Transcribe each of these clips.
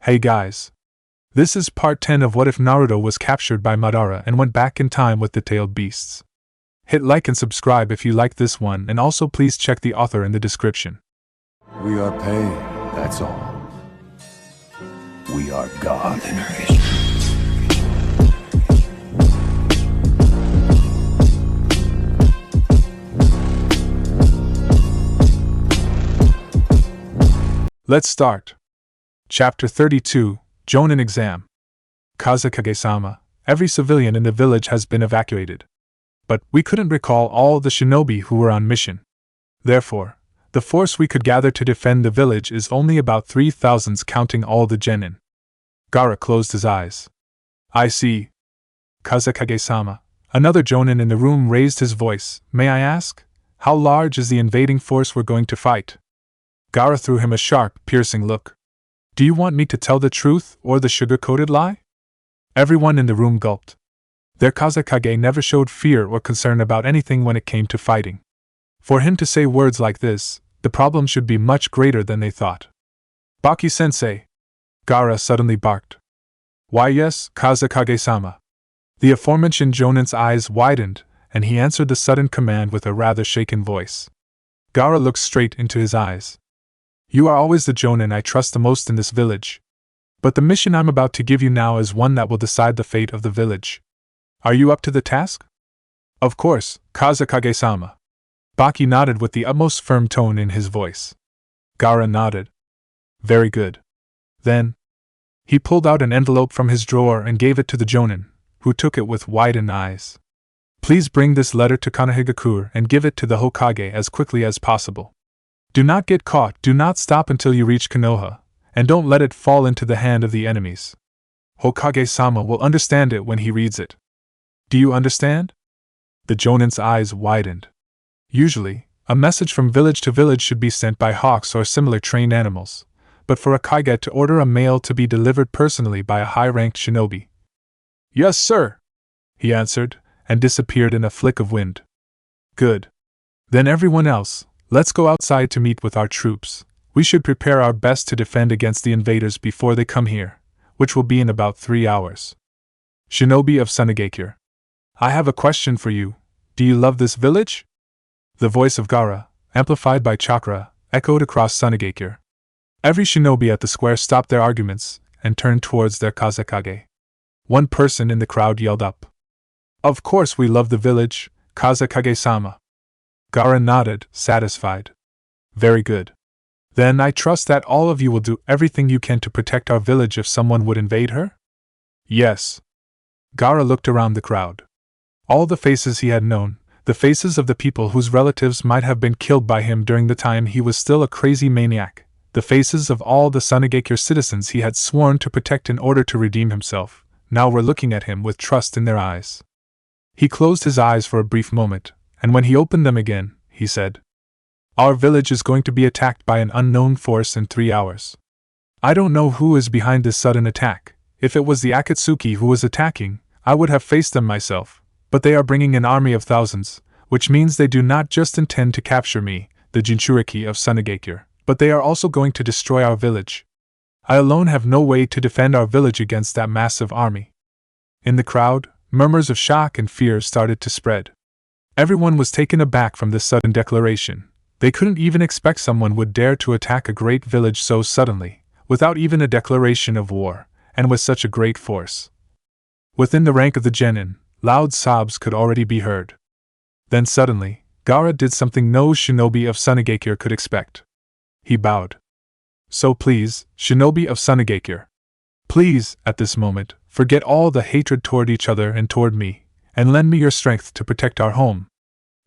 Hey guys. This is part 10 of What If Naruto was captured by Madara and went back in time with the tailed beasts. Hit like and subscribe if you like this one, and also please check the author in the description. We are pain, that's all. We are God. Let's start. Chapter 32, Jonan Exam. Kazekage-sama, every civilian in the village has been evacuated. But we couldn't recall all the shinobi who were on mission. Therefore, the force we could gather to defend the village is only about 3,000 counting all the genin. Gaara closed his eyes. I see. Kazekage-sama, another Jonan in the room raised his voice. May I ask, how large is the invading force we're going to fight? Gaara threw him a sharp, piercing look. Do you want me to tell the truth or the sugar-coated lie? Everyone in the room gulped. Their Kazekage never showed fear or concern about anything when it came to fighting. For him to say words like this, the problem should be much greater than they thought. Baki-sensei! Gaara suddenly barked. Why yes, Kazekage-sama. The aforementioned Jonan's eyes widened, and he answered the sudden command with a rather shaken voice. Gaara looked straight into his eyes. You are always the Jonan I trust the most in this village. But the mission I'm about to give you now is one that will decide the fate of the village. Are you up to the task? Of course, Kazekage-sama. Baki nodded with the utmost firm tone in his voice. Gaara nodded. Very good. Then, he pulled out an envelope from his drawer and gave it to the Jonan, who took it with widened eyes. Please bring this letter to Konohagakure and give it to the Hokage as quickly as possible. Do not get caught, do not stop until you reach Konoha, and don't let it fall into the hand of the enemies. Hokage-sama will understand it when he reads it. Do you understand? The Jonan's eyes widened. Usually, a message from village to village should be sent by hawks or similar trained animals, but for a Kage to order a mail to be delivered personally by a high-ranked shinobi. Yes, sir, he answered, and disappeared in a flick of wind. Good. Then everyone else, let's go outside to meet with our troops. We should prepare our best to defend against the invaders before they come here, which will be in about 3 hours. Shinobi of Sunagakure. I have a question for you. Do you love this village? The voice of Gaara, amplified by chakra, echoed across Sunagakure. Every shinobi at the square stopped their arguments and turned towards their Kazekage. One person in the crowd yelled up. Of course we love the village, Kazekage-sama. Gaara nodded, satisfied. Very good. Then I trust that all of you will do everything you can to protect our village if someone would invade her? Yes. Gaara looked around the crowd. All the faces he had known, the faces of the people whose relatives might have been killed by him during the time he was still a crazy maniac, the faces of all the Sunagakure citizens he had sworn to protect in order to redeem himself, now were looking at him with trust in their eyes. He closed his eyes for a brief moment, and when he opened them again, he said, Our village is going to be attacked by an unknown force in 3 hours. I don't know who is behind this sudden attack. If it was the Akatsuki who was attacking, I would have faced them myself, but they are bringing an army of thousands, which means they do not just intend to capture me, the Jinchuriki of Sunagakure, but they are also going to destroy our village. I alone have no way to defend our village against that massive army. In the crowd, murmurs of shock and fear started to spread. Everyone was taken aback from this sudden declaration. They couldn't even expect someone would dare to attack a great village so suddenly, without even a declaration of war, and with such a great force. Within the rank of the genin, loud sobs could already be heard. Then suddenly, Gaara did something no shinobi of Sunagakure could expect. He bowed. So please, shinobi of Sunagakure. Please, at this moment, forget all the hatred toward each other and toward me, and lend me your strength to protect our home.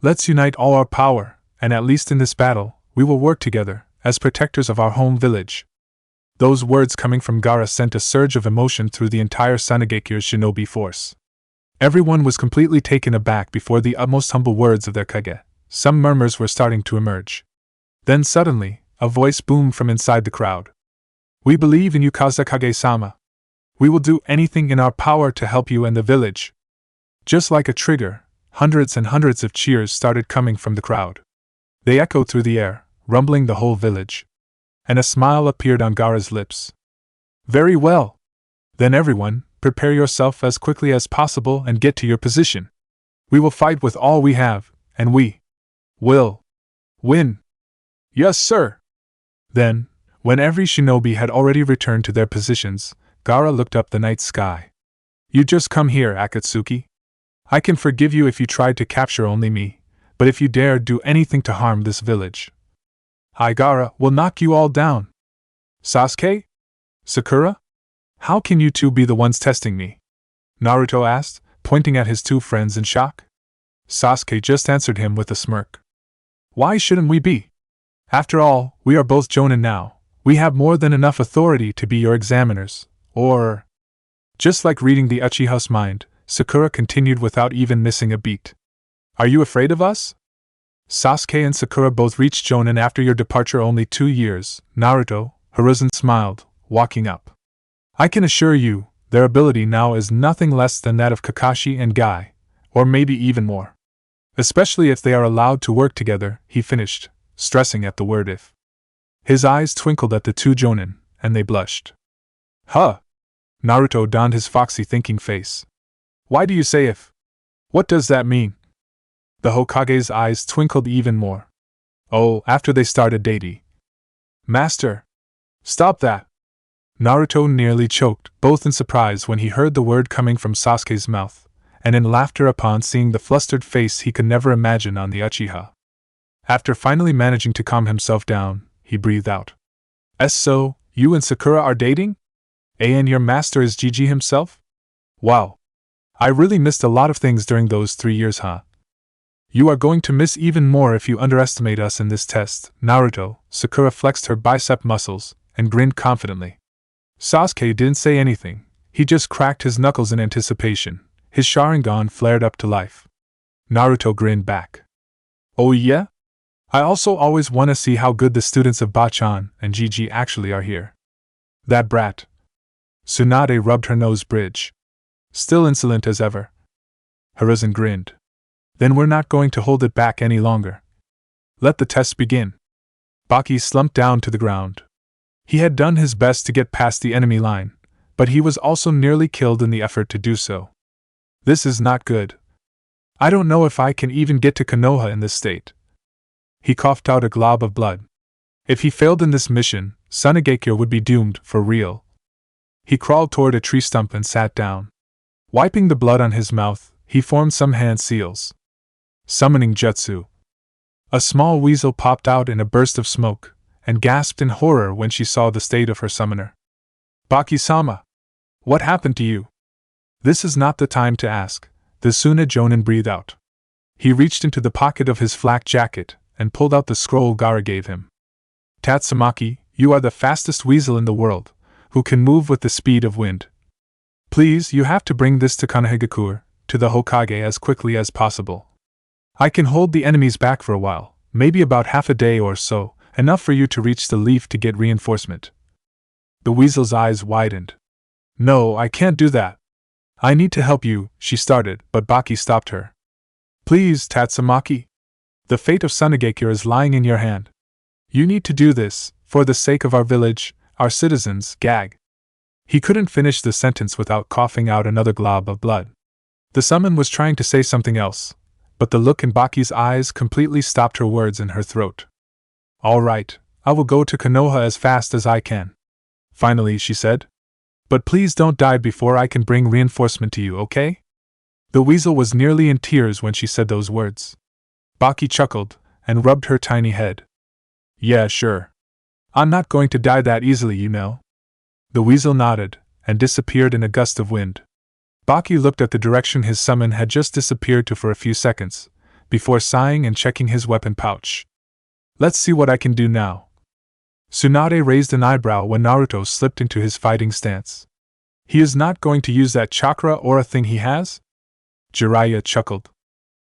Let's unite all our power, and at least in this battle, we will work together, as protectors of our home village. Those words coming from Gaara sent a surge of emotion through the entire Sunagakure's shinobi force. Everyone was completely taken aback before the utmost humble words of their Kage. Some murmurs were starting to emerge. Then suddenly, a voice boomed from inside the crowd. We believe in you, Kazekage-sama. We will do anything in our power to help you and the village. Just like a trigger, hundreds and hundreds of cheers started coming from the crowd. They echoed through the air, rumbling the whole village. And a smile appeared on Gaara's lips. Very well. Then everyone, prepare yourself as quickly as possible and get to your position. We will fight with all we have, and we will win. Yes, sir. Then, when every shinobi had already returned to their positions, Gaara looked up the night sky. You just come here, Akatsuki. I can forgive you if you tried to capture only me, but if you dare do anything to harm this village, I, Gaara, will knock you all down. Sasuke? Sakura? How can you two be the ones testing me? Naruto asked, pointing at his two friends in shock. Sasuke just answered him with a smirk. Why shouldn't we be? After all, we are both Jonan now. We have more than enough authority to be your examiners, or… Just like reading the Uchiha's mind, Sakura continued without even missing a beat. Are you afraid of us? Sasuke and Sakura both reached Jonan after your departure only 2 years, Naruto, Hiruzen smiled, walking up. I can assure you, their ability now is nothing less than that of Kakashi and Guy, or maybe even more. Especially if they are allowed to work together, he finished, stressing at the word if. His eyes twinkled at the two Jonin, and they blushed. Huh! Naruto donned his foxy thinking face. Why do you say if? What does that mean? The Hokage's eyes twinkled even more. Oh, after they started dating. Master! Stop that! Naruto nearly choked, both in surprise when he heard the word coming from Sasuke's mouth, and in laughter upon seeing the flustered face he could never imagine on the Uchiha. After finally managing to calm himself down, he breathed out. So, you and Sakura are dating? And your master is Gigi himself? Wow. I really missed a lot of things during those 3 years, huh? You are going to miss even more if you underestimate us in this test, Naruto. Sakura flexed her bicep muscles and grinned confidently. Sasuke didn't say anything, he just cracked his knuckles in anticipation. His Sharingan flared up to life. Naruto grinned back. Oh yeah? I also always want to see how good the students of Bachan and Gigi actually are here. That brat. Tsunade rubbed her nose bridge. Still insolent as ever. Hiruzen grinned. Then we're not going to hold it back any longer. Let the test begin. Baki slumped down to the ground. He had done his best to get past the enemy line, but he was also nearly killed in the effort to do so. This is not good. I don't know if I can even get to Konoha in this state. He coughed out a glob of blood. If he failed in this mission, Sunagekyo would be doomed for real. He crawled toward a tree stump and sat down. Wiping the blood on his mouth, he formed some hand seals. Summoning jutsu. A small weasel popped out in a burst of smoke, and gasped in horror when she saw the state of her summoner. Baki-sama! What happened to you? This is not the time to ask, the Suna Jonin breathed out. He reached into the pocket of his flak jacket, and pulled out the scroll Gaara gave him. Tatsumaki, you are the fastest weasel in the world, who can move with the speed of wind. Please, you have to bring this to Konohagakure, to the Hokage as quickly as possible. I can hold the enemies back for a while, maybe about half a day or so, enough for you to reach the leaf to get reinforcement. The weasel's eyes widened. No, I can't do that. I need to help you, she started, but Baki stopped her. Please, Tatsumaki. The fate of Sunagekyo is lying in your hand. You need to do this, for the sake of our village, our citizens, gag. He couldn't finish the sentence without coughing out another glob of blood. The summon was trying to say something else, but the look in Baki's eyes completely stopped her words in her throat. All right, I will go to Konoha as fast as I can. Finally, she said. But please don't die before I can bring reinforcement to you, okay? The weasel was nearly in tears when she said those words. Baki chuckled, and rubbed her tiny head. Yeah, sure. I'm not going to die that easily, you know. The weasel nodded, and disappeared in a gust of wind. Baki looked at the direction his summon had just disappeared to for a few seconds, before sighing and checking his weapon pouch. Let's see what I can do now. Tsunade raised an eyebrow when Naruto slipped into his fighting stance. He is not going to use that chakra aura thing he has? Jiraiya chuckled.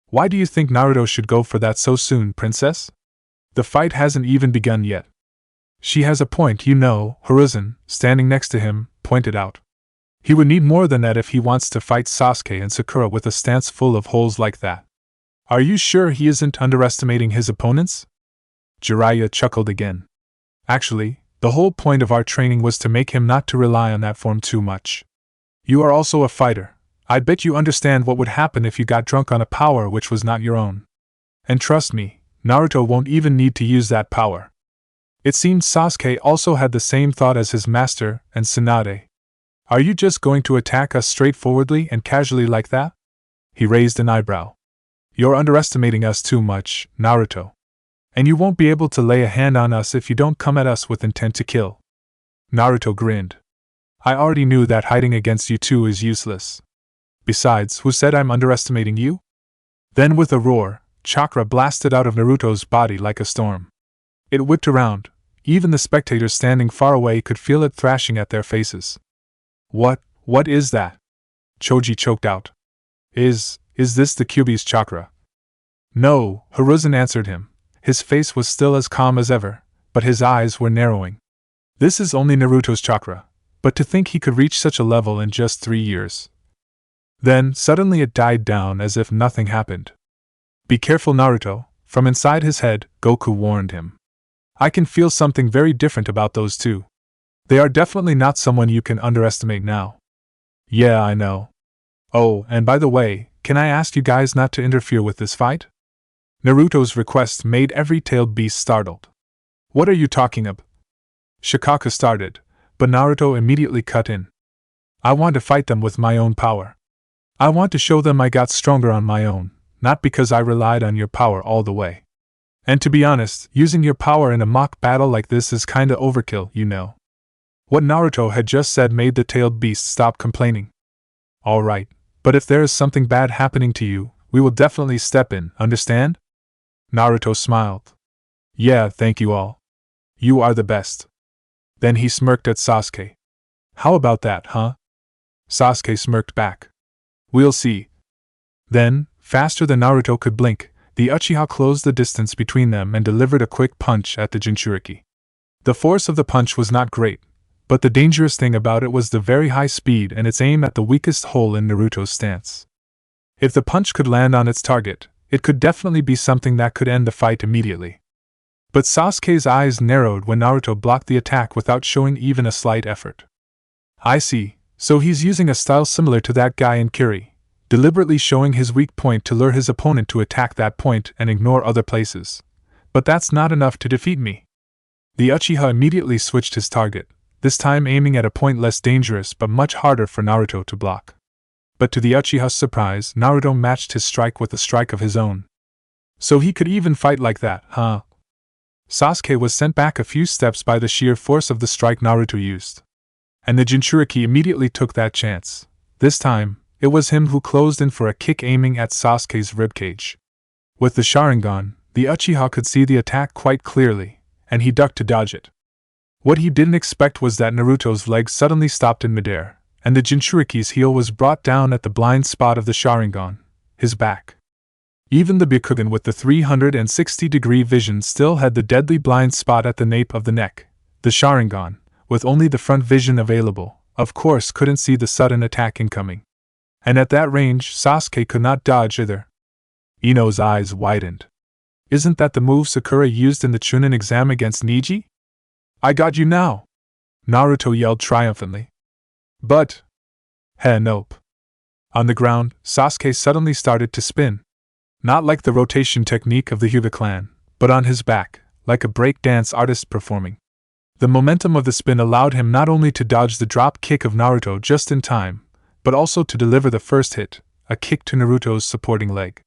Why do you think Naruto should go for that so soon, princess? The fight hasn't even begun yet. She has a point, you know, Hiruzen, standing next to him, pointed out. He would need more than that if he wants to fight Sasuke and Sakura with a stance full of holes like that. Are you sure he isn't underestimating his opponents? Jiraiya chuckled again. Actually, The whole point of our training was to make him not to rely on that form too much. You are also a fighter. I bet you understand what would happen if you got drunk on a power which was not your own. And trust me, Naruto won't even need to use that power. It seemed Sasuke also had the same thought as his master and Tsunade. Are you just going to attack us straightforwardly and casually like that? He raised an eyebrow. You're underestimating us too much, Naruto. And you won't be able to lay a hand on us if you don't come at us with intent to kill. Naruto grinned. I already knew that hiding against you two is useless. Besides, who said I'm underestimating you? Then with a roar, chakra blasted out of Naruto's body like a storm. It whipped around. Even the spectators standing far away could feel it thrashing at their faces. What is that? Choji choked out. Is this the Kyuubi's chakra? No, Hiruzen answered him. His face was still as calm as ever, but his eyes were narrowing. This is only Naruto's chakra, but to think he could reach such a level in just 3 years. Then, suddenly it died down as if nothing happened. Be careful, Naruto, from inside his head, Goku warned him. I can feel something very different about those two. They are definitely not someone you can underestimate now. Yeah, I know. Oh, and by the way, can I ask you guys not to interfere with this fight? Naruto's request made every tailed beast startled. What are you talking about? Shikaka started, but Naruto immediately cut in. I want to fight them with my own power. I want to show them I got stronger on my own, not because I relied on your power all the way. And to be honest, using your power in a mock battle like this is kinda overkill, you know. What Naruto had just said made the tailed beast stop complaining. Alright, but if there is something bad happening to you, we will definitely step in, understand? Naruto smiled. Yeah, thank you all. You are the best. Then he smirked at Sasuke. How about that, huh? Sasuke smirked back. We'll see. Then, faster than Naruto could blink, the Uchiha closed the distance between them and delivered a quick punch at the Jinchuriki. The force of the punch was not great, but the dangerous thing about it was the very high speed and its aim at the weakest hole in Naruto's stance. If the punch could land on its target, it could definitely be something that could end the fight immediately. But Sasuke's eyes narrowed when Naruto blocked the attack without showing even a slight effort. I see, so he's using a style similar to that guy in Kiri, deliberately showing his weak point to lure his opponent to attack that point and ignore other places. But that's not enough to defeat me. The Uchiha immediately switched his target, this time aiming at a point less dangerous but much harder for Naruto to block. But to the Uchiha's surprise, Naruto matched his strike with a strike of his own. So he could even fight like that, huh? Sasuke was sent back a few steps by the sheer force of the strike Naruto used. And the Jinchuriki immediately took that chance. This time, it was him who closed in for a kick aiming at Sasuke's ribcage. With the Sharingan, the Uchiha could see the attack quite clearly, and he ducked to dodge it. What he didn't expect was that Naruto's leg suddenly stopped in midair, and the Jinchuriki's heel was brought down at the blind spot of the Sharingan, his back. Even the Byakugan with the 360-degree vision still had the deadly blind spot at the nape of the neck. The Sharingan, with only the front vision available, of course couldn't see the sudden attack incoming. And at that range, Sasuke could not dodge either. Ino's eyes widened. Isn't that the move Sakura used in the Chunin exam against Neji? I got you now! Naruto yelled triumphantly. But... nope. On the ground, Sasuke suddenly started to spin. Not like the rotation technique of the Hyuga clan, but on his back, like a break-dance artist performing. The momentum of the spin allowed him not only to dodge the drop kick of Naruto just in time, but also to deliver the first hit, a kick to Naruto's supporting leg.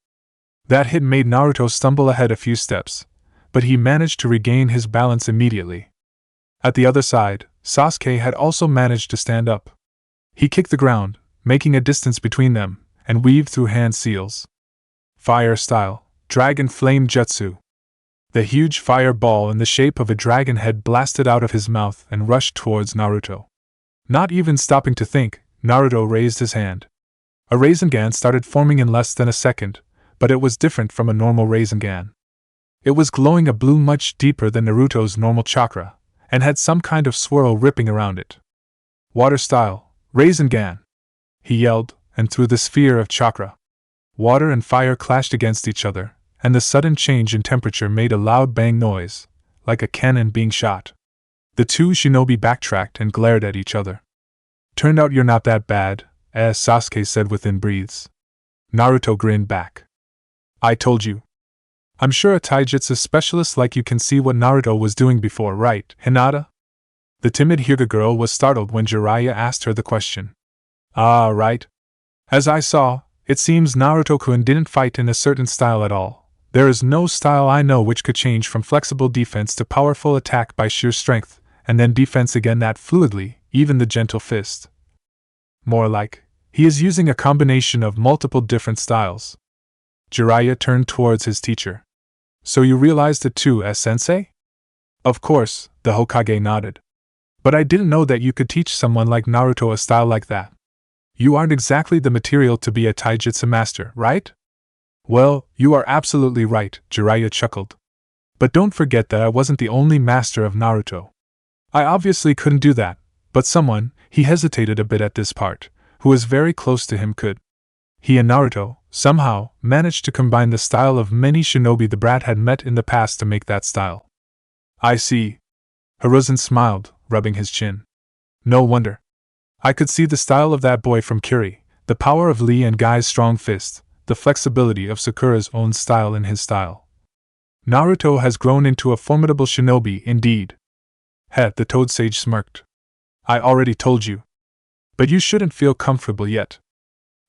That hit made Naruto stumble ahead a few steps, but he managed to regain his balance immediately. At the other side, Sasuke had also managed to stand up. He kicked the ground, making a distance between them, and weaved through hand seals. Fire style, Dragon Flame Jutsu. The huge fire ball in the shape of a dragon head blasted out of his mouth and rushed towards Naruto. Not even stopping to think, Naruto raised his hand. A Rasengan started forming in less than a second, but it was different from a normal Rasengan. It was glowing a blue much deeper than Naruto's normal chakra, and had some kind of swirl ripping around it. Water style, Rasengan! He yelled, and through the sphere of chakra, water and fire clashed against each other, and the sudden change in temperature made a loud bang noise, like a cannon being shot. The two shinobi backtracked and glared at each other. Turned out you're not that bad, Sasuke said within breaths. Naruto grinned back. I told you. I'm sure a taijutsu specialist like you can see what Naruto was doing before, right, Hinata? The timid Hyuga girl was startled when Jiraiya asked her the question. Ah, right. As I saw, it seems Naruto-kun didn't fight in a certain style at all. There is no style I know which could change from flexible defense to powerful attack by sheer strength, and then defense again that fluidly, even the gentle fist. More like, he is using a combination of multiple different styles. Jiraiya turned towards his teacher. So you realized it too, sensei? Of course, the Hokage nodded. But I didn't know that you could teach someone like Naruto a style like that. You aren't exactly the material to be a taijutsu master, right? Well, you are absolutely right, Jiraiya chuckled. But don't forget that I wasn't the only master of Naruto. I obviously couldn't do that, but someone, he hesitated a bit at this part, who was very close to him could. He and Naruto, somehow, managed to combine the style of many shinobi the brat had met in the past to make that style. I see. Hiruzen smiled, rubbing his chin. No wonder. I could see the style of that boy from Kiri, the power of Lee and Guy's strong fist, the flexibility of Sakura's own style in his style. Naruto has grown into a formidable shinobi indeed. The Toad Sage smirked. I already told you. But you shouldn't feel comfortable yet.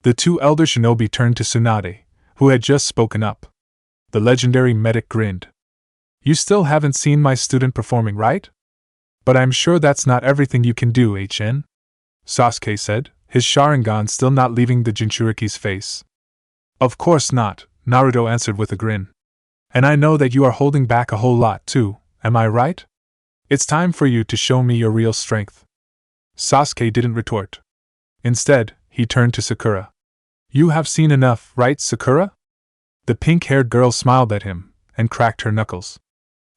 The two elder shinobi turned to Tsunade, who had just spoken up. The legendary medic grinned. You still haven't seen my student performing, right? But I'm sure that's not everything you can do, HN? Sasuke said, his Sharingan still not leaving the Jinchuriki's face. Of course not, Naruto answered with a grin. And I know that you are holding back a whole lot too, am I right? It's time for you to show me your real strength. Sasuke didn't retort. Instead, he turned to Sakura. You have seen enough, right, Sakura? The pink-haired girl smiled at him, and cracked her knuckles.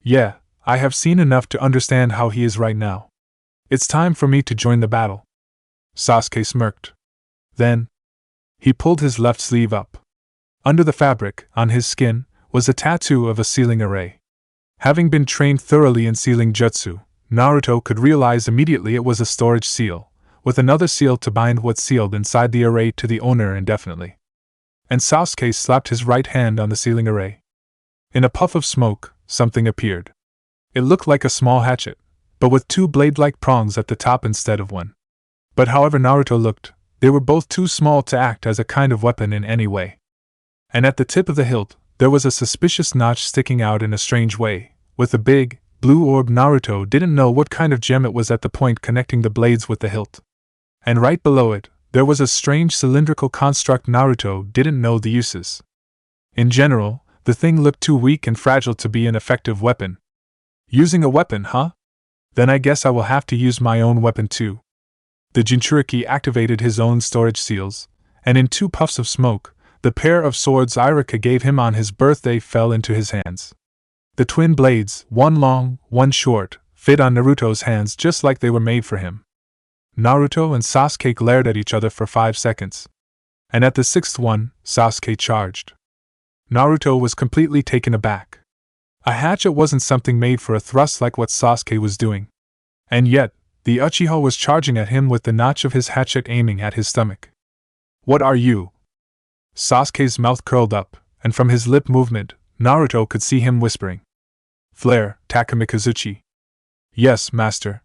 Yeah, I have seen enough to understand how he is right now. It's time for me to join the battle. Sasuke smirked. Then, he pulled his left sleeve up. Under the fabric, on his skin, was a tattoo of a sealing array. Having been trained thoroughly in sealing jutsu, Naruto could realize immediately it was a storage seal, with another seal to bind what's sealed inside the array to the owner indefinitely. And Sasuke slapped his right hand on the sealing array. In a puff of smoke, something appeared. It looked like a small hatchet, but with two blade-like prongs at the top instead of one. But however Naruto looked, they were both too small to act as a kind of weapon in any way. And at the tip of the hilt, there was a suspicious notch sticking out in a strange way, with a big, blue orb. Naruto didn't know what kind of gem it was at the point connecting the blades with the hilt. And right below it, there was a strange cylindrical construct Naruto didn't know the uses. In general, the thing looked too weak and fragile to be an effective weapon. Using a weapon, huh? Then I guess I will have to use my own weapon too. The Jinchuriki activated his own storage seals, and in 2 puffs of smoke, the pair of swords Irika gave him on his birthday fell into his hands. The twin blades, one long, one short, fit on Naruto's hands just like they were made for him. Naruto and Sasuke glared at each other for 5 seconds. And at the 6th one, Sasuke charged. Naruto was completely taken aback. A hatchet wasn't something made for a thrust like what Sasuke was doing. And yet, the Uchiha was charging at him with the notch of his hatchet aiming at his stomach. What are you? Sasuke's mouth curled up, and from his lip movement, Naruto could see him whispering. Flare, Takamikazuchi. Yes, master.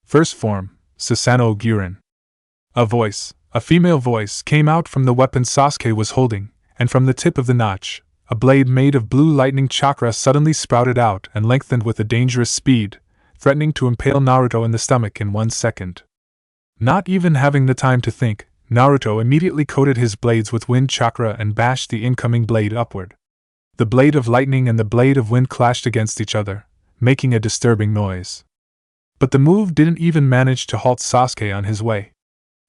First form, Susanoo Gyurin. A female voice, came out from the weapon Sasuke was holding, and from the tip of the notch, a blade made of blue lightning chakra suddenly sprouted out and lengthened with a dangerous speed, threatening to impale Naruto in the stomach in 1 second. Not even having the time to think, Naruto immediately coated his blades with wind chakra and bashed the incoming blade upward. The blade of lightning and the blade of wind clashed against each other, making a disturbing noise. But the move didn't even manage to halt Sasuke on his way.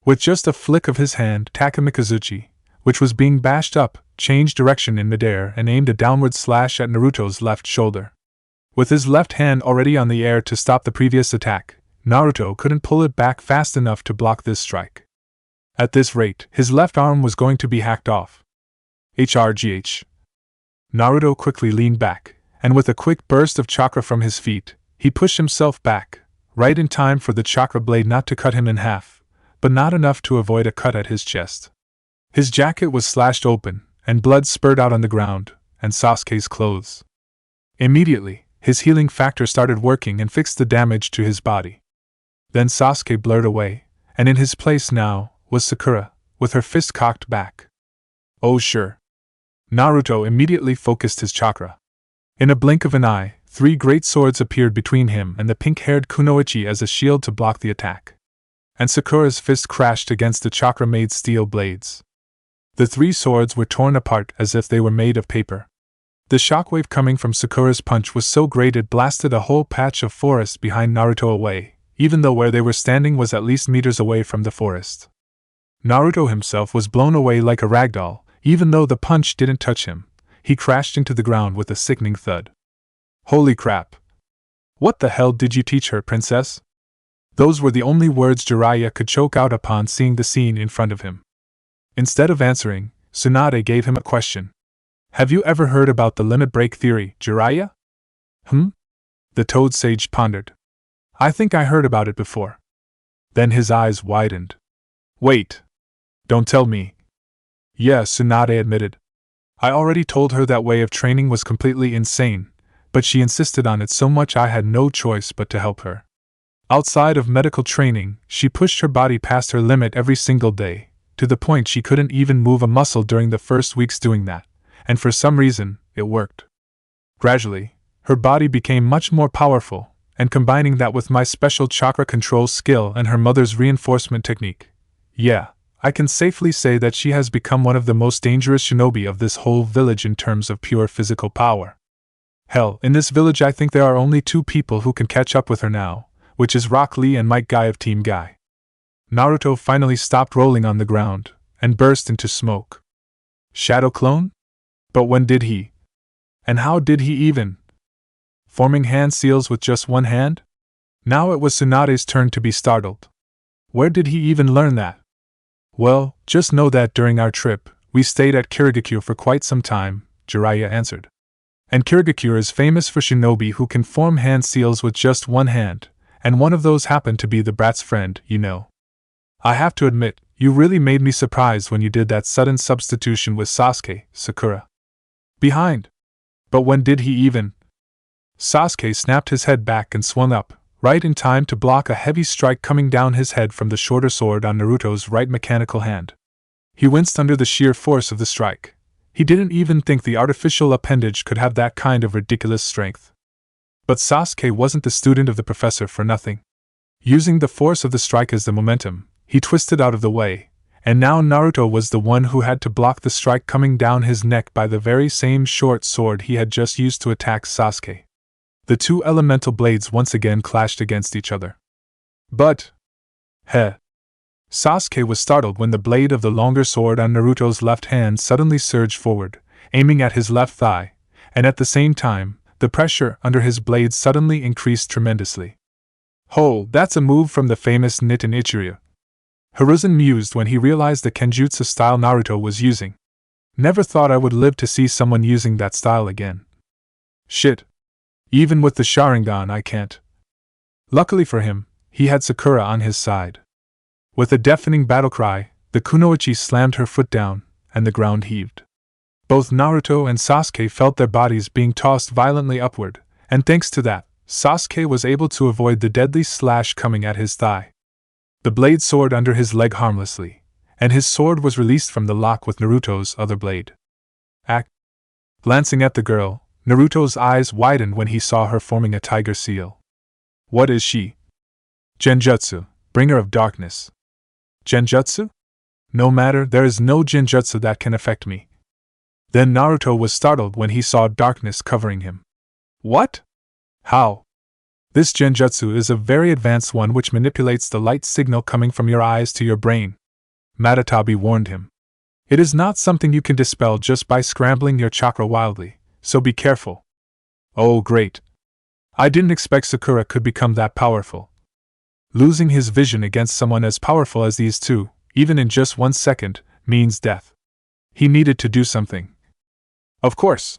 With just a flick of his hand, Takamikazuchi, which was being bashed up, changed direction in midair and aimed a downward slash at Naruto's left shoulder. With his left hand already on the air to stop the previous attack, Naruto couldn't pull it back fast enough to block this strike. At this rate, his left arm was going to be hacked off. HRGH. Naruto quickly leaned back, and with a quick burst of chakra from his feet, he pushed himself back, right in time for the chakra blade not to cut him in half, but not enough to avoid a cut at his chest. His jacket was slashed open, and blood spurted out on the ground, and Sasuke's clothes. Immediately, his healing factor started working and fixed the damage to his body. Then Sasuke blurred away, and in his place now was Sakura, with her fist cocked back. Oh sure. Naruto immediately focused his chakra. In a blink of an eye, 3 great swords appeared between him and the pink-haired kunoichi as a shield to block the attack. And Sakura's fist crashed against the chakra-made steel blades. The 3 swords were torn apart as if they were made of paper. The shockwave coming from Sakura's punch was so great it blasted a whole patch of forest behind Naruto away, even though where they were standing was at least meters away from the forest. Naruto himself was blown away like a ragdoll, even though the punch didn't touch him. He crashed into the ground with a sickening thud. Holy crap! What the hell did you teach her, princess? Those were the only words Jiraiya could choke out upon seeing the scene in front of him. Instead of answering, Tsunade gave him a question. Have you ever heard about the limit break theory, Jiraiya? The Toad Sage pondered. I think I heard about it before. Then his eyes widened. Wait. Don't tell me. Yeah, Tsunade admitted. I already told her that way of training was completely insane, but she insisted on it so much I had no choice but to help her. Outside of medical training, she pushed her body past her limit every single day, to the point she couldn't even move a muscle during the first weeks doing that, and for some reason, it worked. Gradually, her body became much more powerful, and combining that with my special chakra control skill and her mother's reinforcement technique, yeah, I can safely say that she has become one of the most dangerous shinobi of this whole village in terms of pure physical power. Hell, in this village I think there are only 2 people who can catch up with her now, which is Rock Lee and Mike Guy of Team Guy. Naruto finally stopped rolling on the ground, and burst into smoke. Shadow clone? But when did he? And how did he even? Forming hand seals with just one hand? Now it was Tsunade's turn to be startled. Where did he even learn that? Well, just know that during our trip, we stayed at Kirigakure for quite some time, Jiraiya answered. And Kirigakure is famous for shinobi who can form hand seals with just one hand, and one of those happened to be the brat's friend, you know. I have to admit, you really made me surprised when you did that sudden substitution with Sasuke, Sakura. Behind. But when did he even? Sasuke snapped his head back and swung up, right in time to block a heavy strike coming down his head from the shorter sword on Naruto's right mechanical hand. He winced under the sheer force of the strike. He didn't even think the artificial appendage could have that kind of ridiculous strength. But Sasuke wasn't the student of the professor for nothing. Using the force of the strike as the momentum, he twisted out of the way, and now Naruto was the one who had to block the strike coming down his neck by the very same short sword he had just used to attack Sasuke. The 2 elemental blades once again clashed against each other. But... Sasuke was startled when the blade of the longer sword on Naruto's left hand suddenly surged forward, aiming at his left thigh, and at the same time, the pressure under his blade suddenly increased tremendously. Ho, that's a move from the famous Nitin Ichiryu. Hiruzen mused when he realized the Kenjutsu style Naruto was using. Never thought I would live to see someone using that style again. Shit. Even with the Sharingan I can't. Luckily for him, he had Sakura on his side. With a deafening battle cry, the kunoichi slammed her foot down, and the ground heaved. Both Naruto and Sasuke felt their bodies being tossed violently upward, and thanks to that, Sasuke was able to avoid the deadly slash coming at his thigh. The blade soared under his leg harmlessly, and his sword was released from the lock with Naruto's other blade. Glancing at the girl, Naruto's eyes widened when he saw her forming a tiger seal. What is she? Genjutsu, bringer of darkness. Genjutsu? No matter, there is no genjutsu that can affect me. Then Naruto was startled when he saw darkness covering him. What? How? This genjutsu is a very advanced one which manipulates the light signal coming from your eyes to your brain. Matatabi warned him. It is not something you can dispel just by scrambling your chakra wildly, so be careful. Oh great. I didn't expect Sakura could become that powerful. Losing his vision against someone as powerful as these 2, even in just 1 second, means death. He needed to do something. Of course.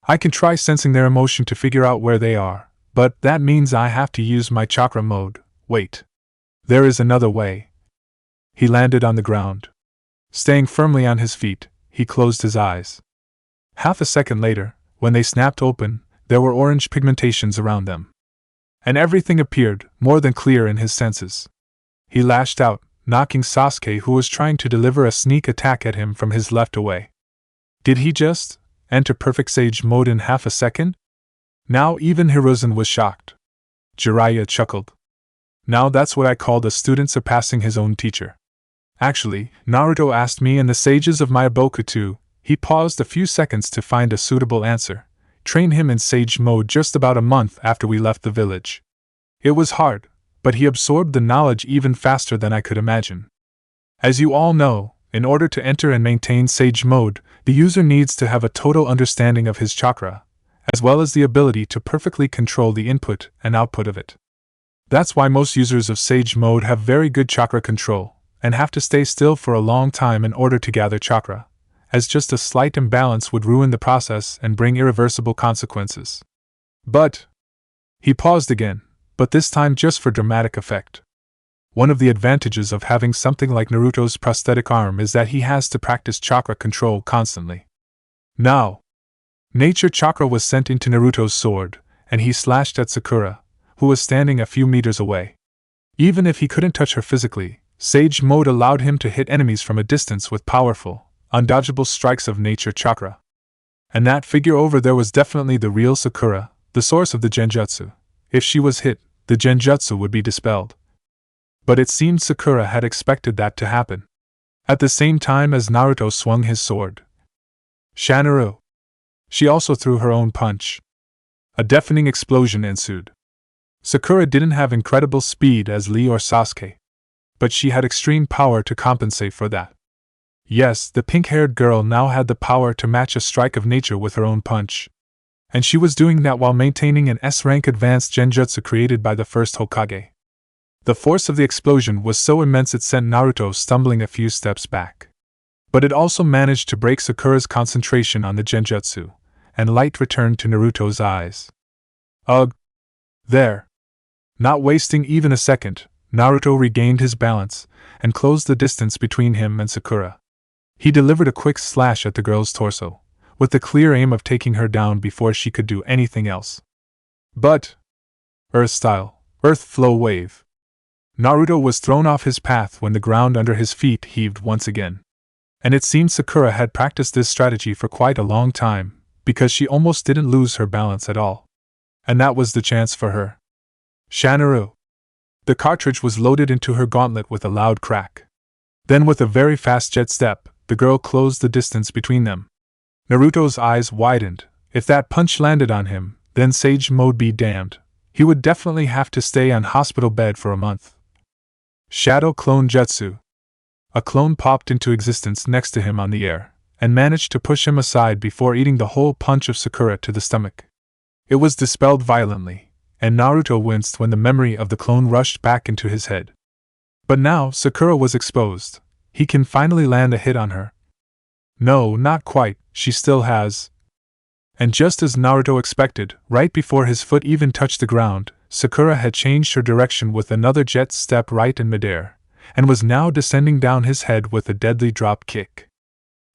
I can try sensing their emotion to figure out where they are, but that means I have to use my chakra mode. Wait. There is another way. He landed on the ground. Staying firmly on his feet, he closed his eyes. Half a second later, when they snapped open, there were orange pigmentations around them. And everything appeared more than clear in his senses. He lashed out, knocking Sasuke, who was trying to deliver a sneak attack at him, from his left away. Did he just enter perfect sage mode in half a second? Now even Hiruzen was shocked. Jiraiya chuckled. Now that's what I call the student surpassing his own teacher. Actually, Naruto asked me and the sages of my Iboku too. He paused a few seconds to find a suitable answer. Train him in sage mode just about a month after we left the village. It was hard, but he absorbed the knowledge even faster than I could imagine. As you all know, in order to enter and maintain sage mode, the user needs to have a total understanding of his chakra, as well as the ability to perfectly control the input and output of it. That's why most users of sage mode have very good chakra control, and have to stay still for a long time in order to gather chakra, as just a slight imbalance would ruin the process and bring irreversible consequences. But he paused again, but this time just for dramatic effect. One of the advantages of having something like Naruto's prosthetic arm is that he has to practice chakra control constantly. Now, nature chakra was sent into Naruto's sword, and he slashed at Sakura, who was standing a few meters away. Even if he couldn't touch her physically, sage mode allowed him to hit enemies from a distance with powerful, undodgeable strikes of nature chakra. And that figure over there was definitely the real Sakura, the source of the genjutsu. If she was hit, the genjutsu would be dispelled. But it seemed Sakura had expected that to happen. At the same time as Naruto swung his sword, Shanaru! She also threw her own punch. A deafening explosion ensued. Sakura didn't have incredible speed as Lee or Sasuke, but she had extreme power to compensate for that. Yes, the pink-haired girl now had the power to match a strike of nature with her own punch. And she was doing that while maintaining an S-rank advanced genjutsu created by the first Hokage. The force of the explosion was so immense it sent Naruto stumbling a few steps back. But it also managed to break Sakura's concentration on the genjutsu, and light returned to Naruto's eyes. Ugh! There! Not wasting even a second, Naruto regained his balance, and closed the distance between him and Sakura. He delivered a quick slash at the girl's torso, with the clear aim of taking her down before she could do anything else. But Earth style, Earth flow wave. Naruto was thrown off his path when the ground under his feet heaved once again. And it seemed Sakura had practiced this strategy for quite a long time, because she almost didn't lose her balance at all. And that was the chance for her. Shanaru! The cartridge was loaded into her gauntlet with a loud crack. Then with a very fast jet step, the girl closed the distance between them. Naruto's eyes widened. If that punch landed on him, then sage mode be damned. He would definitely have to stay on hospital bed for a month. Shadow Clone Jutsu. A clone popped into existence next to him on the air, and managed to push him aside before eating the whole punch of Sakura to the stomach. It was dispelled violently, and Naruto winced when the memory of the clone rushed back into his head. But now Sakura was exposed. He can finally land a hit on her. No, not quite, she still has. And just as Naruto expected, right before his foot even touched the ground, Sakura had changed her direction with another jet step right in midair, and was now descending down his head with a deadly drop kick.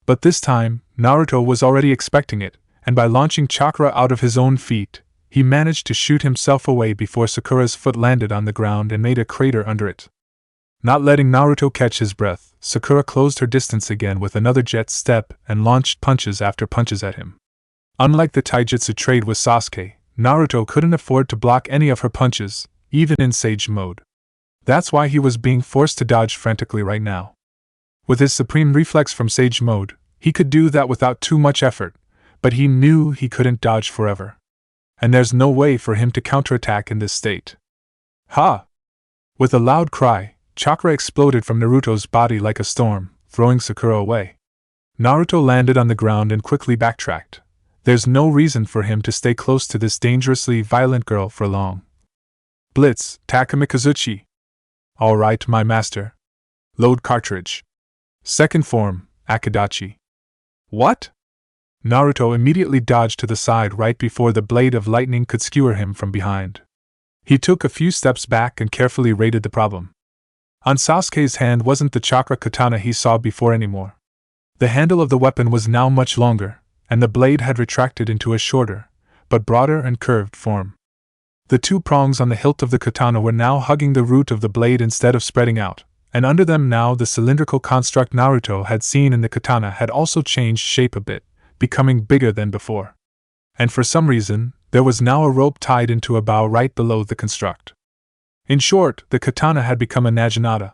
But this time, Naruto was already expecting it, and by launching chakra out of his own feet, he managed to shoot himself away before Sakura's foot landed on the ground and made a crater under it. Not letting Naruto catch his breath, Sakura closed her distance again with another jet step and launched punches after punches at him. Unlike the taijutsu trade with Sasuke, Naruto couldn't afford to block any of her punches, even in sage mode. That's why he was being forced to dodge frantically right now. With his supreme reflex from sage mode, he could do that without too much effort, but he knew he couldn't dodge forever. And there's no way for him to counterattack in this state. Ha! With a loud cry, chakra exploded from Naruto's body like a storm, throwing Sakura away. Naruto landed on the ground and quickly backtracked. There's no reason for him to stay close to this dangerously violent girl for long. Blitz, Takamikazuchi. All right, my master. Load cartridge. Second form, Akadachi. What? Naruto immediately dodged to the side right before the blade of lightning could skewer him from behind. He took a few steps back and carefully rated the problem. On Sasuke's hand wasn't the chakra katana he saw before anymore. The handle of the weapon was now much longer, and the blade had retracted into a shorter, but broader and curved form. The two prongs on the hilt of the katana were now hugging the root of the blade instead of spreading out, and under them now the cylindrical construct Naruto had seen in the katana had also changed shape a bit, becoming bigger than before. And for some reason, there was now a rope tied into a bow right below the construct. In short, the katana had become a naginata.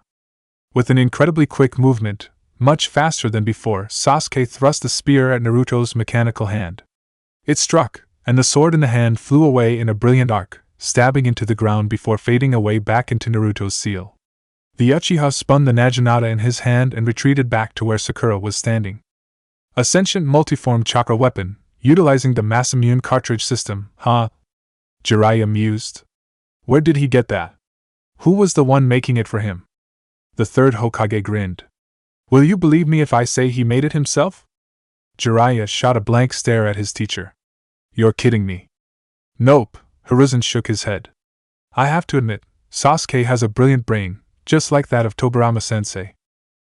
With an incredibly quick movement, much faster than before, Sasuke thrust the spear at Naruto's mechanical hand. It struck, and the sword in the hand flew away in a brilliant arc, stabbing into the ground before fading away back into Naruto's seal. The Uchiha spun the naginata in his hand and retreated back to where Sakura was standing. A sentient multiform chakra weapon, utilizing the Mastermind cartridge system, huh? Jiraiya mused. Where did he get that? Who was the one making it for him? The third Hokage grinned. Will you believe me if I say he made it himself? Jiraiya shot a blank stare at his teacher. You're kidding me. Nope, Hiruzen shook his head. I have to admit, Sasuke has a brilliant brain, just like that of Tobirama-sensei.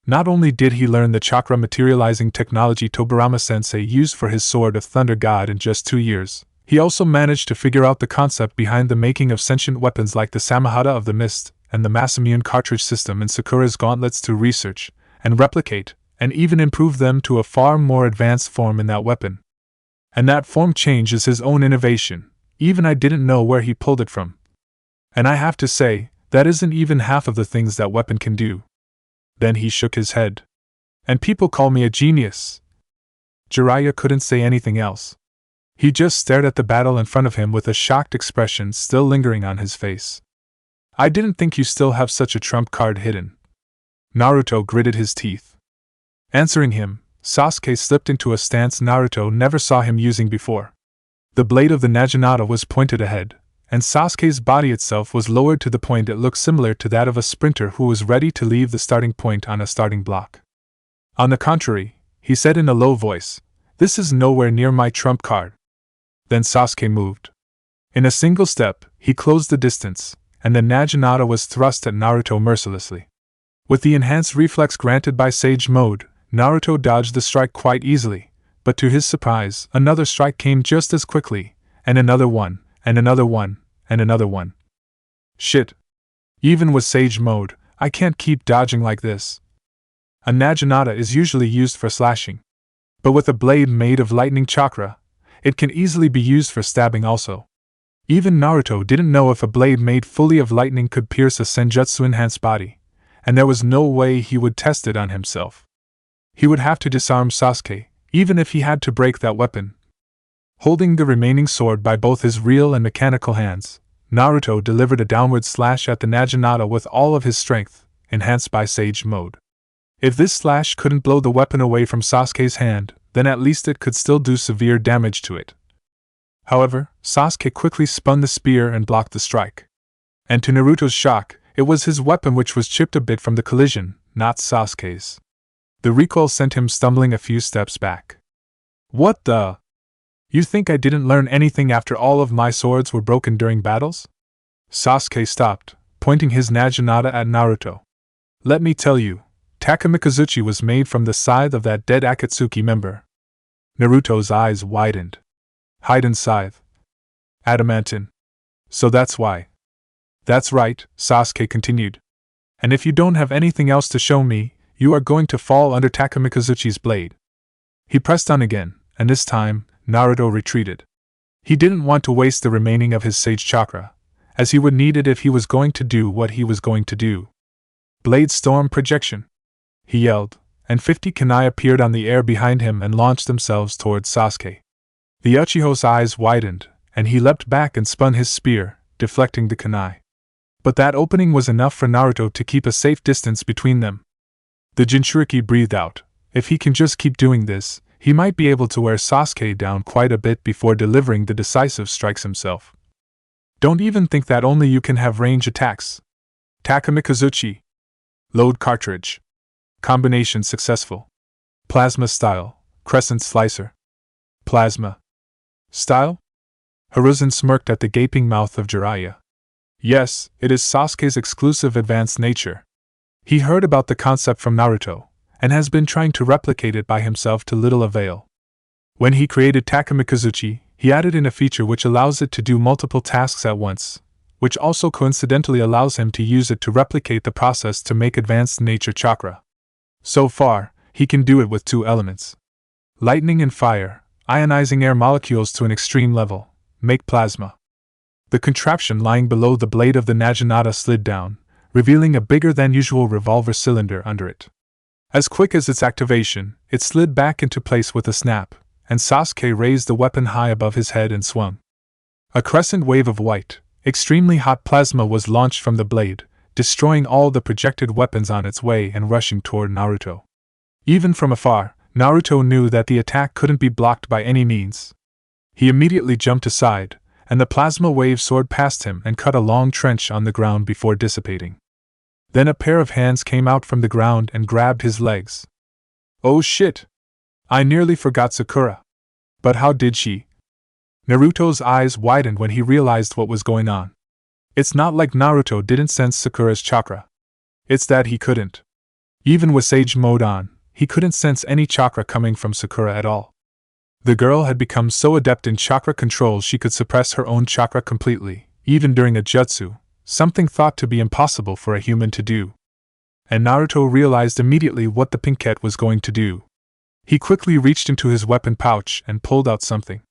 Not only did he learn the chakra materializing technology Tobirama-sensei used for his Sword of Thunder God in just 2 years, he also managed to figure out the concept behind the making of sentient weapons like the Samahata of the Mist and the Masamune cartridge system in Sakura's gauntlets to research and replicate, and even improve them to a far more advanced form in that weapon. And that form change is his own innovation, even I didn't know where he pulled it from. And I have to say, that isn't even half of the things that weapon can do. Then he shook his head. And people call me a genius. Jiraiya couldn't say anything else. He just stared at the battle in front of him with a shocked expression still lingering on his face. I didn't think you still have such a trump card hidden. Naruto gritted his teeth. Answering him, Sasuke slipped into a stance Naruto never saw him using before. The blade of the naginata was pointed ahead, and Sasuke's body itself was lowered to the point it looked similar to that of a sprinter who was ready to leave the starting point on a starting block. On the contrary, he said in a low voice, this is nowhere near my trump card. Then Sasuke moved. In a single step, he closed the distance, and the naginata was thrust at Naruto mercilessly. With the enhanced reflex granted by Sage Mode, Naruto dodged the strike quite easily, but to his surprise, another strike came just as quickly, and another one, and another one, and another one. Shit. Even with Sage Mode, I can't keep dodging like this. A naginata is usually used for slashing. But with a blade made of lightning chakra, it can easily be used for stabbing also. Even Naruto didn't know if a blade made fully of lightning could pierce a senjutsu-enhanced body, and there was no way he would test it on himself. He would have to disarm Sasuke, even if he had to break that weapon. Holding the remaining sword by both his real and mechanical hands, Naruto delivered a downward slash at the naginata with all of his strength, enhanced by Sage Mode. If this slash couldn't blow the weapon away from Sasuke's hand, then at least it could still do severe damage to it. However, Sasuke quickly spun the spear and blocked the strike. And to Naruto's shock, it was his weapon which was chipped a bit from the collision, not Sasuke's. The recoil sent him stumbling a few steps back. What the? You think I didn't learn anything after all of my swords were broken during battles? Sasuke stopped, pointing his naginata at Naruto. Let me tell you, Takamikazuchi was made from the scythe of that dead Akatsuki member. Naruto's eyes widened. Hiden scythe. Adamantine. So that's why. That's right, Sasuke continued. And if you don't have anything else to show me, you are going to fall under Takamikazuchi's blade. He pressed on again, and this time, Naruto retreated. He didn't want to waste the remaining of his Sage Chakra, as he would need it if he was going to do what he was going to do. Blade Storm Projection! He yelled, and 50 kunai appeared on the air behind him and launched themselves towards Sasuke. The Uchiha's eyes widened, and he leapt back and spun his spear, deflecting the kunai. But that opening was enough for Naruto to keep a safe distance between them. The Jinchuriki breathed out. If he can just keep doing this, he might be able to wear Sasuke down quite a bit before delivering the decisive strikes himself. Don't even think that only you can have range attacks. Takamikazuchi. Load cartridge. Combination successful. Plasma style, crescent slicer. Plasma. Style? Hiruzen smirked at the gaping mouth of Jiraiya. Yes, it is Sasuke's exclusive advanced nature. He heard about the concept from Naruto, and has been trying to replicate it by himself to little avail. When he created Takamikazuchi, he added in a feature which allows it to do multiple tasks at once, which also coincidentally allows him to use it to replicate the process to make advanced nature chakra. So far, he can do it with 2 elements. Lightning and fire, ionizing air molecules to an extreme level, make plasma. The contraption lying below the blade of the Naginata slid down, revealing a bigger than usual revolver cylinder under it. As quick as its activation, it slid back into place with a snap, and Sasuke raised the weapon high above his head and swung. A crescent wave of white, extremely hot plasma was launched from the blade, destroying all the projected weapons on its way and rushing toward Naruto. Even from afar, Naruto knew that the attack couldn't be blocked by any means. He immediately jumped aside, and the plasma wave soared past him and cut a long trench on the ground before dissipating. Then a pair of hands came out from the ground and grabbed his legs. Oh shit! I nearly forgot Sakura. But how did she? Naruto's eyes widened when he realized what was going on. It's not like Naruto didn't sense Sakura's chakra. It's that he couldn't. Even with Sage Mode on, he couldn't sense any chakra coming from Sakura at all. The girl had become so adept in chakra control she could suppress her own chakra completely, even during a jutsu, something thought to be impossible for a human to do. And Naruto realized immediately what the pinkette was going to do. He quickly reached into his weapon pouch and pulled out something.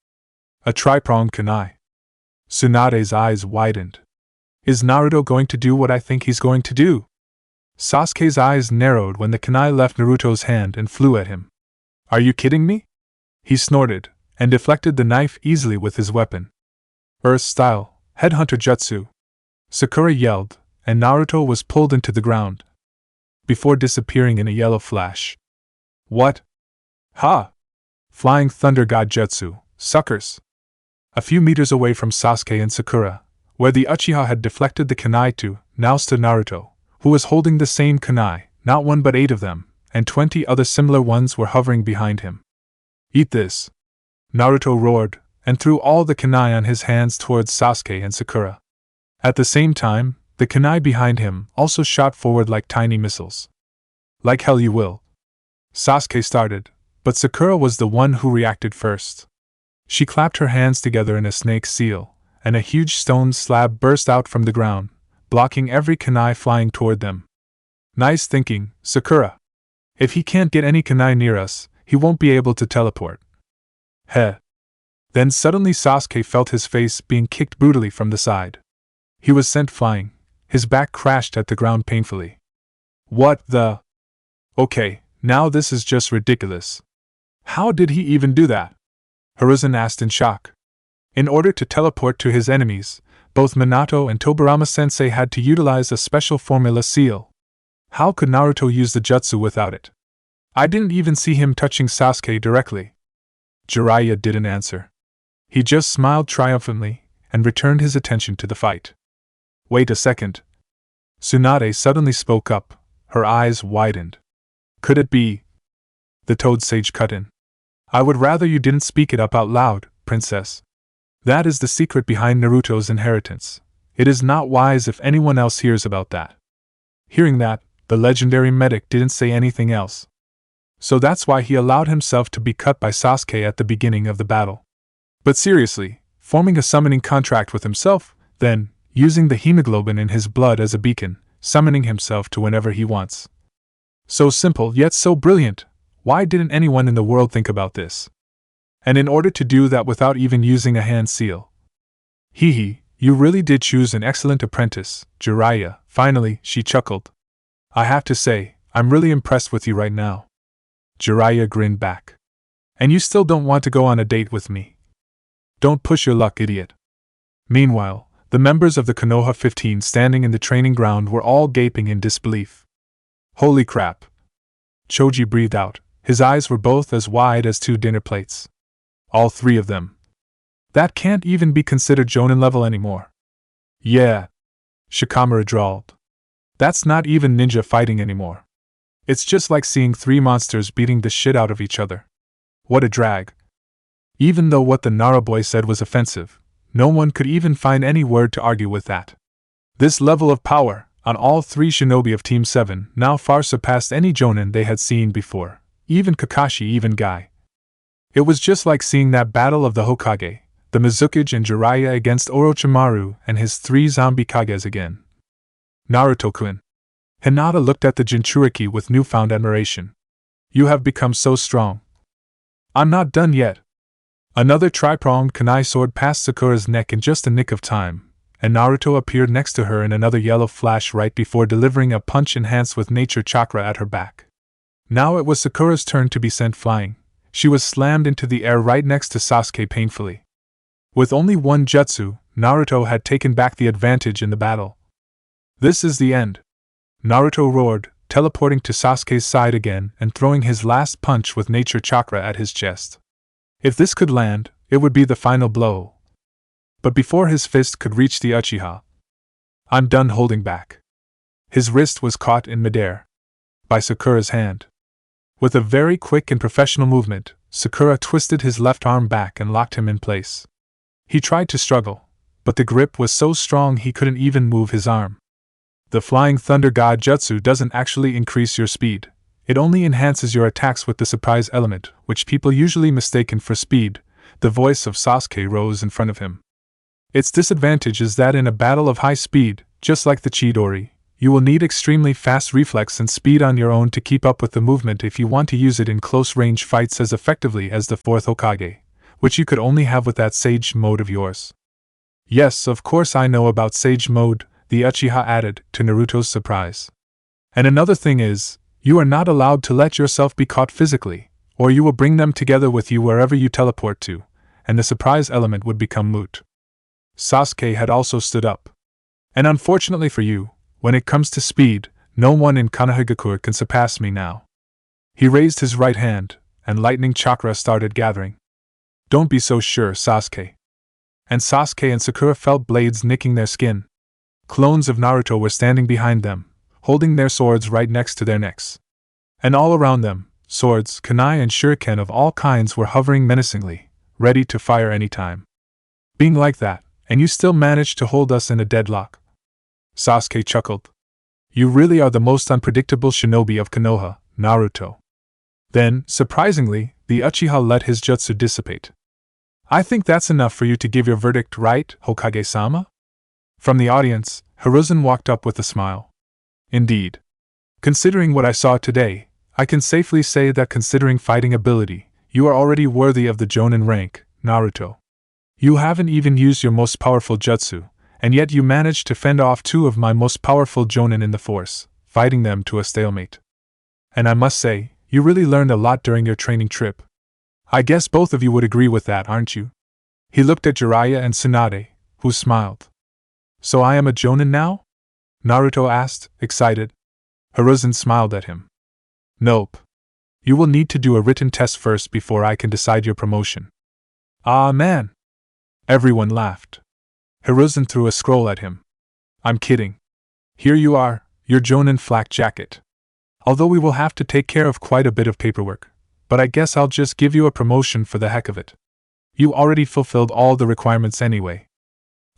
A tri-pronged kunai. Tsunade's eyes widened. Is Naruto going to do what I think he's going to do? Sasuke's eyes narrowed when the kunai left Naruto's hand and flew at him. Are you kidding me? He snorted, and deflected the knife easily with his weapon. Earth-style, headhunter jutsu. Sakura yelled, and Naruto was pulled into the ground, before disappearing in a yellow flash. What? Ha! Flying thunder god jutsu, suckers! A few meters away from Sasuke and Sakura, where the Uchiha had deflected the kunai to, now stood Naruto, who was holding the same kunai, not 1 but 8 of them, and 20 other similar ones were hovering behind him. Eat this! Naruto roared, and threw all the kunai on his hands towards Sasuke and Sakura. At the same time, the kunai behind him also shot forward like tiny missiles. Like hell you will. Sasuke started, but Sakura was the one who reacted first. She clapped her hands together in a snake seal, and a huge stone slab burst out from the ground, blocking every kunai flying toward them. Nice thinking, Sakura. If he can't get any kunai near us, he won't be able to teleport. Heh. Then suddenly Sasuke felt his face being kicked brutally from the side. He was sent flying, his back crashed at the ground painfully. What the? Okay, now this is just ridiculous. How did he even do that? Hiruzen asked in shock. In order to teleport to his enemies, both Minato and Tobirama-sensei had to utilize a special formula seal. How could Naruto use the jutsu without it? I didn't even see him touching Sasuke directly. Jiraiya didn't answer. He just smiled triumphantly, and returned his attention to the fight. Wait a second. Tsunade suddenly spoke up, her eyes widened. Could it be? The Toad Sage cut in. I would rather you didn't speak it up out loud, princess. That is the secret behind Naruto's inheritance. It is not wise if anyone else hears about that. Hearing that, the legendary medic didn't say anything else. So that's why he allowed himself to be cut by Sasuke at the beginning of the battle. But seriously, forming a summoning contract with himself, then, using the hemoglobin in his blood as a beacon, summoning himself to whenever he wants. So simple yet so brilliant, why didn't anyone in the world think about this? And in order to do that without even using a hand seal. Hee, you really did choose an excellent apprentice, Jiraiya, finally, she chuckled. I have to say, I'm really impressed with you right now. Jiraiya grinned back. And you still don't want to go on a date with me? Don't push your luck, idiot. Meanwhile, the members of the Konoha 15 standing in the training ground were all gaping in disbelief. Holy crap. Choji breathed out, his eyes were both as wide as 2 dinner plates. All 3 of them. That can't even be considered Jonan level anymore. Yeah. Shikamaru drawled. That's not even ninja fighting anymore. It's just like seeing 3 monsters beating the shit out of each other. What a drag. Even though what the Nara boy said was offensive, no one could even find any word to argue with that. This level of power, on all three shinobi of Team 7, now far surpassed any Jonan they had seen before, even Kakashi, even Guy. It was just like seeing that battle of the Hokage, the Mizukage and Jiraiya against Orochimaru and his 3 zombie Kages again. Naruto-kun. Hinata looked at the Jinchuriki with newfound admiration. You have become so strong. I'm not done yet. Another tri-pronged kunai sword passed Sakura's neck in just a nick of time, and Naruto appeared next to her in another yellow flash right before delivering a punch enhanced with nature chakra at her back. Now it was Sakura's turn to be sent flying. She was slammed into the air right next to Sasuke painfully. With only one jutsu, Naruto had taken back the advantage in the battle. This is the end. Naruto roared, teleporting to Sasuke's side again and throwing his last punch with nature chakra at his chest. If this could land, it would be the final blow. But before his fist could reach the Uchiha, I'm done holding back. His wrist was caught in midair by Sakura's hand. With a very quick and professional movement, Sakura twisted his left arm back and locked him in place. He tried to struggle, but the grip was so strong he couldn't even move his arm. The Flying Thunder God Jutsu doesn't actually increase your speed. It only enhances your attacks with the surprise element, which people usually mistaken for speed. The voice of Sasuke rose in front of him. Its disadvantage is that in a battle of high speed, just like the Chidori, you will need extremely fast reflex and speed on your own to keep up with the movement if you want to use it in close-range fights as effectively as the 4th Hokage, which you could only have with that Sage mode of yours. Yes, of course I know about Sage mode, the Uchiha added, to Naruto's surprise. And another thing is, you are not allowed to let yourself be caught physically, or you will bring them together with you wherever you teleport to, and the surprise element would become moot. Sasuke had also stood up. And unfortunately for you, when it comes to speed, no one in Konohagakure can surpass me now. He raised his right hand, and lightning chakra started gathering. Don't be so sure, Sasuke. And Sasuke and Sakura felt blades nicking their skin. Clones of Naruto were standing behind them, holding their swords right next to their necks. And all around them, swords, kunai and shuriken of all kinds were hovering menacingly, ready to fire any time. Being like that, and you still managed to hold us in a deadlock. Sasuke chuckled. You really are the most unpredictable shinobi of Konoha, Naruto. Then, surprisingly, the Uchiha let his jutsu dissipate. I think that's enough for you to give your verdict, right, Hokage-sama? From the audience, Hiruzen walked up with a smile. Indeed. Considering what I saw today, I can safely say that considering fighting ability, you are already worthy of the Jonan rank, Naruto. You haven't even used your most powerful jutsu, and yet you managed to fend off 2 of my most powerful Jonan in the force, fighting them to a stalemate. And I must say, you really learned a lot during your training trip. I guess both of you would agree with that, aren't you? He looked at Jiraiya and Tsunade, who smiled. So I am a Jonan now? Naruto asked, excited. Hiruzen smiled at him. Nope. You will need to do a written test first before I can decide your promotion. Ah man! Everyone laughed. Hiruzen threw a scroll at him. I'm kidding. Here you are, your Jonan flak jacket. Although we will have to take care of quite a bit of paperwork, but I guess I'll just give you a promotion for the heck of it. You already fulfilled all the requirements anyway.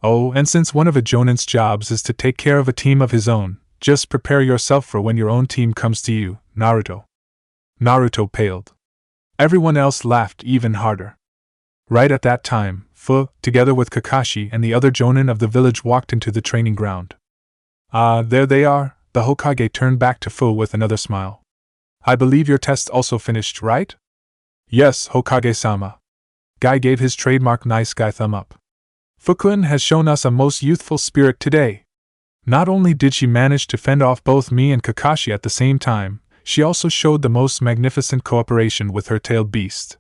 Oh, and since one of a Jonan's jobs is to take care of a team of his own, just prepare yourself for when your own team comes to you, Naruto. Naruto paled. Everyone else laughed even harder. Right at that time, Fu, together with Kakashi and the other Jonan of the village, walked into the training ground. Ah, there they are, the Hokage turned back to Fu with another smile. I believe your test also finished, right? Yes, Hokage-sama. Guy gave his trademark nice guy thumb up. Fukun has shown us a most youthful spirit today. Not only did she manage to fend off both me and Kakashi at the same time, she also showed the most magnificent cooperation with her tailed beast.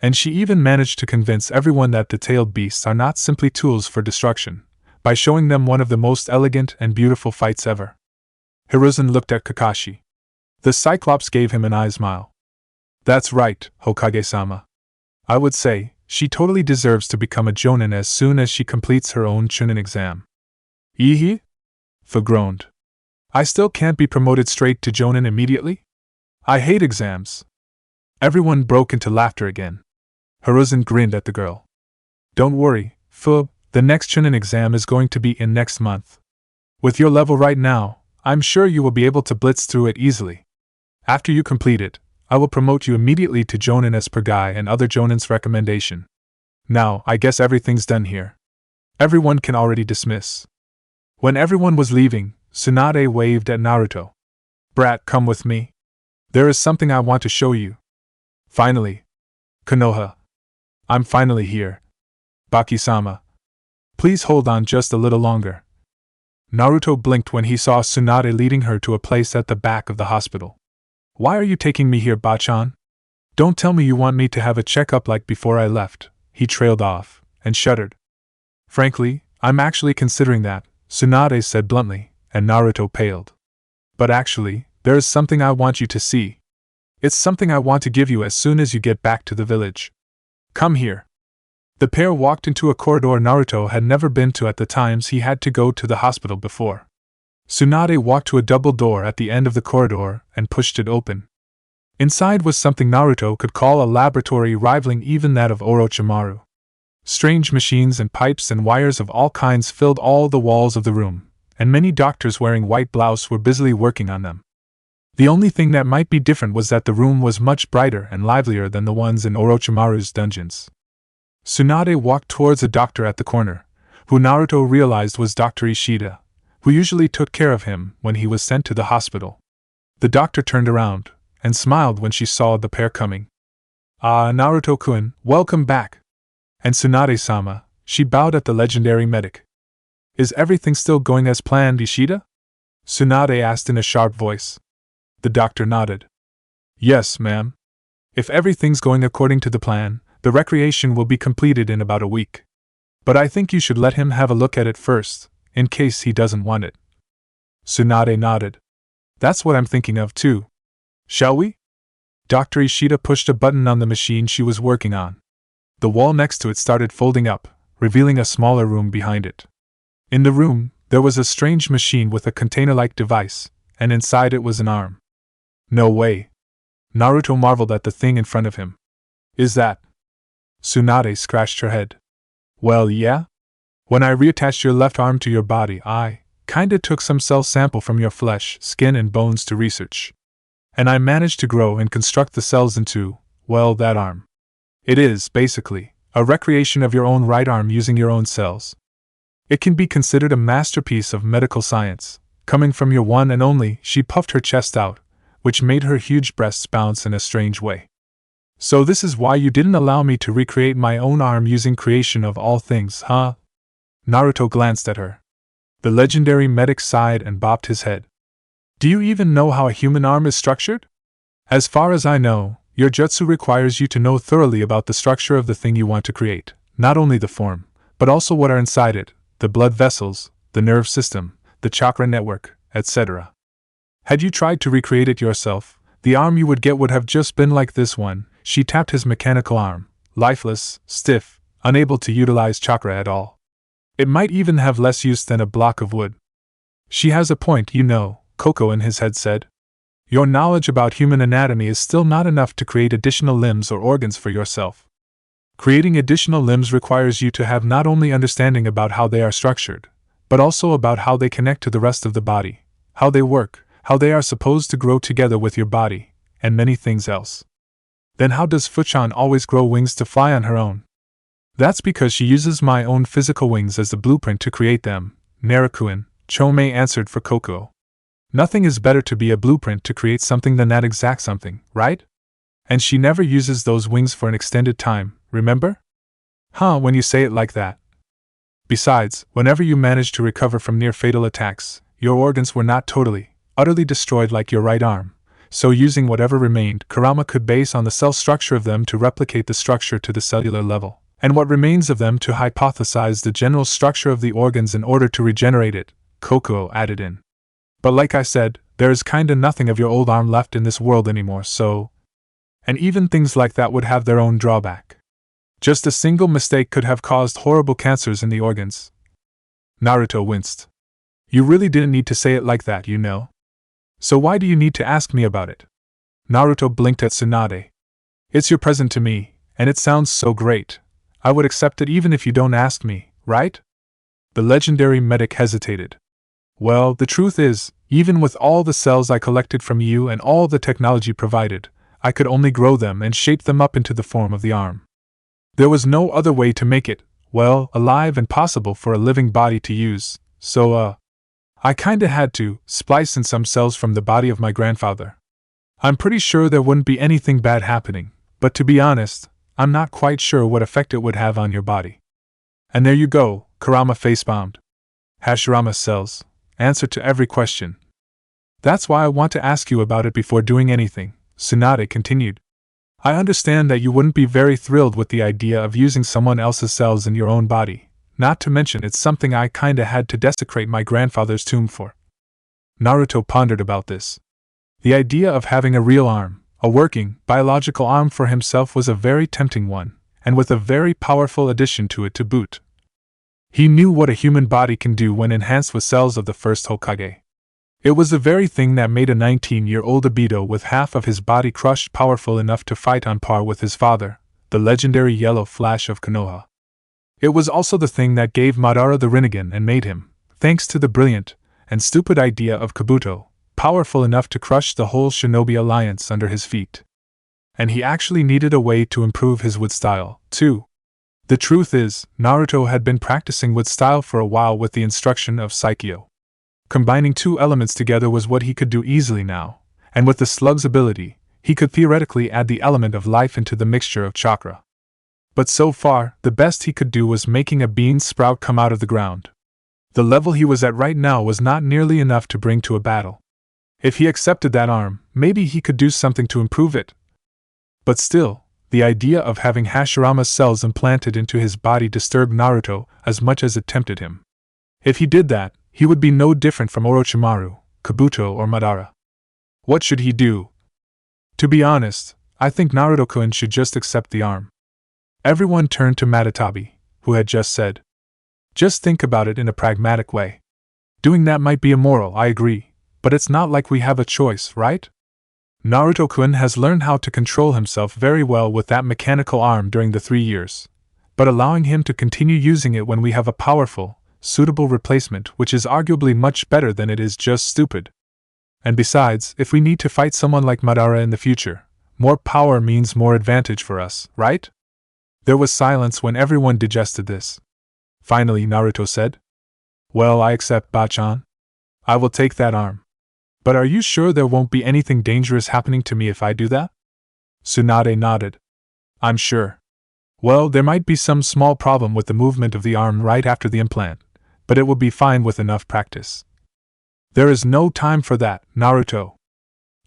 And she even managed to convince everyone that the tailed beasts are not simply tools for destruction, by showing them one of the most elegant and beautiful fights ever. Hiruzen looked at Kakashi. The Cyclops gave him an eye smile. That's right, Hokage-sama. I would say, she totally deserves to become a Jonan as soon as she completes her own Chunin exam. Ehe? Fu groaned. I still can't be promoted straight to Jonan immediately? I hate exams. Everyone broke into laughter again. Hiruzen grinned at the girl. Don't worry, Fu, the next Chunin exam is going to be in next month. With your level right now, I'm sure you will be able to blitz through it easily. After you complete it, I will promote you immediately to Jonan as per Guy and other Jonan's recommendation. Now, I guess everything's done here. Everyone can already dismiss. When everyone was leaving, Tsunade waved at Naruto. Brat, come with me. There is something I want to show you. Finally. Konoha. I'm finally here. Baki-sama. Please hold on just a little longer. Naruto blinked when he saw Tsunade leading her to a place at the back of the hospital. Why are you taking me here, Bachan? Don't tell me you want me to have a checkup like before I left. He trailed off, and shuddered. Frankly, I'm actually considering that, Tsunade said bluntly, and Naruto paled. But actually, there is something I want you to see. It's something I want to give you as soon as you get back to the village. Come here. The pair walked into a corridor Naruto had never been to at the times he had to go to the hospital before. Tsunade walked to a double door at the end of the corridor and pushed it open. Inside was something Naruto could call a laboratory rivaling even that of Orochimaru. Strange machines and pipes and wires of all kinds filled all the walls of the room, and many doctors wearing white blouse were busily working on them. The only thing that might be different was that the room was much brighter and livelier than the ones in Orochimaru's dungeons. Tsunade walked towards a doctor at the corner, who Naruto realized was Dr. Ishida, who usually took care of him when he was sent to the hospital. The doctor turned around, and smiled when she saw the pair coming. Ah, Naruto-kun, welcome back! And Tsunade-sama, she bowed at the legendary medic. Is everything still going as planned, Ishida? Tsunade asked in a sharp voice. The doctor nodded. Yes, ma'am. If everything's going according to the plan, the recreation will be completed in about a week. But I think you should let him have a look at it first, in case he doesn't want it. Tsunade nodded. That's what I'm thinking of too. Shall we? Dr. Ishida pushed a button on the machine she was working on. The wall next to it started folding up, revealing a smaller room behind it. In the room, there was a strange machine with a container-like device, and inside it was an arm. No way. Naruto marveled at the thing in front of him. Is that? Tsunade scratched her head. Well, yeah. When I reattached your left arm to your body, I kinda took some cell sample from your flesh, skin and bones to research. And I managed to grow and construct the cells into, well, that arm. It is, basically, a recreation of your own right arm using your own cells. It can be considered a masterpiece of medical science, coming from your one and only. She puffed her chest out, which made her huge breasts bounce in a strange way. So this is why you didn't allow me to recreate my own arm using creation of all things, huh? Naruto glanced at her. The legendary medic sighed and bobbed his head. Do you even know how a human arm is structured? As far as I know, your jutsu requires you to know thoroughly about the structure of the thing you want to create, not only the form, but also what are inside it, the blood vessels, the nerve system, the chakra network, etc. Had you tried to recreate it yourself, the arm you would get would have just been like this one. She tapped his mechanical arm, lifeless, stiff, unable to utilize chakra at all. It might even have less use than a block of wood. She has a point, you know, Koko in his head said. Your knowledge about human anatomy is still not enough to create additional limbs or organs for yourself. Creating additional limbs requires you to have not only understanding about how they are structured, but also about how they connect to the rest of the body, how they work, how they are supposed to grow together with your body, and many things else. Then how does Fuchan always grow wings to fly on her own? That's because she uses my own physical wings as the blueprint to create them, Narukuin, Chomei answered for Koko. Nothing is better to be a blueprint to create something than that exact something, right? And she never uses those wings for an extended time, remember? Huh, when you say it like that. Besides, whenever you managed to recover from near-fatal attacks, your organs were not totally, utterly destroyed like your right arm, so using whatever remained, Kurama could base on the cell structure of them to replicate the structure to the cellular level, and what remains of them to hypothesize the general structure of the organs in order to regenerate it, Koko added in. But like I said, there is kinda nothing of your old arm left in this world anymore, so... And even things like that would have their own drawback. Just a single mistake could have caused horrible cancers in the organs. Naruto winced. You really didn't need to say it like that, you know. So why do you need to ask me about it? Naruto blinked at Tsunade. It's your present to me, and it sounds so great. I would accept it even if you don't ask me, right? The legendary medic hesitated. Well, the truth is, even with all the cells I collected from you and all the technology provided, I could only grow them and shape them up into the form of the arm. There was no other way to make it, well, alive and possible for a living body to use, so, I kinda had to splice in some cells from the body of my grandfather. I'm pretty sure there wouldn't be anything bad happening, but to be honest, I'm not quite sure what effect it would have on your body. And there you go, Kurama face-bombed. Hashirama's cells. Answer to every question. That's why I want to ask you about it before doing anything, Tsunade continued. I understand that you wouldn't be very thrilled with the idea of using someone else's cells in your own body, not to mention it's something I kinda had to desecrate my grandfather's tomb for. Naruto pondered about this. The idea of having a real arm, a working, biological arm for himself was a very tempting one, and with a very powerful addition to it to boot. He knew what a human body can do when enhanced with cells of the first Hokage. It was the very thing that made a 19-year-old Obito with half of his body crushed powerful enough to fight on par with his father, the legendary Yellow Flash of Konoha. It was also the thing that gave Madara the Rinnegan and made him, thanks to the brilliant and stupid idea of Kabuto, powerful enough to crush the whole Shinobi Alliance under his feet. And he actually needed a way to improve his wood style, too. The truth is, Naruto had been practicing wood style for a while with the instruction of Chio. Combining two elements together was what he could do easily now, and with the slug's ability, he could theoretically add the element of life into the mixture of chakra. But so far, the best he could do was making a bean sprout come out of the ground. The level he was at right now was not nearly enough to bring to a battle. If he accepted that arm, maybe he could do something to improve it. But still, the idea of having Hashirama's cells implanted into his body disturbed Naruto as much as it tempted him. If he did that, he would be no different from Orochimaru, Kabuto, or Madara. What should he do? To be honest, I think Naruto-kun should just accept the arm. Everyone turned to Matatabi, who had just said, "Just think about it in a pragmatic way. Doing that might be immoral, I agree, but it's not like we have a choice, right? Naruto-kun has learned how to control himself very well with that mechanical arm during the 3 years, but allowing him to continue using it when we have a powerful, suitable replacement which is arguably much better than it is just stupid. And besides, if we need to fight someone like Madara in the future, more power means more advantage for us, right?" There was silence when everyone digested this. Finally, Naruto said, "Well, I accept, Bachan. I will take that arm. But are you sure there won't be anything dangerous happening to me if I do that?" Tsunade nodded. "I'm sure. Well, there might be some small problem with the movement of the arm right after the implant, but it will be fine with enough practice." "There is no time for that, Naruto."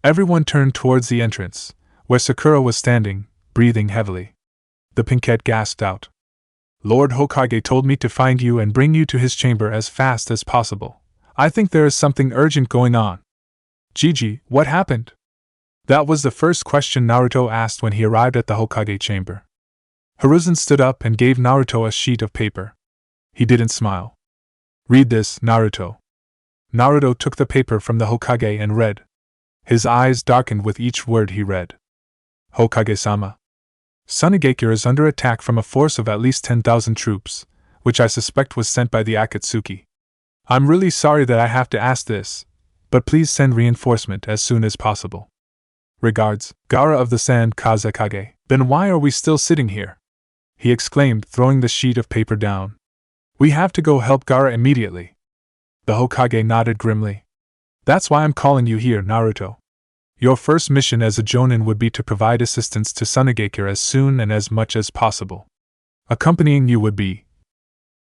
Everyone turned towards the entrance, where Sakura was standing, breathing heavily. The pinkette gasped out. "Lord Hokage told me to find you and bring you to his chamber as fast as possible. I think there is something urgent going on." "Gigi, what happened?" That was the first question Naruto asked when he arrived at the Hokage chamber. Hiruzen stood up and gave Naruto a sheet of paper. He didn't smile. "Read this, Naruto." Naruto took the paper from the Hokage and read. His eyes darkened with each word he read. "Hokage-sama. Sunagakure is under attack from a force of at least 10,000 troops, which I suspect was sent by the Akatsuki. I'm really sorry that I have to ask this, but please send reinforcement as soon as possible. Regards, Gaara of the Sand Kazekage." "Then why are we still sitting here?" he exclaimed, throwing the sheet of paper down. "We have to go help Gaara immediately." The Hokage nodded grimly. "That's why I'm calling you here, Naruto. Your first mission as a Jonin would be to provide assistance to Sunagakure as soon and as much as possible. Accompanying you would be."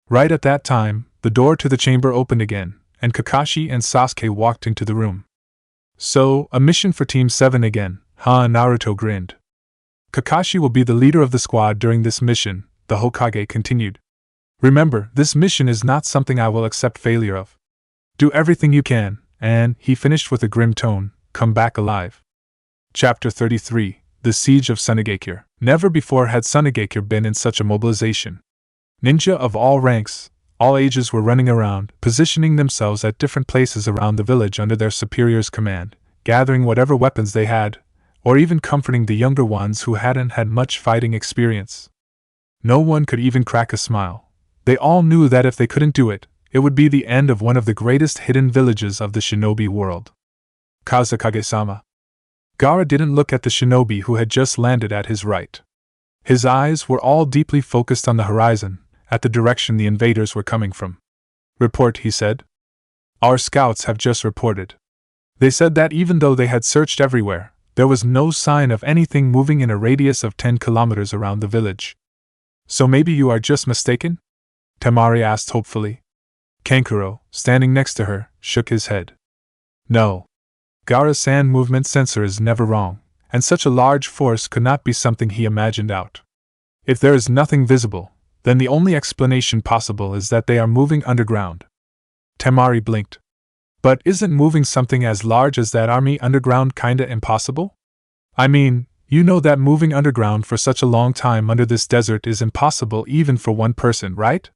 Right at that time, the door to the chamber opened again, and Kakashi and Sasuke walked into the room. "So, a mission for Team 7 again, huh?" Naruto grinned. "Kakashi will be the leader of the squad during this mission," the Hokage continued. "Remember, this mission is not something I will accept failure of. Do everything you can, and," he finished with a grim tone, "come back alive." Chapter 33, The Siege of Sunagakure. Never before had Sunagakure been in such a mobilization. Ninja of all ranks, all ages were running around, positioning themselves at different places around the village under their superior's command, gathering whatever weapons they had, or even comforting the younger ones who hadn't had much fighting experience. No one could even crack a smile. They all knew that if they couldn't do it, it would be the end of one of the greatest hidden villages of the shinobi world. Kazekage-sama. Gaara didn't look at the shinobi who had just landed at his right. His eyes were all deeply focused on the horizon, at the direction the invaders were coming from. Report, he said. Our scouts have just reported. They said that even though they had searched everywhere, there was no sign of anything moving in a radius of 10 kilometers around the village. So maybe you are just mistaken? Temari asked hopefully. Kankuro, standing next to her, shook his head. No. Gaara's sand movement sensor is never wrong, and such a large force could not be something he imagined out. If there is nothing visible, then the only explanation possible is that they are moving underground. Temari blinked. But isn't moving something as large as that army underground kinda impossible? I mean, you know that moving underground for such a long time under this desert is impossible even for one person, right?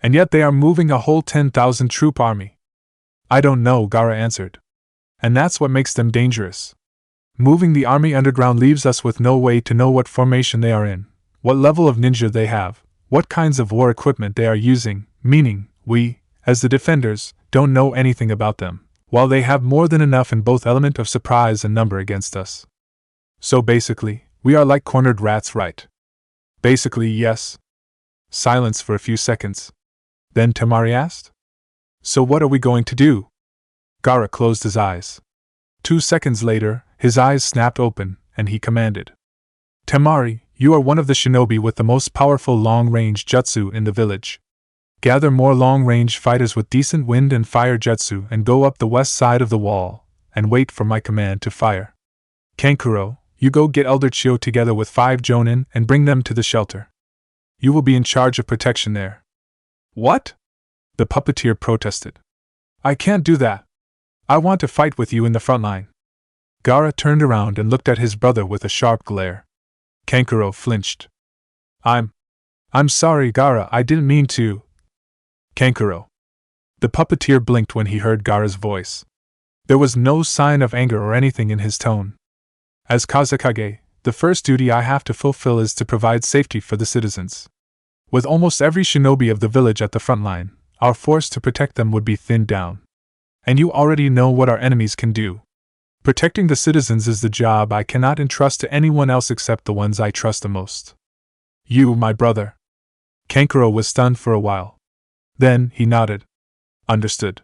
And yet they are moving a whole 10,000 troop army. I don't know, Gaara answered. And that's what makes them dangerous. Moving the army underground leaves us with no way to know what formation they are in, what level of ninja they have, what kinds of war equipment they are using, meaning, we, as the defenders, don't know anything about them, while they have more than enough in both element of surprise and number against us. So basically, we are like cornered rats, right? Basically, yes. Silence for a few seconds. Then Temari asked. So what are we going to do? Gaara closed his eyes. 2 seconds later, his eyes snapped open, and he commanded. Temari, you are one of the shinobi with the most powerful long-range jutsu in the village. Gather more long-range fighters with decent wind and fire jutsu and go up the west side of the wall, and wait for my command to fire. Kankuro, you go get Elder Chio together with 5 Jonan and bring them to the shelter. You will be in charge of protection there. What? The puppeteer protested. I can't do that. I want to fight with you in the front line. Gaara turned around and looked at his brother with a sharp glare. Kankuro flinched. I'm sorry, Gaara, I didn't mean to. Kankuro. The puppeteer blinked when he heard Gaara's voice. There was no sign of anger or anything in his tone. As Kazekage, the first duty I have to fulfill is to provide safety for the citizens. With almost every shinobi of the village at the front line, our force to protect them would be thinned down. And you already know what our enemies can do. Protecting the citizens is the job I cannot entrust to anyone else except the ones I trust the most. You, my brother. Kankuro was stunned for a while. Then he nodded. Understood.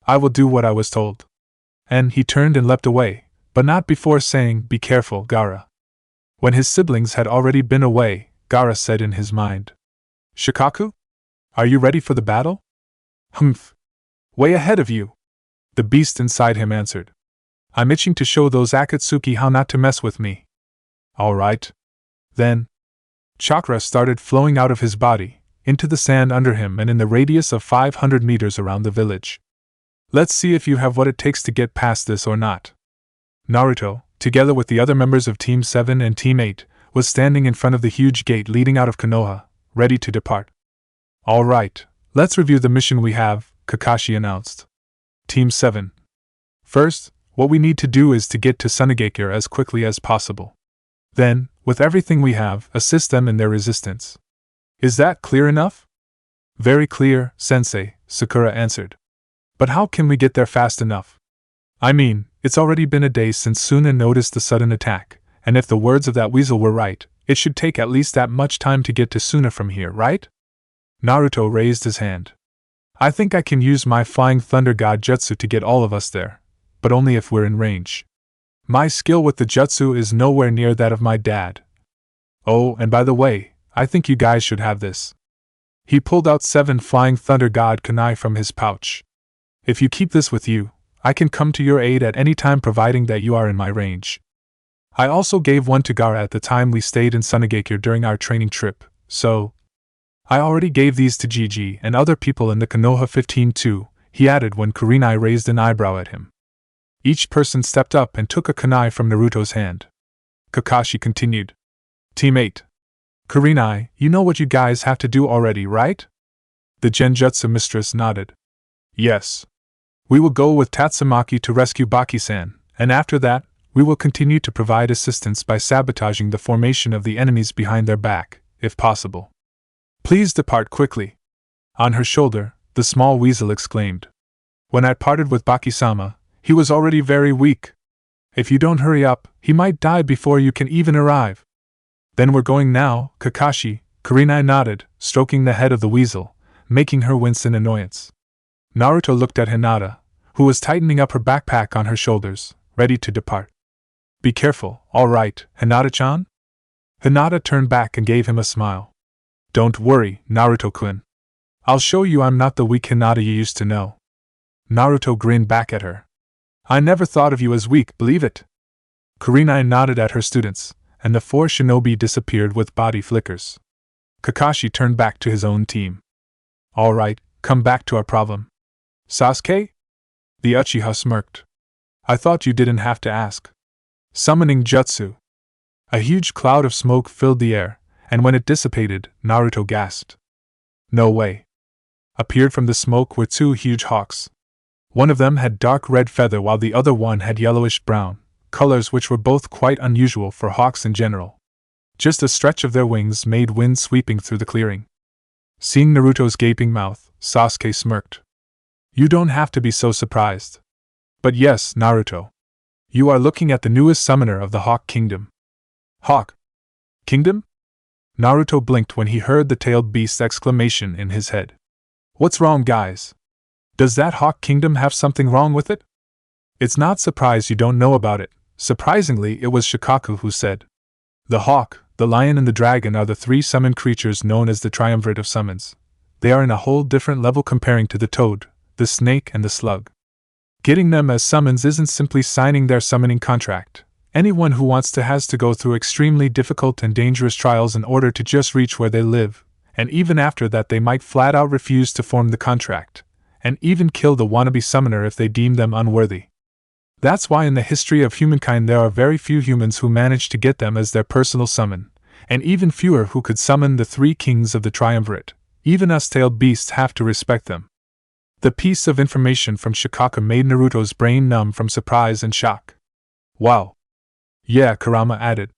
I will do what I was told. And he turned and leapt away, but not before saying, Be careful, Gaara. When his siblings had already been away, Gaara said in his mind. Shikaku? Are you ready for the battle? Humph. Way ahead of you. The beast inside him answered. I'm itching to show those Akatsuki how not to mess with me. All right. Then. Chakra started flowing out of his body, into the sand under him and in the radius of 500 meters around the village. Let's see if you have what it takes to get past this or not. Naruto, together with the other members of Team 7 and Team 8, was standing in front of the huge gate leading out of Konoha, ready to depart. All right, let's review the mission we have, Kakashi announced. Team 7. First, what we need to do is to get to Sunagakure as quickly as possible. Then, with everything we have, assist them in their resistance. Is that clear enough? Very clear, Sensei, Sakura answered. But how can we get there fast enough? I mean, it's already been a day since Suna noticed the sudden attack, and if the words of that weasel were right, it should take at least that much time to get to Suna from here, right? Naruto raised his hand. I think I can use my Flying Thunder God Jutsu to get all of us there, but only if we're in range. My skill with the jutsu is nowhere near that of my dad. Oh, and by the way, I think you guys should have this. He pulled out 7 Flying Thunder God kunai from his pouch. If you keep this with you, I can come to your aid at any time providing that you are in my range. I also gave one to Gaara at the time we stayed in Sunagakure during our training trip, so... I already gave these to Gigi and other people in the Konoha 15 too, he added when Kurenai raised an eyebrow at him. Each person stepped up and took a kunai from Naruto's hand. Kakashi continued. Team 8. Kurenai, you know what you guys have to do already, right? The Genjutsu mistress nodded. Yes. We will go with Tatsumaki to rescue Baki-san, and after that, we will continue to provide assistance by sabotaging the formation of the enemies behind their back, if possible. Please depart quickly. On her shoulder, the small weasel exclaimed. When I parted with Baki-sama, he was already very weak. If you don't hurry up, he might die before you can even arrive. Then we're going now, Kakashi, Kurenai nodded, stroking the head of the weasel, making her wince in annoyance. Naruto looked at Hinata, who was tightening up her backpack on her shoulders, ready to depart. Be careful, all right, Hinata-chan? Hinata turned back and gave him a smile. Don't worry, Naruto-kun. I'll show you I'm not the weak Hinata you used to know. Naruto grinned back at her. I never thought of you as weak, believe it. Kurenai nodded at her students, and the 4 shinobi disappeared with body flickers. Kakashi turned back to his own team. All right, come back to our problem. Sasuke? The Uchiha smirked. I thought you didn't have to ask. Summoning jutsu. A huge cloud of smoke filled the air, and when it dissipated, Naruto gasped. No way. Appeared from the smoke were 2 huge hawks. One of them had dark red feather while the other one had yellowish-brown, colors which were both quite unusual for hawks in general. Just a stretch of their wings made wind sweeping through the clearing. Seeing Naruto's gaping mouth, Sasuke smirked. You don't have to be so surprised. But yes, Naruto. You are looking at the newest summoner of the Hawk Kingdom. Hawk Kingdom? Naruto blinked when he heard the tailed beast's exclamation in his head. What's wrong, guys? Does that Hawk Kingdom have something wrong with it? It's not surprised you don't know about it. Surprisingly, it was Shikaku who said. The hawk, the lion and the dragon are the 3 summoned creatures known as the triumvirate of summons. They are in a whole different level comparing to the toad, the snake and the slug. Getting them as summons isn't simply signing their summoning contract. Anyone who wants to has to go through extremely difficult and dangerous trials in order to just reach where they live, and even after that they might flat out refuse to form the contract, and even kill the wannabe summoner if they deem them unworthy. That's why in the history of humankind there are very few humans who manage to get them as their personal summon, and even fewer who could summon the 3 kings of the triumvirate. Even us tailed beasts have to respect them. The piece of information from Shikaku made Naruto's brain numb from surprise and shock. Wow. Yeah, Kurama added.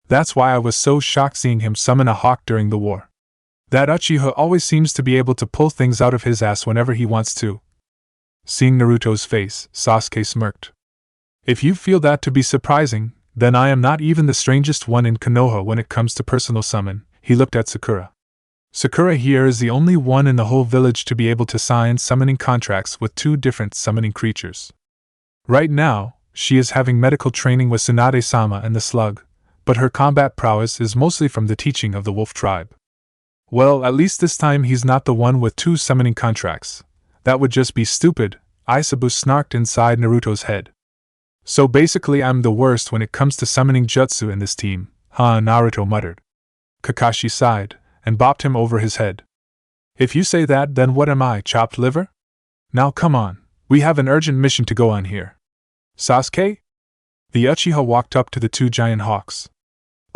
That's why I was so shocked seeing him summon a hawk during the war. That Uchiha always seems to be able to pull things out of his ass whenever he wants to. Seeing Naruto's face, Sasuke smirked. If you feel that to be surprising, then I am not even the strangest one in Konoha when it comes to personal summon. He looked at Sakura. Sakura here is the only one in the whole village to be able to sign summoning contracts with 2 different summoning creatures. Right now, she is having medical training with Tsunade-sama and the slug, but her combat prowess is mostly from the teaching of the wolf tribe. Well, at least this time he's not the one with 2 summoning contracts. That would just be stupid, Isabu snarked inside Naruto's head. So basically I'm the worst when it comes to summoning jutsu in this team, huh? Naruto muttered. Kakashi sighed, and bopped him over his head. If you say that, then what am I, chopped liver? Now come on, we have an urgent mission to go on here. Sasuke? The Uchiha walked up to the 2 giant hawks.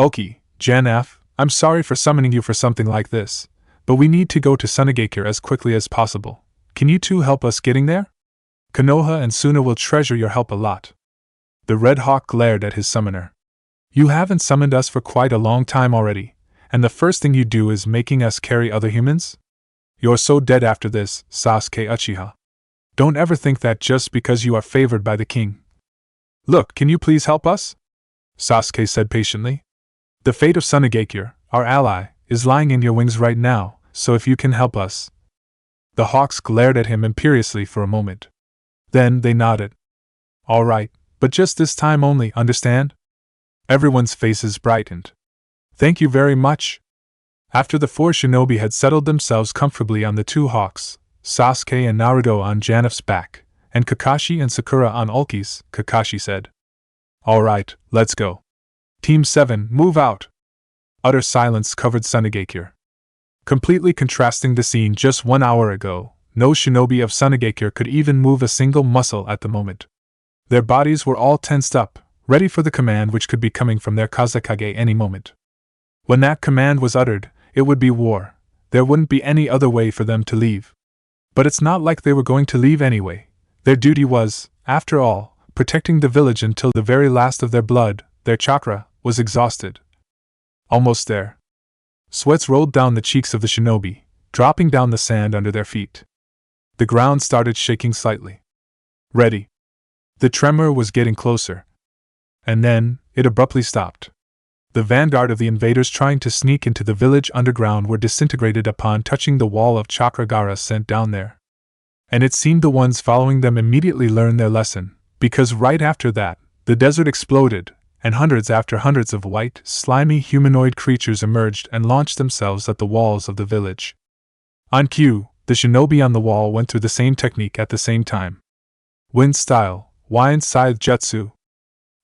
Oki, Jan F., I'm sorry for summoning you for something like this, but we need to go to Sunagakure as quickly as possible. Can you 2 help us getting there? Konoha and Suna will treasure your help a lot. The Red Hawk glared at his summoner. You haven't summoned us for quite a long time already, and the first thing you do is making us carry other humans? You're so dead after this, Sasuke Uchiha. Don't ever think that just because you are favored by the king. Look, can you please help us? Sasuke said patiently. The fate of Sunagakure, our ally, is lying in your wings right now, so if you can help us. The hawks glared at him imperiously for a moment. Then they nodded. All right, but just this time only, understand? Everyone's faces brightened. Thank you very much. After the 4 shinobi had settled themselves comfortably on the 2 hawks, Sasuke and Naruto on Janef's back, and Kakashi and Sakura on Ulki's, Kakashi said. All right, let's go. Team 7, move out. Utter silence covered Sunagakure. Completely contrasting the scene just 1 hour ago, no shinobi of Sunagakure could even move a single muscle at the moment. Their bodies were all tensed up, ready for the command which could be coming from their Kazekage any moment. When that command was uttered, it would be war. There wouldn't be any other way for them to leave. But it's not like they were going to leave anyway. Their duty was, after all, protecting the village until the very last of their blood, their chakra, was exhausted. Almost there. Sweats rolled down the cheeks of the shinobi, dropping down the sand under their feet. The ground started shaking slightly. Ready. The tremor was getting closer. And then, it abruptly stopped. The vanguard of the invaders trying to sneak into the village underground were disintegrated upon touching the wall of chakra Gaara sent down there. And it seemed the ones following them immediately learned their lesson, because right after that, the desert exploded, and hundreds after hundreds of white, slimy humanoid creatures emerged and launched themselves at the walls of the village. On cue, the shinobi on the wall went through the same technique at the same time. Wind style, wind scythe jutsu.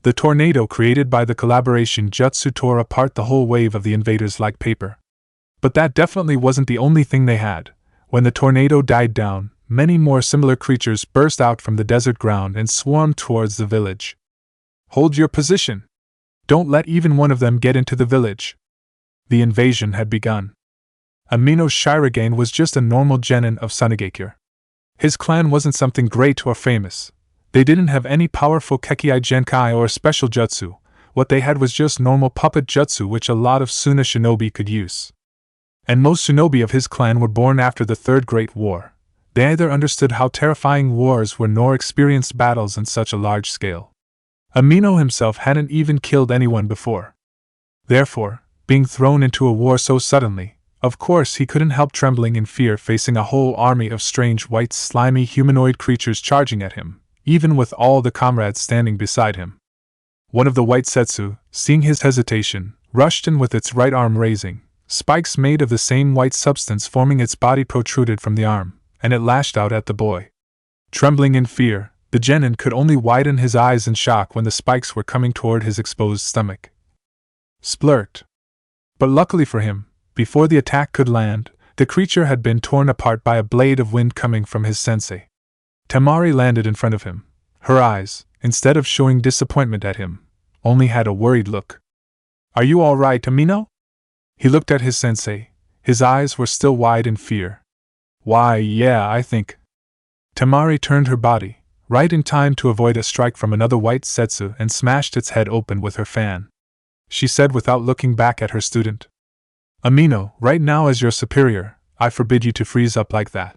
The tornado created by the collaboration jutsu tore apart the whole wave of the invaders like paper. But that definitely wasn't the only thing they had. When the tornado died down, many more similar creatures burst out from the desert ground and swarmed towards the village. Hold your position! Don't let even one of them get into the village. The invasion had begun. Amino Shirogane was just a normal genin of Sunagakure. His clan wasn't something great or famous. They didn't have any powerful Kekkai Genkai or special jutsu. What they had was just normal puppet jutsu which a lot of Suna shinobi could use. And most shinobi of his clan were born after the Third Great War. They either understood how terrifying wars were nor experienced battles on such a large scale. Amino himself hadn't even killed anyone before. Therefore, being thrown into a war so suddenly, of course he couldn't help trembling in fear facing a whole army of strange white slimy humanoid creatures charging at him, even with all the comrades standing beside him. One of the white setsu, seeing his hesitation, rushed in with its right arm raising, spikes made of the same white substance forming its body protruded from the arm, and it lashed out at the boy. Trembling in fear, the genin could only widen his eyes in shock when the spikes were coming toward his exposed stomach. Splurt! But luckily for him, before the attack could land, the creature had been torn apart by a blade of wind coming from his sensei. Temari landed in front of him. Her eyes, instead of showing disappointment at him, only had a worried look. Are you all right, Amino? He looked at his sensei. His eyes were still wide in fear. Why, yeah, I think. Temari turned her body, right in time to avoid a strike from another white setsu and smashed its head open with her fan. She said without looking back at her student. Amino, right now as your superior, I forbid you to freeze up like that.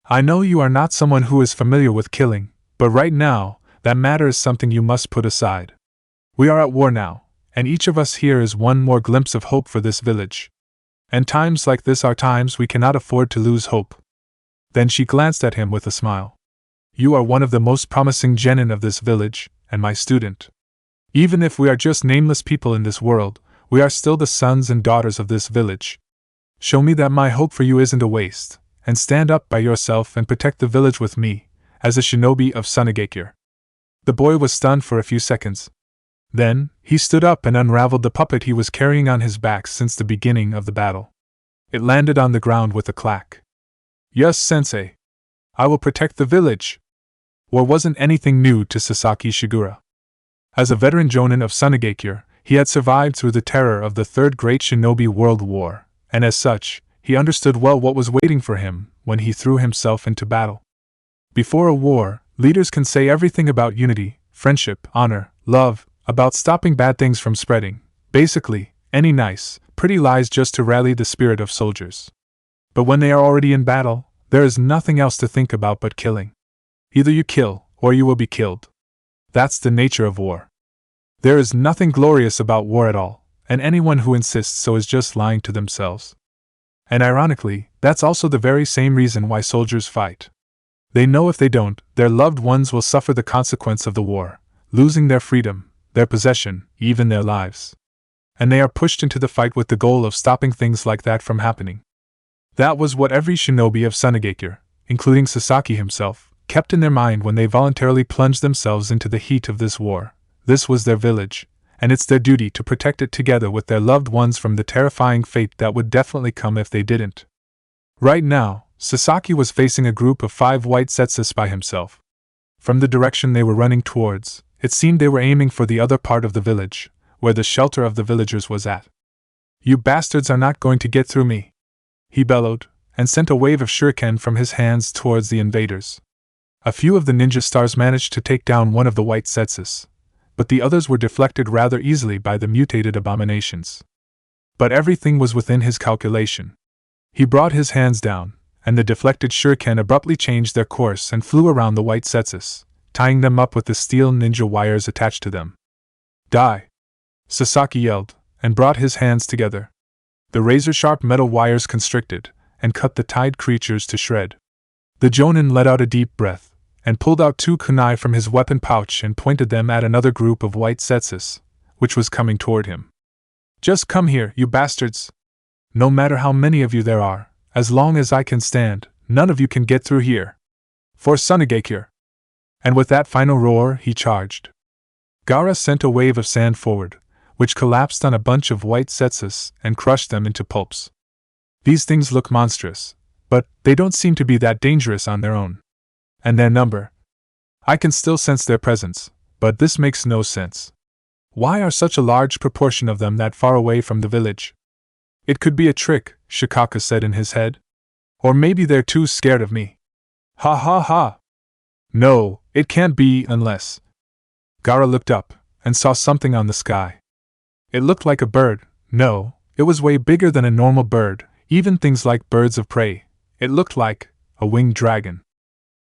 I know you are not someone who is familiar with killing, but right now, that matter is something you must put aside. We are at war now, and each of us here is one more glimpse of hope for this village. And times like this are times we cannot afford to lose hope. Then she glanced at him with a smile. You are one of the most promising genin of this village, and my student. Even if we are just nameless people in this world, we are still the sons and daughters of this village. Show me that my hope for you isn't a waste, and stand up by yourself and protect the village with me, as a shinobi of Sunagakure. The boy was stunned for a few seconds. Then, he stood up and unraveled the puppet he was carrying on his back since the beginning of the battle. It landed on the ground with a clack. Yes, sensei. I will protect the village. War wasn't anything new to Sasaki Shigura. As a veteran Jonan of Sunagakure, he had survived through the terror of the Third Great Shinobi World War, and as such, he understood well what was waiting for him when he threw himself into battle. Before a war, leaders can say everything about unity, friendship, honor, love, about stopping bad things from spreading, basically, any nice, pretty lies just to rally the spirit of soldiers. But when they are already in battle, there is nothing else to think about but killing. Either you kill, or you will be killed. That's the nature of war. There is nothing glorious about war at all, and anyone who insists so is just lying to themselves. And ironically, that's also the very same reason why soldiers fight. They know if they don't, their loved ones will suffer the consequence of the war, losing their freedom, their possession, even their lives. And they are pushed into the fight with the goal of stopping things like that from happening. That was what every shinobi of Sunagakure, including Sasaki himself, kept in their mind when they voluntarily plunged themselves into the heat of this war. This was their village, and it's their duty to protect it together with their loved ones from the terrifying fate that would definitely come if they didn't. Right now, Sasaki was facing a group of 5 white setsus by himself. From the direction they were running towards, it seemed they were aiming for the other part of the village, where the shelter of the villagers was at. You bastards are not going to get through me, he bellowed, and sent a wave of shuriken from his hands towards the invaders. A few of the ninja stars managed to take down one of the white setsus, but the others were deflected rather easily by the mutated abominations. But everything was within his calculation. He brought his hands down, and the deflected shuriken abruptly changed their course and flew around the white setsus, tying them up with the steel ninja wires attached to them. Die! Sasaki yelled, and brought his hands together. The razor-sharp metal wires constricted, and cut the tied creatures to shred. The Jonan let out a deep breath, and pulled out 2 kunai from his weapon pouch and pointed them at another group of white setsus, which was coming toward him. Just come here, you bastards! No matter how many of you there are, as long as I can stand, none of you can get through here. For Sunagakure! And with that final roar, he charged. Gaara sent a wave of sand forward, which collapsed on a bunch of white setsus and crushed them into pulps. These things look monstrous, but they don't seem to be that dangerous on their own. And their number? I can still sense their presence, but this makes no sense. Why are such a large proportion of them that far away from the village? It could be a trick, Shikaka said in his head. Or maybe they're too scared of me. Ha ha ha! No, it can't be unless... Gaara looked up, and saw something on the sky. It looked like a bird. No, it was way bigger than a normal bird, even things like birds of prey. It looked like a winged dragon.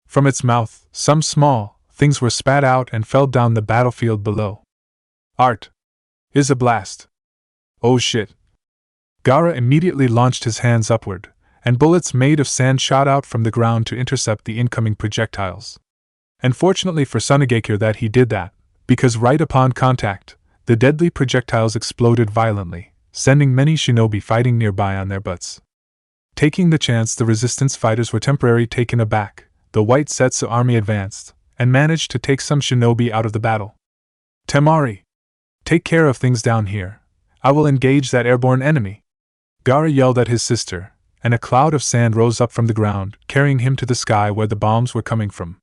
From its mouth, some small things were spat out and fell down the battlefield below. Art is a blast. Oh shit. Gaara immediately launched his hands upward, and bullets made of sand shot out from the ground to intercept the incoming projectiles. And fortunately for Sunagakure that he did that, because right upon contact, the deadly projectiles exploded violently, sending many shinobi fighting nearby on their butts. Taking the chance, the resistance fighters were temporarily taken aback. The white Setsu army advanced, and managed to take some shinobi out of the battle. Temari! Take care of things down here. I will engage that airborne enemy. Gaara yelled at his sister, and a cloud of sand rose up from the ground, carrying him to the sky where the bombs were coming from.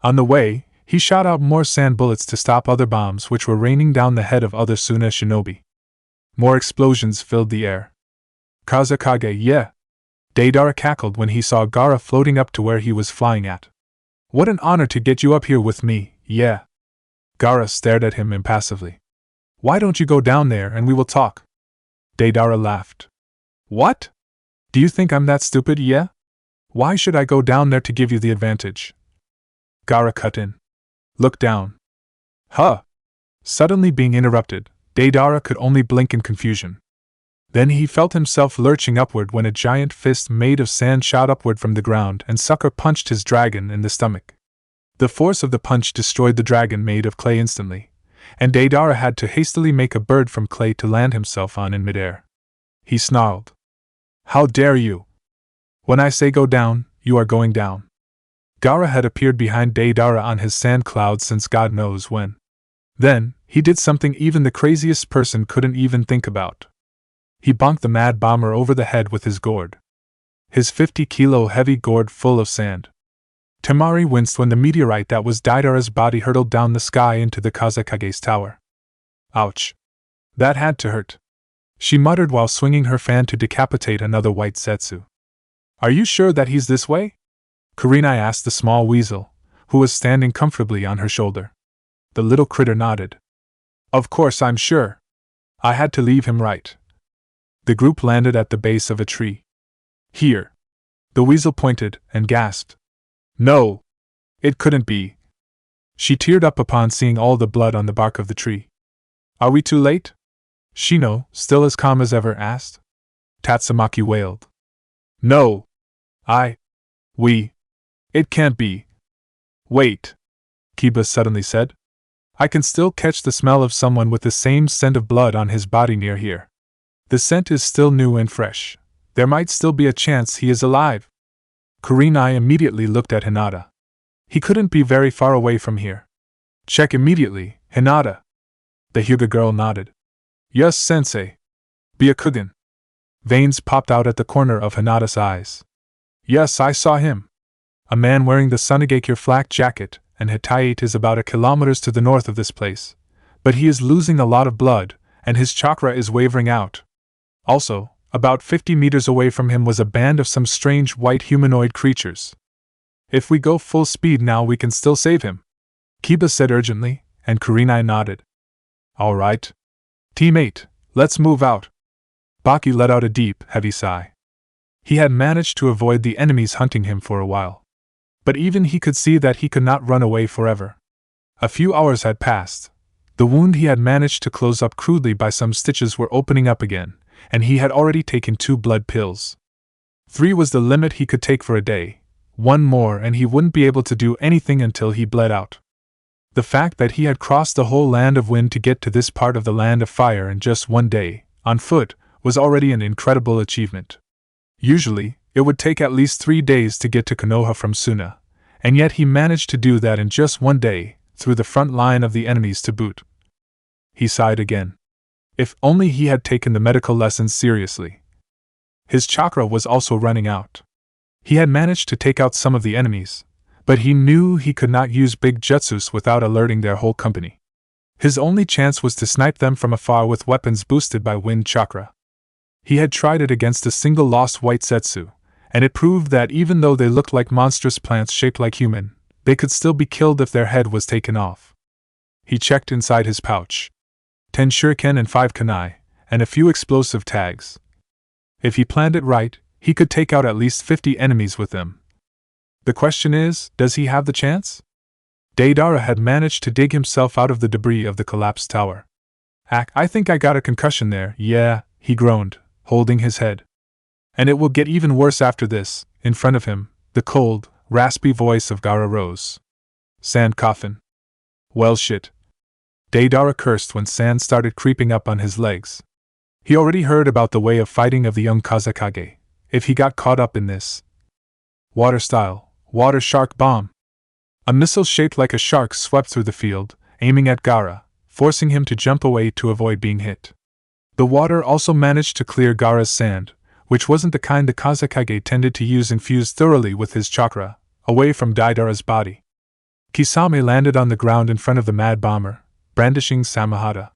On the way, he shot out more sand bullets to stop other bombs which were raining down the head of other Suna shinobi. More explosions filled the air. Kazekage, yeah! Deidara cackled when he saw Gaara floating up to where he was flying at. What an honor to get you up here with me, yeah! Gaara stared at him impassively. Why don't you go down there and we will talk? Deidara laughed. What? Do you think I'm that stupid, yeah? Why should I go down there to give you the advantage? Gaara cut in. Look down. Huh! Suddenly being interrupted, Deidara could only blink in confusion. Then he felt himself lurching upward when a giant fist made of sand shot upward from the ground and sucker punched his dragon in the stomach. The force of the punch destroyed the dragon made of clay instantly, and Deidara had to hastily make a bird from clay to land himself on in midair. He snarled. How dare you! When I say go down, you are going down. Gaara had appeared behind Deidara on his sand cloud since God knows when. Then, he did something even the craziest person couldn't even think about. He bonked the mad bomber over the head with his gourd. His 50-kilo heavy gourd full of sand. Temari winced when the meteorite that was Deidara's body hurtled down the sky into the Kazekage's tower. Ouch. That had to hurt. She muttered while swinging her fan to decapitate another white Setsu. Are you sure that he's this way? Kurenai asked the small weasel, who was standing comfortably on her shoulder. The little critter nodded. Of course I'm sure. I had to leave him right. The group landed at the base of a tree. Here. The weasel pointed and gasped. No! It couldn't be. She teared up upon seeing all the blood on the bark of the tree. Are we too late? Shino, still as calm as ever, asked. Tatsumaki wailed. No! We. It can't be. Wait! Kiba suddenly said. I can still catch the smell of someone with the same scent of blood on his body near here. The scent is still new and fresh. There might still be a chance he is alive. Kurenai immediately looked at Hinata. He couldn't be very far away from here. Check immediately, Hinata. The Hyuga girl nodded. Yes, sensei. Byakugan. Veins popped out at the corner of Hinata's eyes. Yes, I saw him. A man wearing the Sunagakure flak jacket and Hitayate is about 1 kilometer to the north of this place, but he is losing a lot of blood, and his chakra is wavering out. Also, about 50 meters away from him was a band of some strange white humanoid creatures. If we go full speed now we can still save him, Kiba said urgently, and Kurenai nodded. All right. Teammate, let's move out. Baki let out a deep, heavy sigh. He had managed to avoid the enemies hunting him for a while. But even he could see that he could not run away forever. A few hours had passed. The wound he had managed to close up crudely by some stitches were opening up again, and he had already taken 2 blood pills. 3 was the limit he could take for a day. 1 more and he wouldn't be able to do anything until he bled out. The fact that he had crossed the whole land of wind to get to this part of the land of fire in just 1 day, on foot, was already an incredible achievement. Usually, it would take at least 3 days to get to Konoha from Suna, and yet he managed to do that in just 1 day, through the front line of the enemies to boot. He sighed again. If only he had taken the medical lessons seriously. His chakra was also running out. He had managed to take out some of the enemies, but he knew he could not use big jutsus without alerting their whole company. His only chance was to snipe them from afar with weapons boosted by wind chakra. He had tried it against a single lost white Zetsu, and it proved that even though they looked like monstrous plants shaped like human, they could still be killed if their head was taken off. He checked inside his pouch. 10 shuriken and 5 kunai, and a few explosive tags. If he planned it right, he could take out at least 50 enemies with them. The question is, does he have the chance? Deidara had managed to dig himself out of the debris of the collapsed tower. I think I got a concussion there, yeah, he groaned, holding his head. And it will get even worse after this. In front of him, the cold, raspy voice of Gaara rose. Sand coffin. Well shit. Deidara cursed when sand started creeping up on his legs. He already heard about the way of fighting of the young Kazekage. If he got caught up in this. Water style, water shark bomb. A missile shaped like a shark swept through the field, aiming at Gaara, forcing him to jump away to avoid being hit. The water also managed to clear Gaara's sand, which wasn't the kind the Kazekage tended to use infused thoroughly with his chakra, away from Deidara's body. Kisame landed on the ground in front of the mad bomber, brandishing Samahata.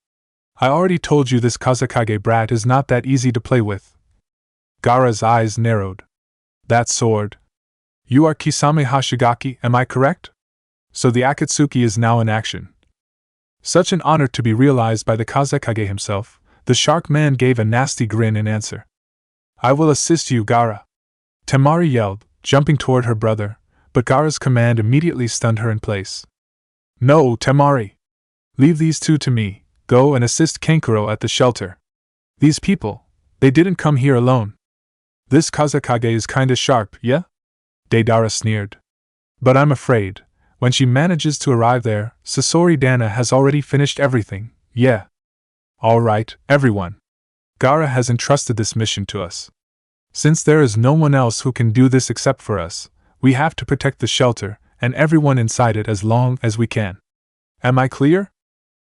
I already told you this Kazekage brat is not that easy to play with. Gaara's eyes narrowed. That sword. You are Kisame Hashigaki, am I correct? So the Akatsuki is now in action. Such an honor to be realized by the Kazekage himself, the shark man gave a nasty grin in answer. I will assist you, Gaara. Temari yelled, jumping toward her brother, but Gaara's command immediately stunned her in place. No, Temari! Leave these 2 to me, go and assist Kankuro at the shelter. These people, they didn't come here alone. This Kazekage is kinda sharp, yeah? Deidara sneered. But I'm afraid, when she manages to arrive there, Sasori Dana has already finished everything, yeah. Alright, everyone. Gaara has entrusted this mission to us. Since there is no one else who can do this except for us, we have to protect the shelter, and everyone inside it as long as we can. Am I clear?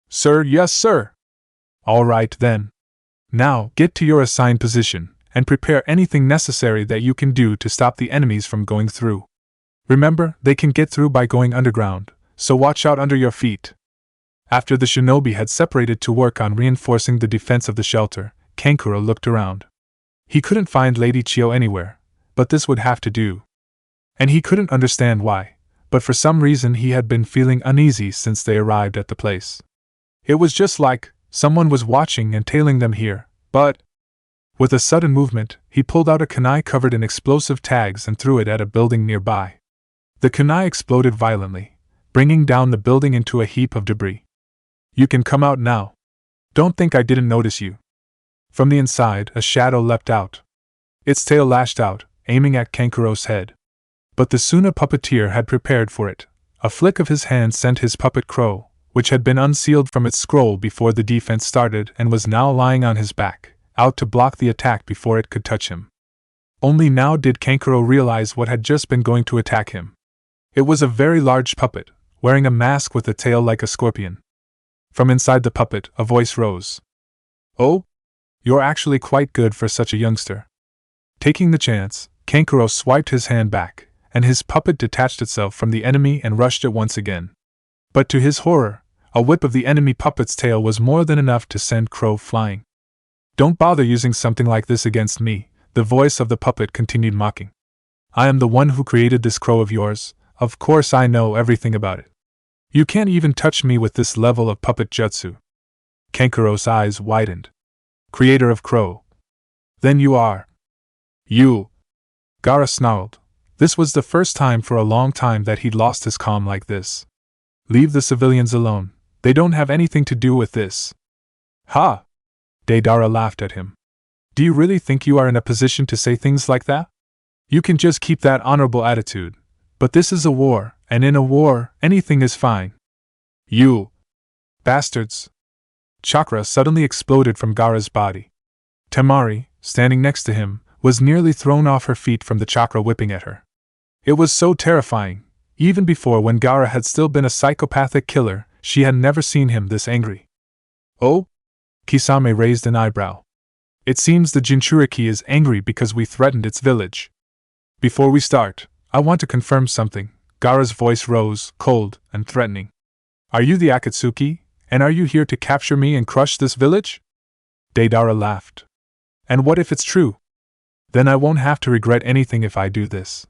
Sir, yes, sir. Alright then. Now, get to your assigned position, and prepare anything necessary that you can do to stop the enemies from going through. Remember, they can get through by going underground, so watch out under your feet. After the shinobi had separated to work on reinforcing the defense of the shelter, Kankuro looked around. He couldn't find Lady Chio anywhere, but this would have to do. And he couldn't understand why, but for some reason he had been feeling uneasy since they arrived at the place. It was just like someone was watching and tailing them here, but... With a sudden movement, he pulled out a kunai covered in explosive tags and threw it at a building nearby. The kunai exploded violently, bringing down the building into a heap of debris. You can come out now. Don't think I didn't notice you. From the inside, a shadow leapt out. Its tail lashed out, aiming at Kankuro's head. But the Suna puppeteer had prepared for it. A flick of his hand sent his puppet crow, which had been unsealed from its scroll before the defense started and was now lying on his back, out to block the attack before it could touch him. Only now did Kankuro realize what had just been going to attack him. It was a very large puppet, wearing a mask with a tail like a scorpion. From inside the puppet, a voice rose. Oh? You're actually quite good for such a youngster. Taking the chance, Kankuro swiped his hand back, and his puppet detached itself from the enemy and rushed it once again. But to his horror, a whip of the enemy puppet's tail was more than enough to send Crow flying. Don't bother using something like this against me, the voice of the puppet continued mocking. I am the one who created this crow of yours. Of course I know everything about it. You can't even touch me with this level of puppet jutsu. Kankuro's eyes widened. Creator of crow. Then you are. You. Gaara snarled. This was the first time for a long time that he'd lost his calm like this. Leave the civilians alone. They don't have anything to do with this. Ha! Deidara laughed at him. Do you really think you are in a position to say things like that? You can just keep that honorable attitude. But this is a war, and in a war, anything is fine. You. Bastards. Chakra suddenly exploded from Gaara's body. Temari, standing next to him, was nearly thrown off her feet from the chakra whipping at her. It was so terrifying. Even before, when Gaara had still been a psychopathic killer, she had never seen him this angry. Oh? Kisame raised an eyebrow. It seems the Jinchuriki is angry because we threatened its village. Before we start, I want to confirm something. Gaara's voice rose, cold and threatening. Are you the Akatsuki, and are you here to capture me and crush this village? Deidara laughed. And what if it's true? Then I won't have to regret anything if I do this.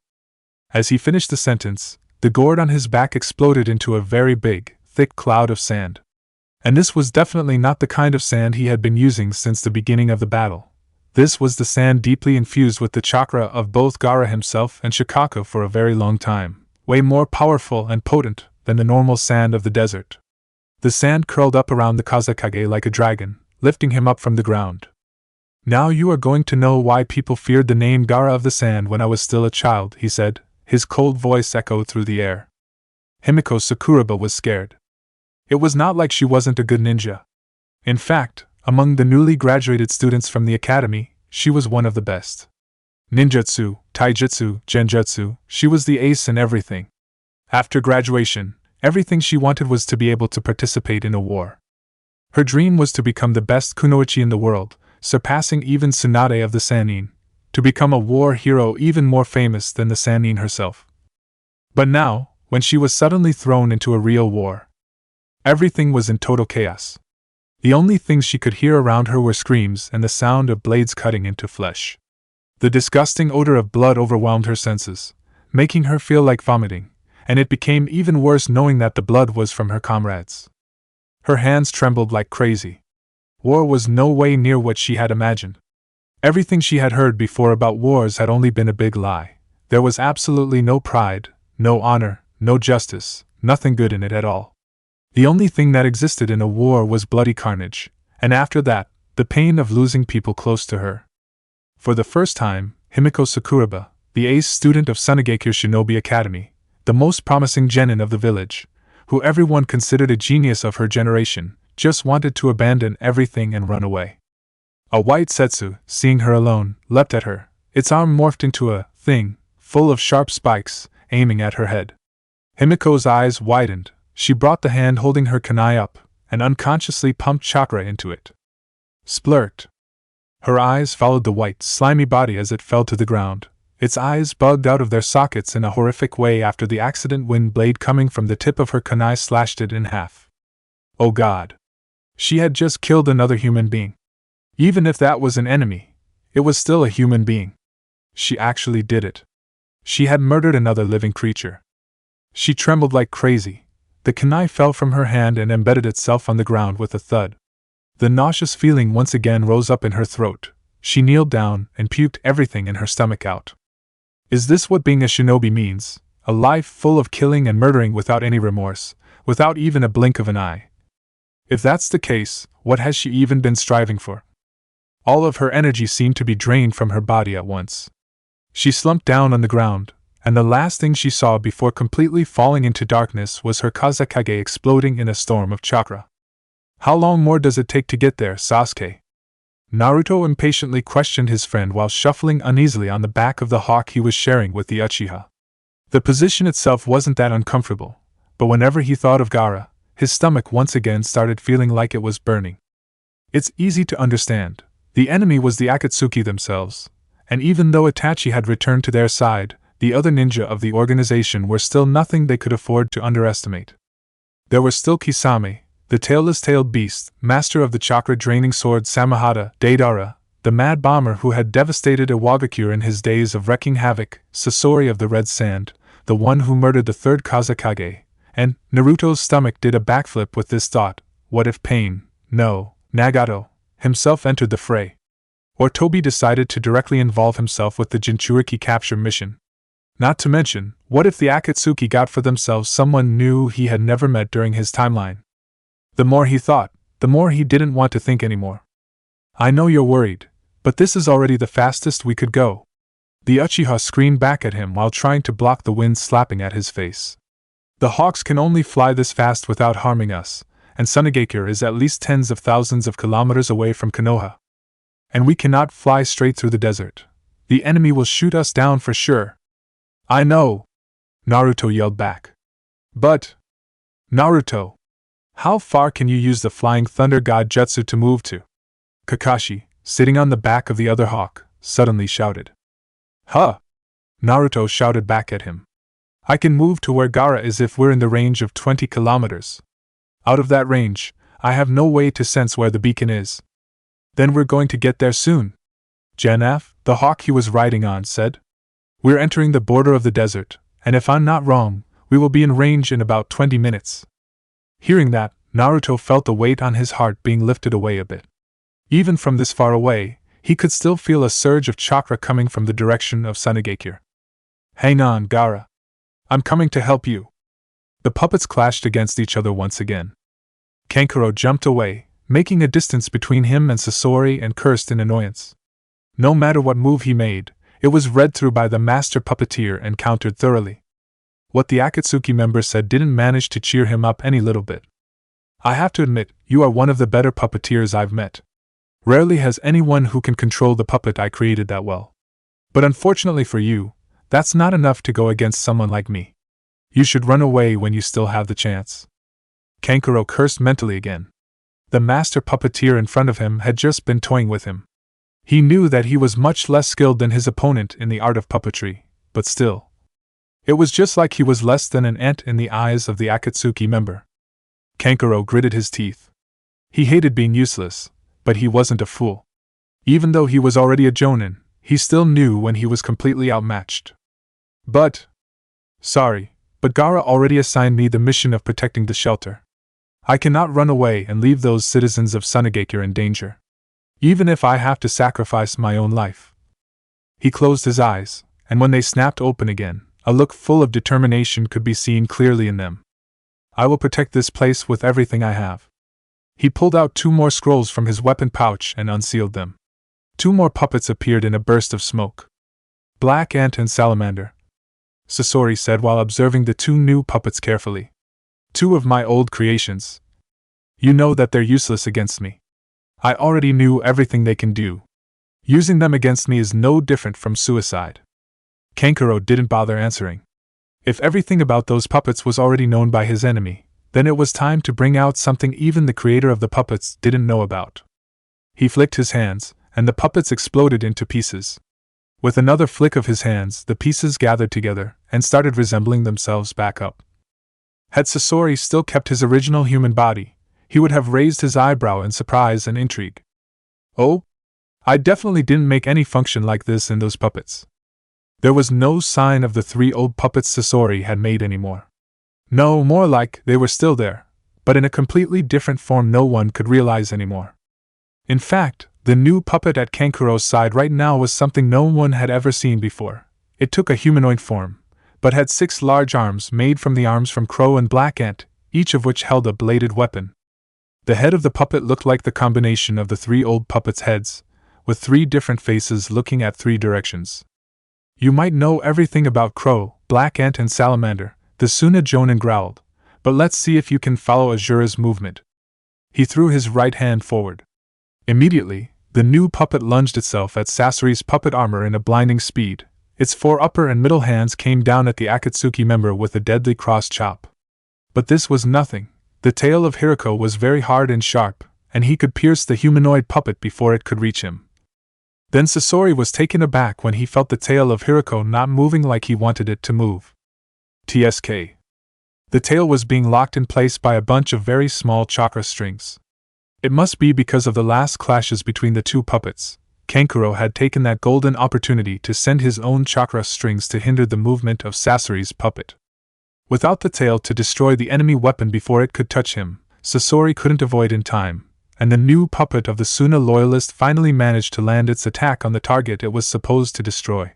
As he finished the sentence, the gourd on his back exploded into a very big, thick cloud of sand. And this was definitely not the kind of sand he had been using since the beginning of the battle. This was the sand deeply infused with the chakra of both Gaara himself and Shikaku for a very long time, way more powerful and potent than the normal sand of the desert. The sand curled up around the Kazekage like a dragon, lifting him up from the ground. Now you are going to know why people feared the name Gaara of the Sand when I was still a child, he said. His cold voice echoed through the air. Himiko Sakuraba was scared. It was not like she wasn't a good ninja. In fact, among the newly graduated students from the academy, she was one of the best. Ninjutsu, taijutsu, genjutsu, she was the ace in everything. After graduation, everything she wanted was to be able to participate in a war. Her dream was to become the best kunoichi in the world, surpassing even Tsunade of the Sannin, to become a war hero even more famous than the Sannin herself. But now, when she was suddenly thrown into a real war, everything was in total chaos. The only things she could hear around her were screams and the sound of blades cutting into flesh. The disgusting odor of blood overwhelmed her senses, making her feel like vomiting, and it became even worse knowing that the blood was from her comrades. Her hands trembled like crazy. War was no way near what she had imagined. Everything she had heard before about wars had only been a big lie. There was absolutely no pride, no honor, no justice, nothing good in it at all. The only thing that existed in a war was bloody carnage, and after that, the pain of losing people close to her. For the first time, Himiko Sakuraba, the ace student of Sunagekure Shinobi Academy, the most promising genin of the village, who everyone considered a genius of her generation, just wanted to abandon everything and run away. A white setsu, seeing her alone, leapt at her, its arm morphed into a thing, full of sharp spikes, aiming at her head. Himiko's eyes widened. She brought the hand holding her kunai up, and unconsciously pumped chakra into it. Splurt. Her eyes followed the white, slimy body as it fell to the ground. Its eyes bugged out of their sockets in a horrific way after the accident wind blade coming from the tip of her kunai slashed it in half. Oh God! She had just killed another human being. Even if that was an enemy, it was still a human being. She actually did it. She had murdered another living creature. She trembled like crazy. The kunai fell from her hand and embedded itself on the ground with a thud. The nauseous feeling once again rose up in her throat. She kneeled down and puked everything in her stomach out. Is this what being a shinobi means? A life full of killing and murdering without any remorse, without even a blink of an eye? If that's the case, what has she even been striving for? All of her energy seemed to be drained from her body at once. She slumped down on the ground, and the last thing she saw before completely falling into darkness was her Kazekage exploding in a storm of chakra. How long more does it take to get there, Sasuke? Naruto impatiently questioned his friend while shuffling uneasily on the back of the hawk he was sharing with the Uchiha. The position itself wasn't that uncomfortable, but whenever he thought of Gaara, his stomach once again started feeling like it was burning. It's easy to understand. The enemy was the Akatsuki themselves, and even though Itachi had returned to their side, the other ninja of the organization were still nothing they could afford to underestimate. There were still Kisame, the tailless-tailed beast, master of the chakra-draining sword Samahata, Deidara, the mad bomber who had devastated Iwagakure in his days of wreaking havoc, Sasori of the Red Sand, the one who murdered the third Kazekage, and Naruto's stomach did a backflip with this thought: what if Nagato himself entered the fray? Or Tobi decided to directly involve himself with the Jinchuriki capture mission? Not to mention, what if the Akatsuki got for themselves someone new he had never met during his timeline? The more he thought, the more he didn't want to think anymore. I know you're worried, but this is already the fastest we could go. The Uchiha screamed back at him while trying to block the wind slapping at his face. The hawks can only fly this fast without harming us, and Sunagakure is at least tens of thousands of kilometers away from Konoha. And we cannot fly straight through the desert. The enemy will shoot us down for sure. I know, Naruto yelled back. But, Naruto, how far can you use the flying thunder god jutsu to move to? Kakashi, sitting on the back of the other hawk, suddenly shouted. Huh! Naruto shouted back at him. I can move to where Gaara is if we're in the range of 20 kilometers. Out of that range, I have no way to sense where the beacon is. Then we're going to get there soon. Janaf, the hawk he was riding on, said. We're entering the border of the desert, and if I'm not wrong, we will be in range in about 20 minutes. Hearing that, Naruto felt the weight on his heart being lifted away a bit. Even from this far away, he could still feel a surge of chakra coming from the direction of Sunagakure. Hang on, Gaara. I'm coming to help you. The puppets clashed against each other once again. Kankuro jumped away, making a distance between him and Sasori, and cursed in annoyance. No matter what move he made, it was read through by the master puppeteer and countered thoroughly. What the Akatsuki member said didn't manage to cheer him up any little bit. I have to admit, you are one of the better puppeteers I've met. Rarely has anyone who can control the puppet I created that well. But unfortunately for you, that's not enough to go against someone like me. You should run away when you still have the chance. Kankuro cursed mentally again. The master puppeteer in front of him had just been toying with him. He knew that he was much less skilled than his opponent in the art of puppetry, but still. It was just like he was less than an ant in the eyes of the Akatsuki member. Kankuro gritted his teeth. He hated being useless, but he wasn't a fool. Even though he was already a Jonan, he still knew when he was completely outmatched. Sorry, but Gaara already assigned me the mission of protecting the shelter. I cannot run away and leave those citizens of Sunagakure in danger. Even if I have to sacrifice my own life. He closed his eyes, and when they snapped open again, a look full of determination could be seen clearly in them. I will protect this place with everything I have. He pulled out 2 more scrolls from his weapon pouch and unsealed them. 2 more puppets appeared in a burst of smoke. Black Ant and Salamander, Sasori said while observing the 2 new puppets carefully. 2 of my old creations. You know that they're useless against me. I already knew everything they can do. Using them against me is no different from suicide. Kankuro didn't bother answering. If everything about those puppets was already known by his enemy, then it was time to bring out something even the creator of the puppets didn't know about. He flicked his hands, and the puppets exploded into pieces. With another flick of his hands, the pieces gathered together and started resembling themselves back up. Had Sasori still kept his original human body, he would have raised his eyebrow in surprise and intrigue. Oh? I definitely didn't make any function like this in those puppets. There was no sign of the 3 old puppets Sasori had made anymore. No, more like they were still there, but in a completely different form no one could realize anymore. In fact, the new puppet at Kankuro's side right now was something no one had ever seen before. It took a humanoid form, but had 6 large arms made from the arms from Crow and Black Ant, each of which held a bladed weapon. The head of the puppet looked like the combination of the 3 old puppets' heads, with 3 different faces looking at 3 directions. You might know everything about Crow, Black Ant and Salamander, the Suna Jonan growled, but let's see if you can follow Azura's movement. He threw his right hand forward. Immediately, the new puppet lunged itself at Sasori's puppet armor in a blinding speed. Its 4 upper and middle hands came down at the Akatsuki member with a deadly cross chop. But this was nothing. The tail of Himiko was very hard and sharp, and he could pierce the humanoid puppet before it could reach him. Then Sasori was taken aback when he felt the tail of Himiko not moving like he wanted it to move. TSK. The tail was being locked in place by a bunch of very small chakra strings. It must be because of the last clashes between the 2 puppets. Kankuro had taken that golden opportunity to send his own chakra strings to hinder the movement of Sasori's puppet. Without the tail to destroy the enemy weapon before it could touch him, Sasori couldn't avoid in time, and the new puppet of the Suna loyalist finally managed to land its attack on the target it was supposed to destroy.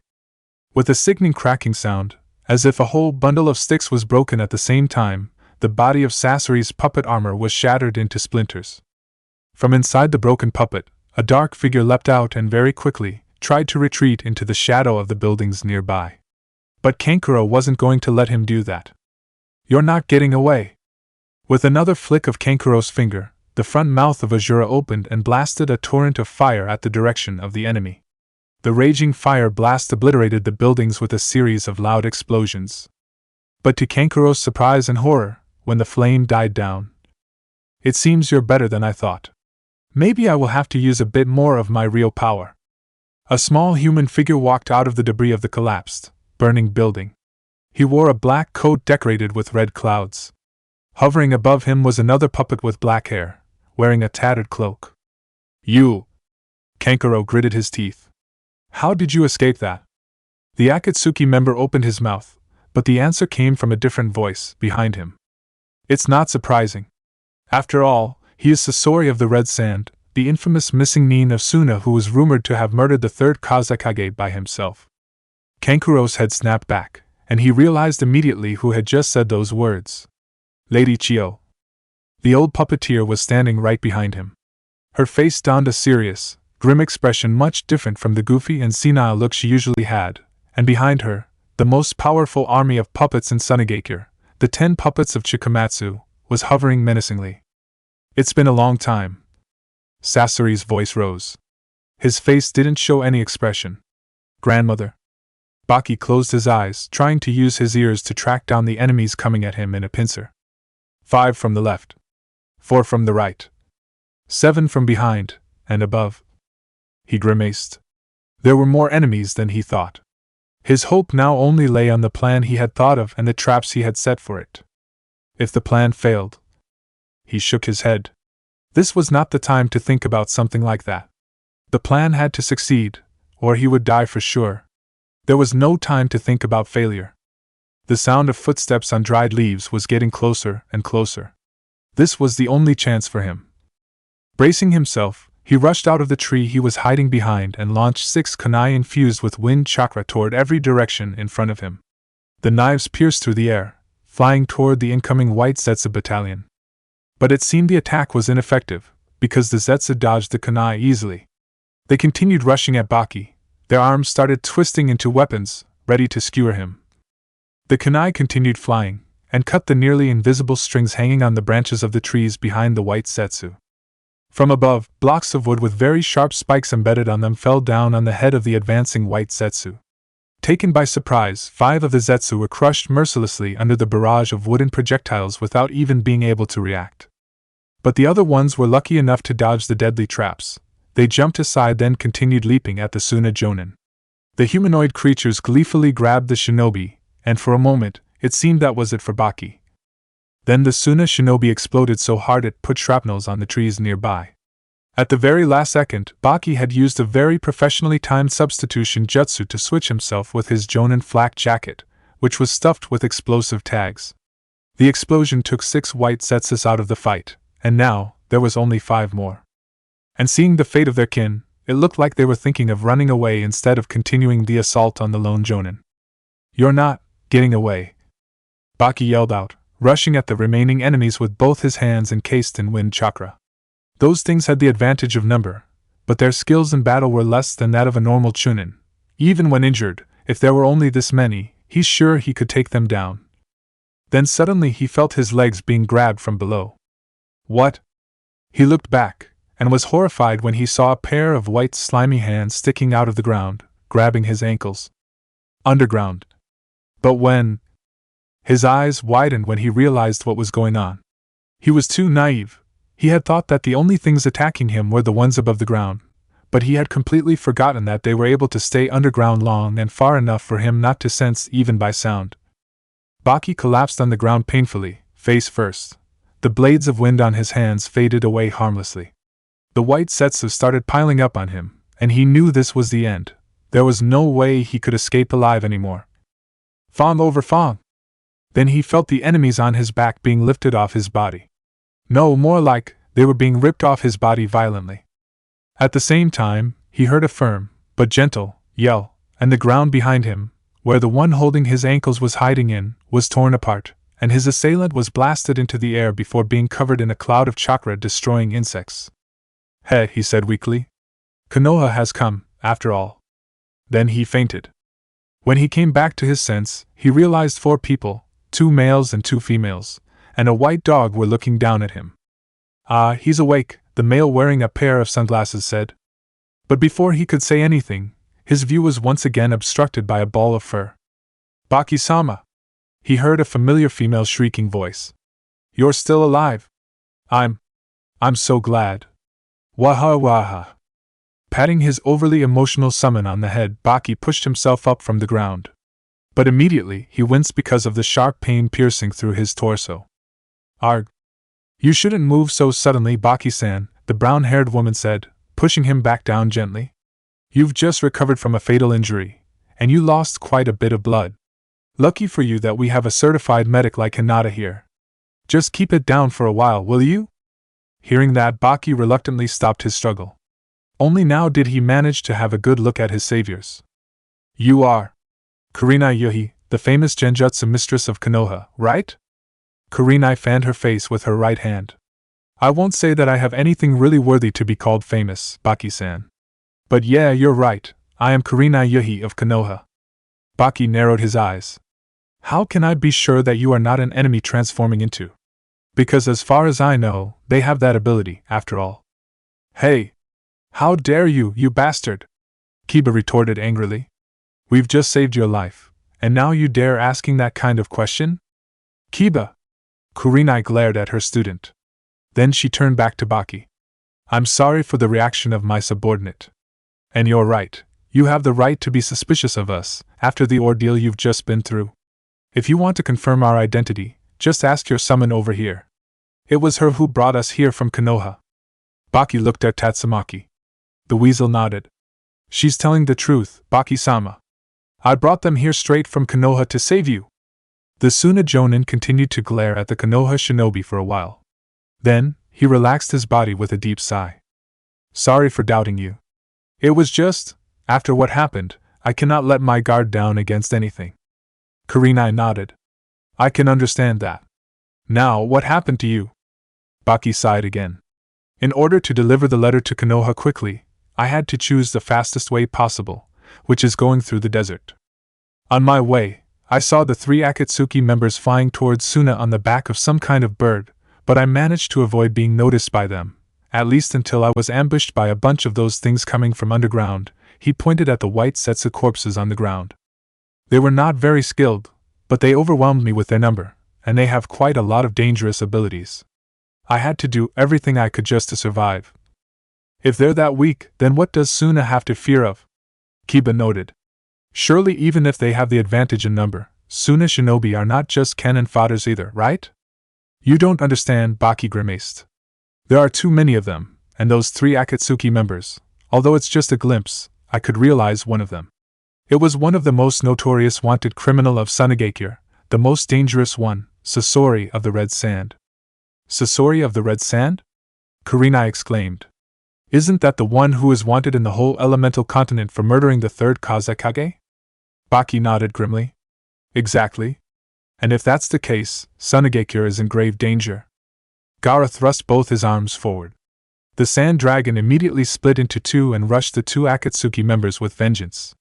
With a sickening cracking sound, as if a whole bundle of sticks was broken at the same time, the body of Sasori's puppet armor was shattered into splinters. From inside the broken puppet, a dark figure leapt out and very quickly tried to retreat into the shadow of the buildings nearby. But Kankuro wasn't going to let him do that. "You're not getting away!" With another flick of Kankuro's finger, the front mouth of Azura opened and blasted a torrent of fire at the direction of the enemy. The raging fire blast obliterated the buildings with a series of loud explosions. But to Kankuro's surprise and horror, when the flame died down, "It seems you're better than I thought. Maybe I will have to use a bit more of my real power." A small human figure walked out of the debris of the collapsed, burning building. He wore a black coat decorated with red clouds. Hovering above him was another puppet with black hair, wearing a tattered cloak. "You!" Kankuro gritted his teeth. "How did you escape that?" The Akatsuki member opened his mouth, but the answer came from a different voice behind him. "It's not surprising. After all, he is Sasori of the Red Sand, the infamous missing nin of Suna who was rumored to have murdered the third Kazekage by himself." Kankuro's head snapped back, and he realized immediately who had just said those words. Lady Chio. The old puppeteer was standing right behind him. Her face donned a serious, grim expression much different from the goofy and senile look she usually had, and behind her, the most powerful army of puppets in Sunagakure, the 10 puppets of Chikamatsu, was hovering menacingly. "It's been a long time." Sasori's voice rose. His face didn't show any expression. "Grandmother." Baki closed his eyes, trying to use his ears to track down the enemies coming at him in a pincer. 5 from the left. 4 from the right. 7 from behind, and above. He grimaced. There were more enemies than he thought. His hope now only lay on the plan he had thought of and the traps he had set for it. If the plan failed. He shook his head. This was not the time to think about something like that. The plan had to succeed, or he would die for sure. There was no time to think about failure. The sound of footsteps on dried leaves was getting closer and closer. This was the only chance for him. Bracing himself, he rushed out of the tree he was hiding behind and launched 6 kunai infused with wind chakra toward every direction in front of him. The knives pierced through the air, flying toward the incoming white Zetsu battalion. But it seemed the attack was ineffective, because the Zetsu dodged the kunai easily. They continued rushing at Baki. Their arms started twisting into weapons, ready to skewer him. The kunai continued flying, and cut the nearly invisible strings hanging on the branches of the trees behind the white Zetsu. From above, blocks of wood with very sharp spikes embedded on them fell down on the head of the advancing white Zetsu. Taken by surprise, 5 of the Zetsu were crushed mercilessly under the barrage of wooden projectiles without even being able to react. But the other ones were lucky enough to dodge the deadly traps. They jumped aside, then continued leaping at the Suna Jonan. The humanoid creatures gleefully grabbed the shinobi, and for a moment, it seemed that was it for Baki. Then the Suna shinobi exploded so hard it put shrapnels on the trees nearby. At the very last second, Baki had used a very professionally timed substitution jutsu to switch himself with his Jonan flak jacket, which was stuffed with explosive tags. The explosion took 6 white Zetsus out of the fight, and now, there was only 5 more. And seeing the fate of their kin, it looked like they were thinking of running away instead of continuing the assault on the lone Jonan. "You're not getting away," Baki yelled out, rushing at the remaining enemies with both his hands encased in wind chakra. Those things had the advantage of number, but their skills in battle were less than that of a normal chunin. Even when injured, if there were only this many, he's sure he could take them down. Then suddenly he felt his legs being grabbed from below. What? He looked back, and was horrified when he saw a pair of white slimy hands sticking out of the ground, grabbing his ankles. Underground. But when? His eyes widened when he realized what was going on. He was too naive. He had thought that the only things attacking him were the ones above the ground, but he had completely forgotten that they were able to stay underground long and far enough for him not to sense even by sound. Baki collapsed on the ground painfully, face first. The blades of wind on his hands faded away harmlessly. The white Zetsu started piling up on him, and he knew this was the end. There was no way he could escape alive anymore. Fong over Fong! Then he felt the enemies on his back being lifted off his body. No, more like they were being ripped off his body violently. At the same time, he heard a firm, but gentle, yell, and the ground behind him, where the one holding his ankles was hiding in, was torn apart, and his assailant was blasted into the air before being covered in a cloud of chakra destroying insects. Hey, he said weakly. Konoha has come, after all. Then he fainted. When he came back to his sense, he realized 4 people, 2 males and 2 females, and a white dog were looking down at him. Ah, he's awake, the male wearing a pair of sunglasses said. But before he could say anything, his view was once again obstructed by a ball of fur. Baki-sama! He heard a familiar female shrieking voice. You're still alive! I'm so glad. Waha waha. Patting his overly emotional summon on the head, Baki pushed himself up from the ground. But immediately, he winced because of the sharp pain piercing through his torso. Arg! You shouldn't move so suddenly, Baki-san, the brown-haired woman said, pushing him back down gently. You've just recovered from a fatal injury, and you lost quite a bit of blood. Lucky for you that we have a certified medic like Hinata here. Just keep it down for a while, will you? Hearing that, Baki reluctantly stopped his struggle. Only now did he manage to have a good look at his saviors. You are Kurenai Yuhi, the famous genjutsu mistress of Konoha, right? Kurenai fanned her face with her right hand. I won't say that I have anything really worthy to be called famous, Baki-san. But yeah, you're right, I am Kurenai Yuhi of Konoha. Baki narrowed his eyes. How can I be sure that you are not an enemy transforming into? Because as far as I know, they have that ability, after all. Hey! How dare you, you bastard! Kiba retorted angrily. We've just saved your life, and now you dare asking that kind of question? Kiba! Kurenai glared at her student. Then she turned back to Baki. I'm sorry for the reaction of my subordinate. And you're right, you have the right to be suspicious of us, after the ordeal you've just been through. If you want to confirm our identity, just ask your summon over here. It was her who brought us here from Konoha. Baki looked at Tatsumaki. The weasel nodded. She's telling the truth, Baki-sama. I brought them here straight from Konoha to save you. The Suna Jonan continued to glare at the Konoha shinobi for a while. Then, he relaxed his body with a deep sigh. Sorry for doubting you. It was just, after what happened, I cannot let my guard down against anything. Kurenai nodded. I can understand that. Now, what happened to you? Baki sighed again. In order to deliver the letter to Konoha quickly, I had to choose the fastest way possible, which is going through the desert. On my way, I saw the 3 Akatsuki members flying towards Suna on the back of some kind of bird, but I managed to avoid being noticed by them, at least until I was ambushed by a bunch of those things coming from underground. He pointed at the white sets of corpses on the ground. They were not very skilled, but they overwhelmed me with their number, and they have quite a lot of dangerous abilities. I had to do everything I could just to survive. If they're that weak, then what does Suna have to fear of? Kiba noted. Surely even if they have the advantage in number, Suna shinobi are not just cannon fodders either, right? You don't understand, Baki grimaced. There are too many of them, and those 3 Akatsuki members, although it's just a glimpse, I could realize one of them. It was one of the most notorious wanted criminal of Sunagakure, the most dangerous one, Sasori of the Red Sand. Sasori of the Red Sand? Kurenai exclaimed. Isn't that the one who is wanted in the whole elemental continent for murdering the 3rd Kazekage? Baki nodded grimly. Exactly. And if that's the case, Sunagakure is in grave danger. Gaara thrust both his arms forward. The sand dragon immediately split into 2 and rushed the 2 Akatsuki members with vengeance.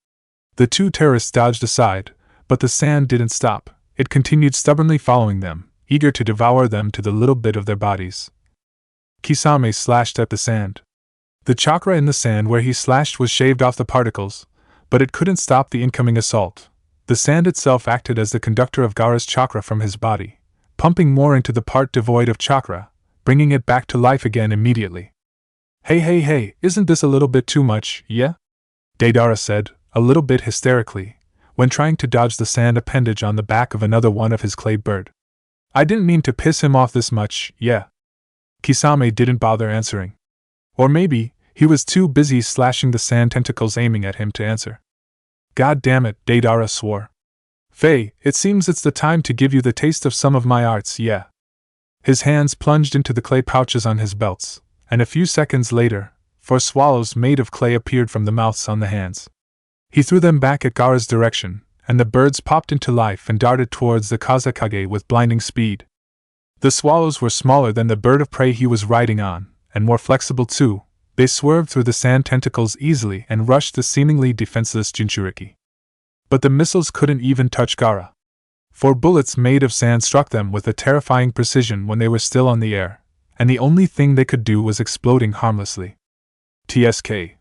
The 2 terrorists dodged aside, but the sand didn't stop. It continued stubbornly following them, eager to devour them to the little bit of their bodies. Kisame slashed at the sand. The chakra in the sand where he slashed was shaved off the particles, but it couldn't stop the incoming assault. The sand itself acted as the conductor of Gaara's chakra from his body, pumping more into the part devoid of chakra, bringing it back to life again immediately. Hey, isn't this a little bit too much, yeah? Deidara said, a little bit hysterically, when trying to dodge the sand appendage on the back of another one of his clay bird. I didn't mean to piss him off this much, yeah. Kisame didn't bother answering. Or maybe, He was too busy slashing the sand tentacles aiming at him to answer. God damn it, Deidara swore. Faye, it seems it's the time to give you the taste of some of my arts, yeah. His hands plunged into the clay pouches on his belts, and a few seconds later, 4 swallows made of clay appeared from the mouths on the hands. He threw them back at Gaara's direction, and the birds popped into life and darted towards the Kazekage with blinding speed. The swallows were smaller than the bird of prey he was riding on, and more flexible too. They swerved through the sand tentacles easily and rushed the seemingly defenseless Jinchuriki. But the missiles couldn't even touch Gaara. 4 bullets made of sand struck them with a terrifying precision when they were still on the air, and the only thing they could do was exploding harmlessly. TSK.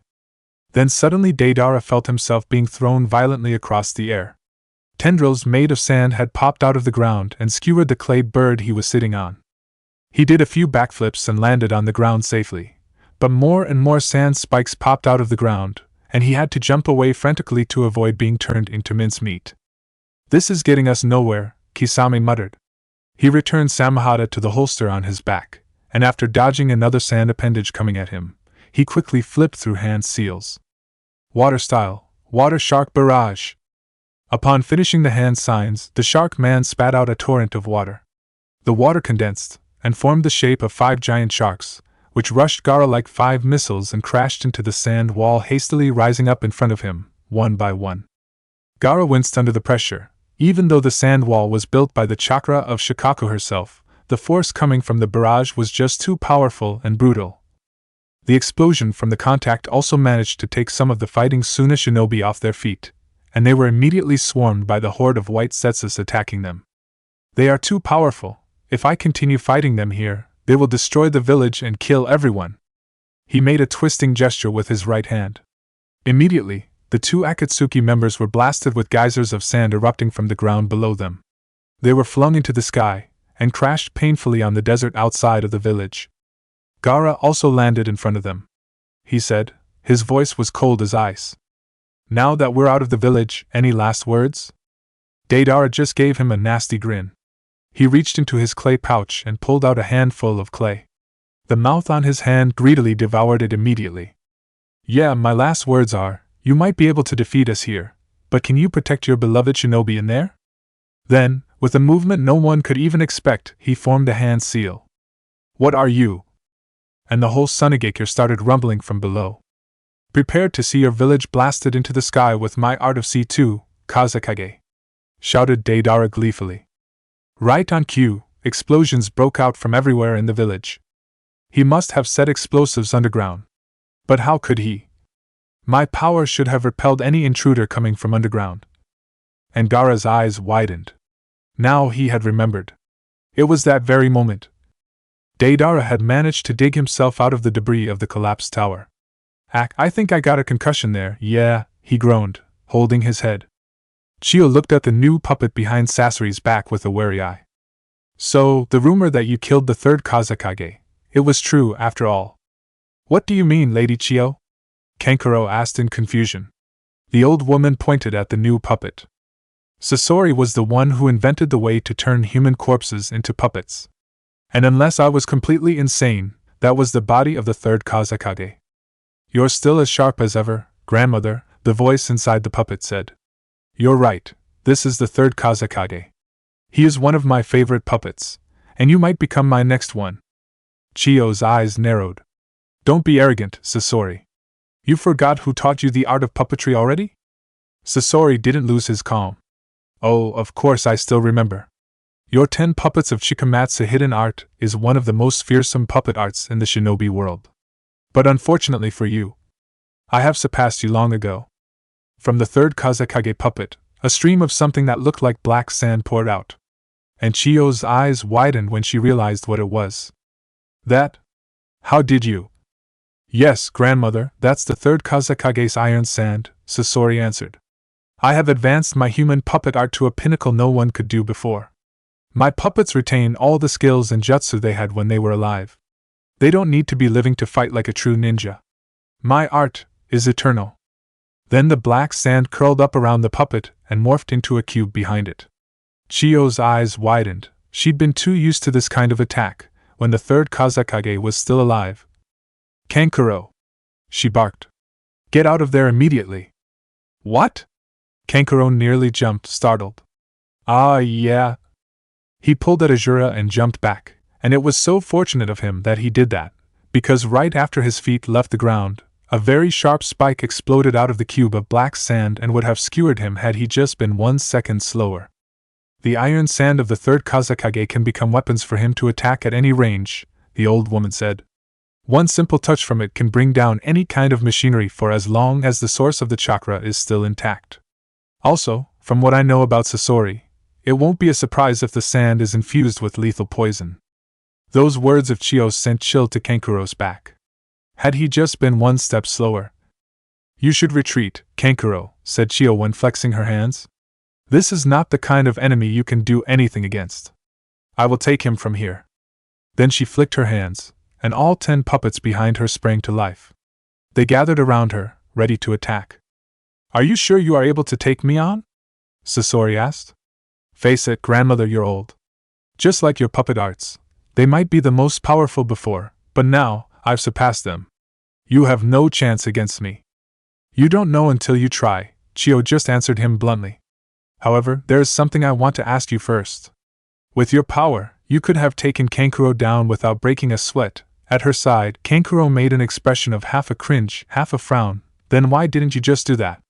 Then suddenly Deidara felt himself being thrown violently across the air. Tendrils made of sand had popped out of the ground and skewered the clay bird he was sitting on. He did a few backflips and landed on the ground safely, but more and more sand spikes popped out of the ground, and he had to jump away frantically to avoid being turned into mincemeat. This is getting us nowhere, Kisame muttered. He returned Samahata to the holster on his back, and after dodging another sand appendage coming at him, he quickly flipped through hand seals. Water style, water shark barrage. Upon finishing the hand signs, the shark man spat out a torrent of water. The water condensed, and formed the shape of 5 giant sharks, which rushed Gaara like 5 missiles and crashed into the sand wall hastily rising up in front of him, one by one. Gaara winced under the pressure. Even though the sand wall was built by the chakra of Shikaku herself, the force coming from the barrage was just too powerful and brutal. The explosion from the contact also managed to take some of the fighting Suna shinobi off their feet, and they were immediately swarmed by the horde of white Setsus attacking them. They are too powerful. If I continue fighting them here, they will destroy the village and kill everyone. He made a twisting gesture with his right hand. Immediately, the 2 Akatsuki members were blasted with geysers of sand erupting from the ground below them. They were flung into the sky, and crashed painfully on the desert outside of the village. Gaara also landed in front of them. He said, his voice was cold as ice. Now that we're out of the village, any last words? Deidara just gave him a nasty grin. He reached into his clay pouch and pulled out a handful of clay. The mouth on his hand greedily devoured it immediately. Yeah, my last words are, you might be able to defeat us here, but can you protect your beloved shinobi in there? Then, with a movement no one could even expect, he formed a hand seal. What are you? And the whole Sunagakure started rumbling from below. Prepare to see your village blasted into the sky with my art of C2, Kazekage, shouted Deidara gleefully. Right on cue, explosions broke out from everywhere in the village. He must have set explosives underground. But how could he? My power should have repelled any intruder coming from underground. And Gaara's eyes widened. Now he had remembered. It was that very moment. Deidara had managed to dig himself out of the debris of the collapsed tower. I think I got a concussion there, yeah, he groaned, holding his head. Chio looked at the new puppet behind Sasori's back with a wary eye. So, the rumor that you killed the 3rd Kazekage, it was true after all. What do you mean, Lady Chio? Kankuro asked in confusion. The old woman pointed at the new puppet. Sasori was the one who invented the way to turn human corpses into puppets. And unless I was completely insane, that was the body of the 3rd Kazekage. You're still as sharp as ever, grandmother, the voice inside the puppet said. You're right, this is the 3rd Kazekage. He is one of my favorite puppets, and you might become my next one. Chio's eyes narrowed. Don't be arrogant, Sasori. You forgot who taught you the art of puppetry already? Sasori didn't lose his calm. Oh, of course I still remember. Your 10 puppets of Chikamatsu hidden art is one of the most fearsome puppet arts in the shinobi world. But unfortunately for you, I have surpassed you long ago. From the 3rd Kazekage puppet, a stream of something that looked like black sand poured out. And Chio's eyes widened when she realized what it was. That? How did you? Yes, grandmother, that's the 3rd Kazekage's iron sand, Sasori answered. I have advanced my human puppet art to a pinnacle no one could do before. My puppets retain all the skills and jutsu they had when they were alive. They don't need to be living to fight like a true ninja. My art is eternal. Then the black sand curled up around the puppet and morphed into a cube behind it. Chio's eyes widened. She'd been too used to this kind of attack when the 3rd Kazekage was still alive. Kankuro. she barked. Get out of there immediately. What? Kankuro nearly jumped, startled. Ah, yeah. He pulled at Azura and jumped back, and it was so fortunate of him that he did that, because right after his feet left the ground, a very sharp spike exploded out of the cube of black sand and would have skewered him had he just been 1 second slower. The iron sand of the third Kazekage can become weapons for him to attack at any range, the old woman said. One simple touch from it can bring down any kind of machinery for as long as the source of the chakra is still intact. Also, from what I know about Sasori, it won't be a surprise if the sand is infused with lethal poison. Those words of Chio's sent chill to Kankuro's back. Had he just been 1 step slower. You should retreat, Kankuro, said Chio when flexing her hands. This is not the kind of enemy you can do anything against. I will take him from here. Then she flicked her hands, and all 10 puppets behind her sprang to life. They gathered around her, ready to attack. Are you sure you are able to take me on? Sasori asked. Face it, grandmother, you're old. Just like your puppet arts, they might be the most powerful before, but now, I've surpassed them. You have no chance against me. You don't know until you try, Chio just answered him bluntly. However, there is something I want to ask you first. With your power, you could have taken Kankuro down without breaking a sweat. At her side, Kankuro made an expression of half a cringe, half a frown. Then why didn't you just do that?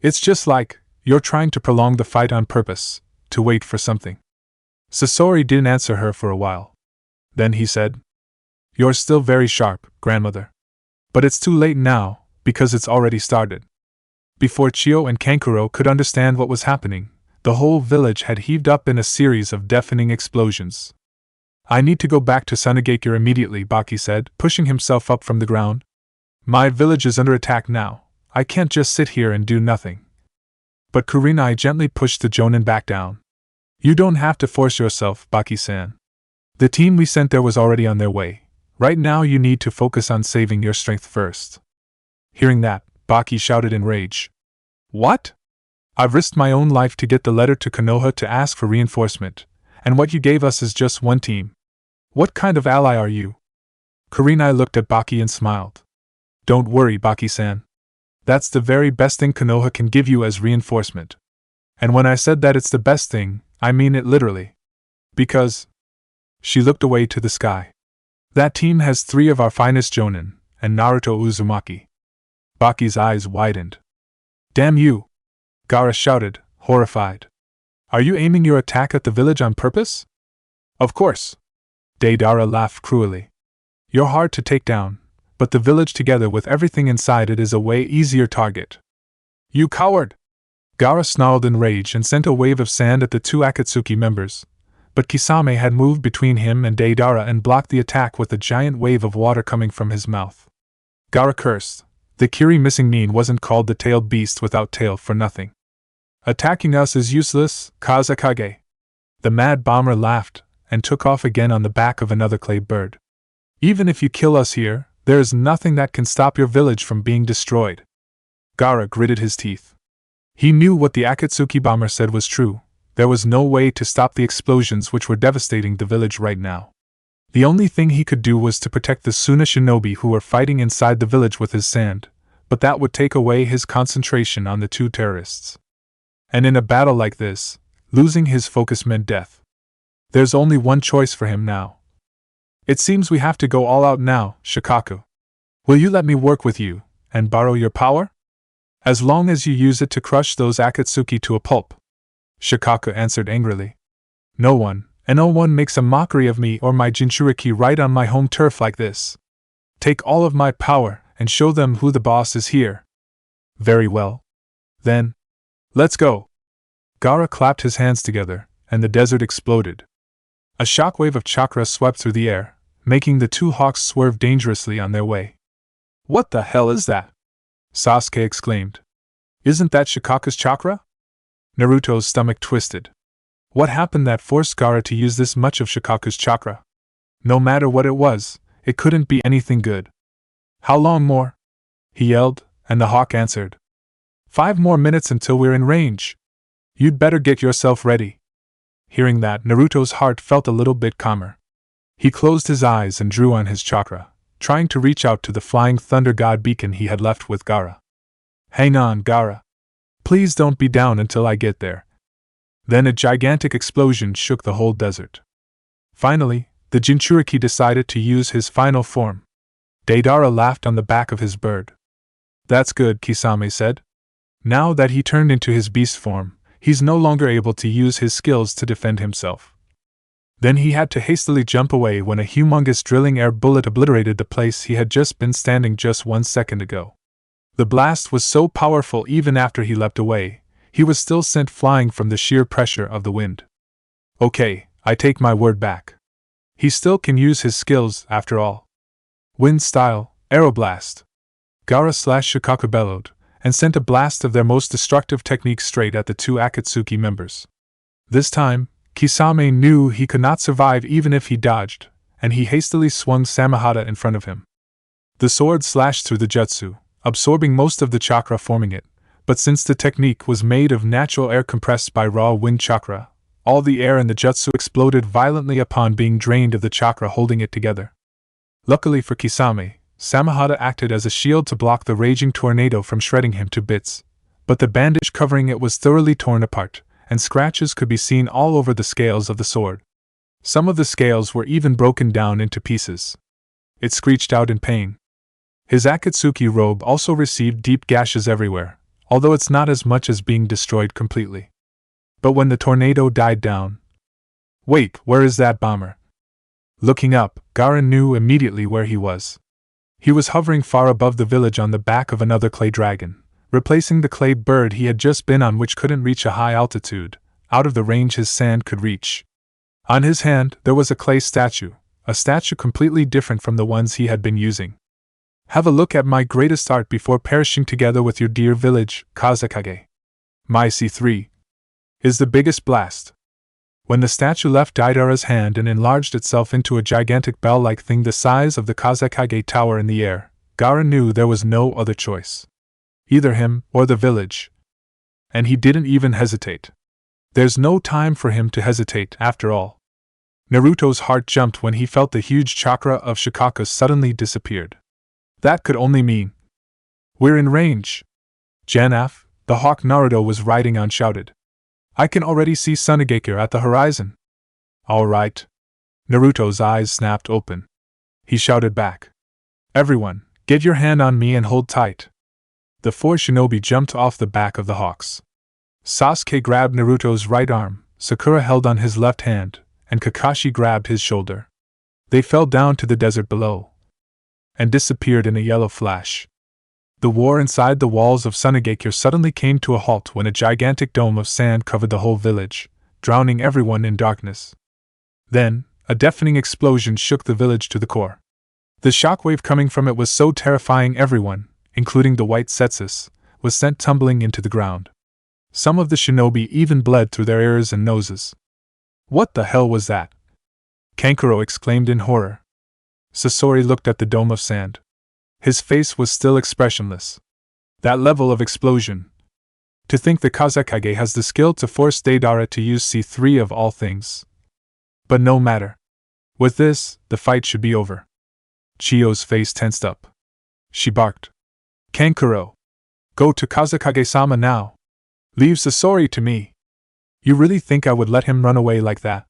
It's just like, you're trying to prolong the fight on purpose, to wait for something. Sasori didn't answer her for a while. Then he said, You're still very sharp, grandmother. But it's too late now, because it's already started. Before Chio and Kankuro could understand what was happening, the whole village had heaved up in a series of deafening explosions. I need to go back to Sunagakure immediately, Baki said, pushing himself up from the ground. My village is under attack now. I can't just sit here and do nothing. But Kurenai gently pushed the Jonan back down. You don't have to force yourself, Baki-san. The team we sent there was already on their way. Right now you need to focus on saving your strength first. Hearing that, Baki shouted in rage. What? I've risked my own life to get the letter to Konoha to ask for reinforcement, and what you gave us is just 1 team. What kind of ally are you? Kurenai looked at Baki and smiled. Don't worry, Baki-san. That's the very best thing Konoha can give you as reinforcement. And when I said that it's the best thing, I mean it literally. Because... She looked away to the sky. That team has 3 of our finest Jonan, and Naruto Uzumaki. Baki's eyes widened. Damn you! Gaara shouted, horrified. Are you aiming your attack at the village on purpose? Of course. Deidara laughed cruelly. You're hard to take down, but the village together with everything inside it is a way easier target. You coward! Gaara snarled in rage and sent a wave of sand at the 2 Akatsuki members, but Kisame had moved between him and Deidara and blocked the attack with a giant wave of water coming from his mouth. Gaara cursed. The Kiri missing mean wasn't called the tailed beast without tail for nothing. Attacking us is useless, Kazekage. The mad bomber laughed, and took off again on the back of another clay bird. Even if you kill us here, there is nothing that can stop your village from being destroyed. Gaara gritted his teeth. He knew what the Akatsuki bomber said was true. There was no way to stop the explosions which were devastating the village right now. The only thing he could do was to protect the Suna shinobi who were fighting inside the village with his sand, but that would take away his concentration on the 2 terrorists. And in a battle like this, losing his focus meant death. There's only one choice for him now. It seems we have to go all out now, Shikaku. Will you let me work with you, and borrow your power? As long as you use it to crush those Akatsuki to a pulp. Shikaku answered angrily. No one makes a mockery of me or my Jinchuriki right on my home turf like this. Take all of my power, and show them who the boss is here. Very well. Then, let's go. Gaara clapped his hands together, and the desert exploded. A shockwave of chakra swept through the air, making the 2 hawks swerve dangerously on their way. What the hell is that? Sasuke exclaimed. Isn't that Shikaku's chakra? Naruto's stomach twisted. What happened that forced Gaara to use this much of Shikaku's chakra? No matter what it was, it couldn't be anything good. How long more? He yelled, and the hawk answered. 5 more minutes until we're in range. You'd better get yourself ready. Hearing that, Naruto's heart felt a little bit calmer. He closed his eyes and drew on his chakra, trying to reach out to the flying thunder god beacon he had left with Gaara. Hang on, Gaara. Please don't be down until I get there. Then a gigantic explosion shook the whole desert. Finally, the Jinchuriki decided to use his final form. Deidara laughed on the back of his bird. That's good, Kisame said. Now that he turned into his beast form, he's no longer able to use his skills to defend himself. Then he had to hastily jump away when a humongous drilling air bullet obliterated the place he had just been standing just 1 second ago. The blast was so powerful even after he leapt away, he was still sent flying from the sheer pressure of the wind. Okay, I take my word back. He still can use his skills after all. Wind style, aeroblast. Gaara/Shikaku bellowed, and sent a blast of their most destructive technique straight at the two Akatsuki members. This time, Kisame knew he could not survive even if he dodged, and he hastily swung Samehada in front of him. The sword slashed through the jutsu, absorbing most of the chakra forming it, but since the technique was made of natural air compressed by raw wind chakra, all the air in the jutsu exploded violently upon being drained of the chakra holding it together. Luckily for Kisame, Samehada acted as a shield to block the raging tornado from shredding him to bits, but the bandage covering it was thoroughly torn apart, and scratches could be seen all over the scales of the sword. Some of the scales were even broken down into pieces. It screeched out in pain. His Akatsuki robe also received deep gashes everywhere, although it's not as much as being destroyed completely. But when the tornado died down... Wait, where is that bomber? Looking up, Gaara knew immediately where he was. He was hovering far above the village on the back of another clay dragon, replacing the clay bird he had just been on, which couldn't reach a high altitude, out of the range his sand could reach. On his hand there was a clay statue, a statue completely different from the ones he had been using. Have a look at my greatest art before perishing together with your dear village, Kazekage. My C3 is the biggest blast. When the statue left Deidara's hand and enlarged itself into a gigantic bell-like thing the size of the Kazekage Tower in the air, Gaara knew there was no other choice. Either him or the village. And he didn't even hesitate. There's no time for him to hesitate, after all. Naruto's heart jumped when he felt the huge chakra of Shikaku suddenly disappeared. That could only mean... We're in range! Janaf, the hawk Naruto was riding on, shouted. I can already see Sunagekure at the horizon. All right. Naruto's eyes snapped open. He shouted back. Everyone, get your hand on me and hold tight. The four shinobi jumped off the back of the hawks. Sasuke grabbed Naruto's right arm, Sakura held on his left hand, and Kakashi grabbed his shoulder. They fell down to the desert below and disappeared in a yellow flash. The war inside the walls of Sunagekure suddenly came to a halt when a gigantic dome of sand covered the whole village, drowning everyone in darkness. Then, a deafening explosion shook the village to the core. The shockwave coming from it was so terrifying everyone, including the white Setsus, was sent tumbling into the ground. Some of the shinobi even bled through their ears and noses. What the hell was that? Kankuro exclaimed in horror. Sasori looked at the dome of sand. His face was still expressionless. That level of explosion. To think the Kazekage has the skill to force Deidara to use C3 of all things. But no matter. With this, the fight should be over. Chio's face tensed up. She barked. Kankuro! Go to Kazekage-sama now! Leave Sasori to me! You really think I would let him run away like that?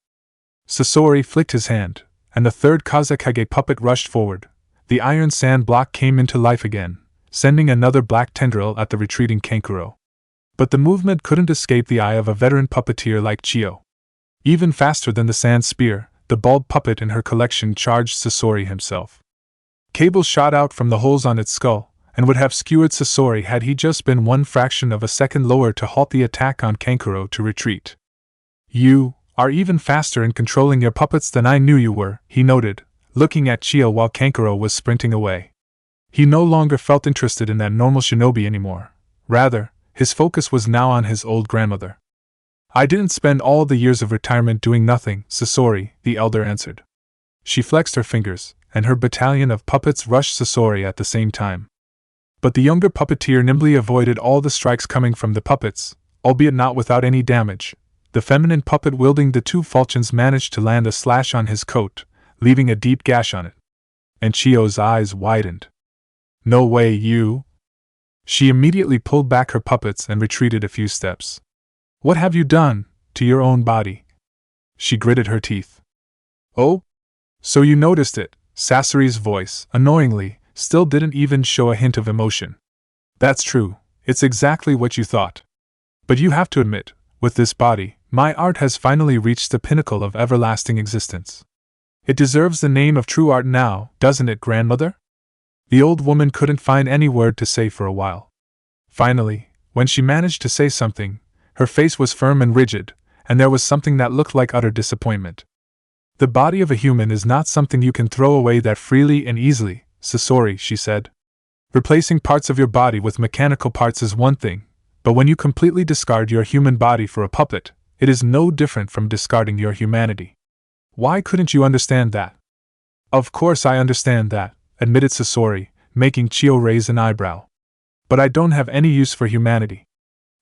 Sasori flicked his hand, and the third Kazekage puppet rushed forward. The iron sand block came into life again, sending another black tendril at the retreating Kankuro. But the movement couldn't escape the eye of a veteran puppeteer like Chio. Even faster than the sand spear, the bald puppet in her collection charged Sasori himself. Cables shot out from the holes on its skull, and would have skewered Sasori had he just been one fraction of a second lower to halt the attack on Kankuro to retreat. You are even faster in controlling your puppets than I knew you were, he noted, looking at Chio while Kankuro was sprinting away. He no longer felt interested in that normal shinobi anymore. Rather, his focus was now on his old grandmother. I didn't spend all the years of retirement doing nothing, Sasori, the elder answered. She flexed her fingers, and her battalion of puppets rushed Sasori at the same time. But the younger puppeteer nimbly avoided all the strikes coming from the puppets, albeit not without any damage. The feminine puppet wielding the two falchions managed to land a slash on his coat, leaving a deep gash on it. And Chio's eyes widened. No way, you! She immediately pulled back her puppets and retreated a few steps. What have you done to your own body? She gritted her teeth. Oh? So you noticed it, Sasori's voice, annoyingly, still didn't even show a hint of emotion. That's true, it's exactly what you thought. But you have to admit, with this body, my art has finally reached the pinnacle of everlasting existence. It deserves the name of true art now, doesn't it, grandmother? The old woman couldn't find any word to say for a while. Finally, when she managed to say something, her face was firm and rigid, and there was something that looked like utter disappointment. The body of a human is not something you can throw away that freely and easily, Sasori, she said. Replacing parts of your body with mechanical parts is one thing, but when you completely discard your human body for a puppet, it is no different from discarding your humanity. Why couldn't you understand that? Of course I understand that, admitted Sasori, making Chio raise an eyebrow. But I don't have any use for humanity.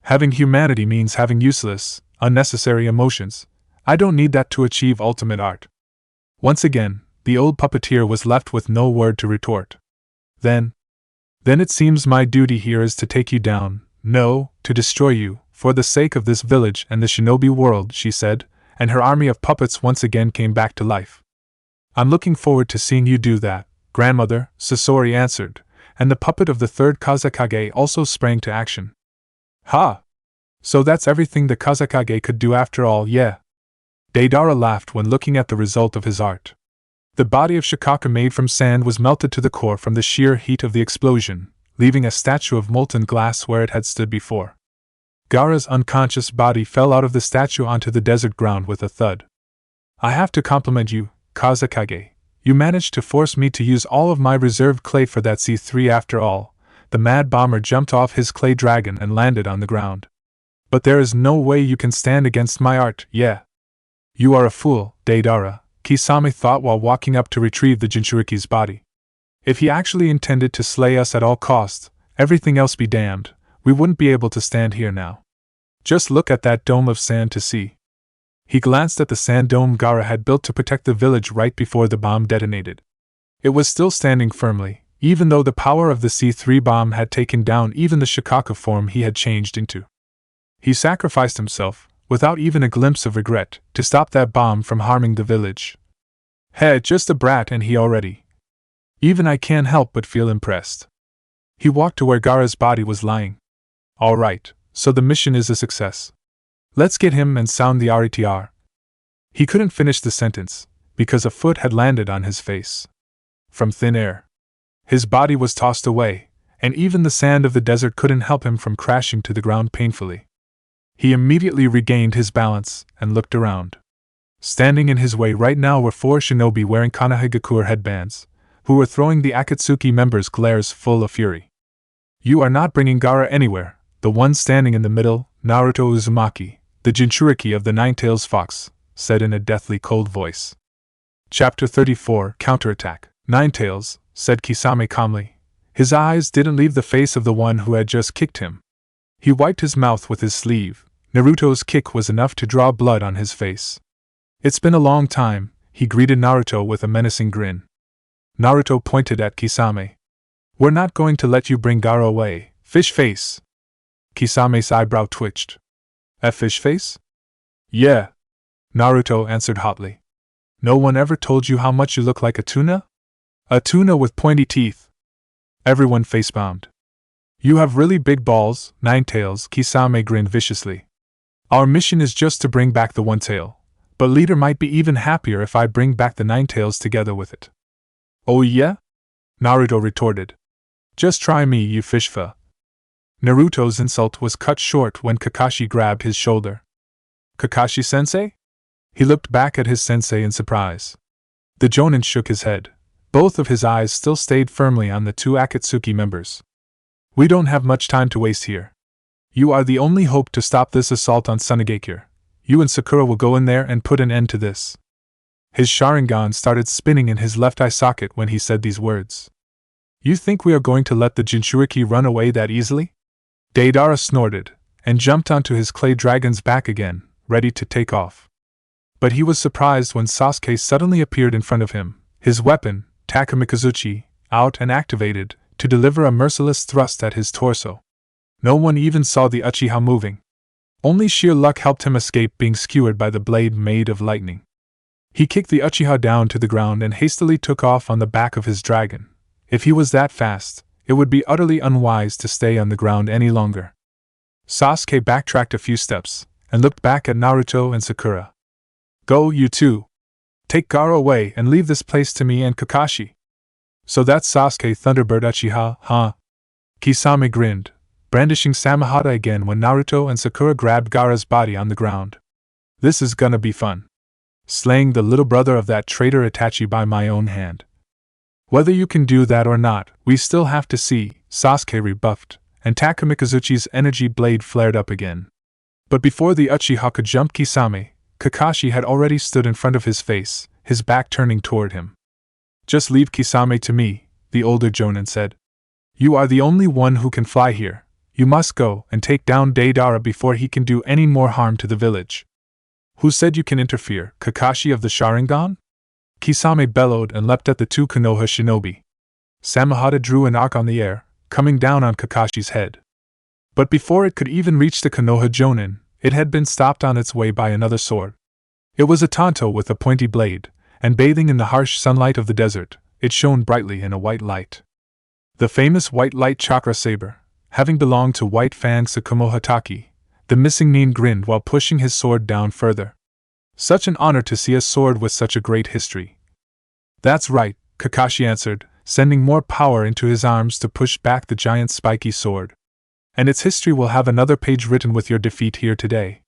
Having humanity means having useless, unnecessary emotions. I don't need that to achieve ultimate art. Once again, the old puppeteer was left with no word to retort. Then it seems my duty here is to take you down, no, to destroy you, for the sake of this village and the shinobi world, she said, and her army of puppets once again came back to life. I'm looking forward to seeing you do that, grandmother, Sasori answered, and the puppet of the third Kazekage also sprang to action. Ha! So that's everything the Kazekage could do after all, yeah. Deidara laughed when looking at the result of his art. The body of Shikaka made from sand was melted to the core from the sheer heat of the explosion, leaving a statue of molten glass where it had stood before. Gaara's unconscious body fell out of the statue onto the desert ground with a thud. I have to compliment you, Kazekage. You managed to force me to use all of my reserved clay for that C3 after all. The mad bomber jumped off his clay dragon and landed on the ground. But there is no way you can stand against my art, yeah. You are a fool, Deidara, Kisame thought while walking up to retrieve the Jinchuriki's body. If he actually intended to slay us at all costs, everything else be damned, we wouldn't be able to stand here now. Just look at that dome of sand to see. He glanced at the sand dome Gaara had built to protect the village right before the bomb detonated. It was still standing firmly, even though the power of the C3 bomb had taken down even the Shikaka form he had changed into. He sacrificed himself, without even a glimpse of regret, to stop that bomb from harming the village. Hey, just a brat and he already. Even I can't help but feel impressed. He walked to where Gaara's body was lying. All right, so the mission is a success. Let's get him and sound the RETR. He couldn't finish the sentence, because a foot had landed on his face. From thin air. His body was tossed away, and even the sand of the desert couldn't help him from crashing to the ground painfully. He immediately regained his balance and looked around. Standing in his way right now were 4 shinobi wearing Konohagakure headbands, who were throwing the Akatsuki members glares full of fury. You are not bringing Gaara anywhere, the one standing in the middle, Naruto Uzumaki, the Jinchuriki of the Nine-Tails Fox, said in a deathly cold voice. Chapter 34, Counterattack. Nine-Tails, said Kisame calmly. His eyes didn't leave the face of the one who had just kicked him. He wiped his mouth with his sleeve. Naruto's kick was enough to draw blood on his face. It's been a long time, he greeted Naruto with a menacing grin. Naruto pointed at Kisame. We're not going to let you bring Gaara away, fish face. Kisame's eyebrow twitched. A fish face? Yeah. Naruto answered hotly. No one ever told you how much you look like a tuna? A tuna with pointy teeth. Everyone face-bombed. You have really big balls, Nine-Tails, Kisame grinned viciously. Our mission is just to bring back the One Tail, but leader might be even happier if I bring back the Nine Tails together with it. Oh yeah? Naruto retorted. Just try me, you fishfa. Naruto's insult was cut short when Kakashi grabbed his shoulder. Kakashi-sensei? He looked back at his sensei in surprise. The Jonan shook his head. Both of his eyes still stayed firmly on the 2 Akatsuki members. We don't have much time to waste here. You are the only hope to stop this assault on Sunagakure. You and Sakura will go in there and put an end to this. His Sharingan started spinning in his left eye socket when he said these words. You think we are going to let the Jinchuriki run away that easily? Deidara snorted, and jumped onto his clay dragon's back again, ready to take off. But he was surprised when Sasuke suddenly appeared in front of him, his weapon, Takamikazuchi, out and activated, to deliver a merciless thrust at his torso. No one even saw the Uchiha moving. Only sheer luck helped him escape being skewered by the blade made of lightning. He kicked the Uchiha down to the ground and hastily took off on the back of his dragon. If he was that fast, it would be utterly unwise to stay on the ground any longer. Sasuke backtracked a few steps, and looked back at Naruto and Sakura. Go, you two. Take Gaara away and leave this place to me and Kakashi. So that's Sasuke Thunderbird Uchiha, huh? Kisame grinned, brandishing Samehada again when Naruto and Sakura grabbed Gaara's body on the ground. This is gonna be fun. Slaying the little brother of that traitor Itachi by my own hand. Whether you can do that or not, we still have to see, Sasuke rebuffed, and Takamikazuchi's energy blade flared up again. But before the Uchiha could jump Kisame, Kakashi had already stood in front of his face, his back turning toward him. Just leave Kisame to me, the older Jonan said. You are the only one who can fly here. You must go and take down Deidara before he can do any more harm to the village. Who said you can interfere, Kakashi of the Sharingan? Kisame bellowed and leapt at the two Konoha shinobi. Samehada drew an arc on the air, coming down on Kakashi's head. But before it could even reach the Konoha Jonan, it had been stopped on its way by another sword. It was a tanto with a pointy blade, and bathing in the harsh sunlight of the desert, it shone brightly in a white light. The famous white light chakra saber, having belonged to White Fang Tsukumo Hatake, the missing nin grinned while pushing his sword down further. Such an honor to see a sword with such a great history. That's right, Kakashi answered, sending more power into his arms to push back the giant spiky sword. And its history will have another page written with your defeat here today.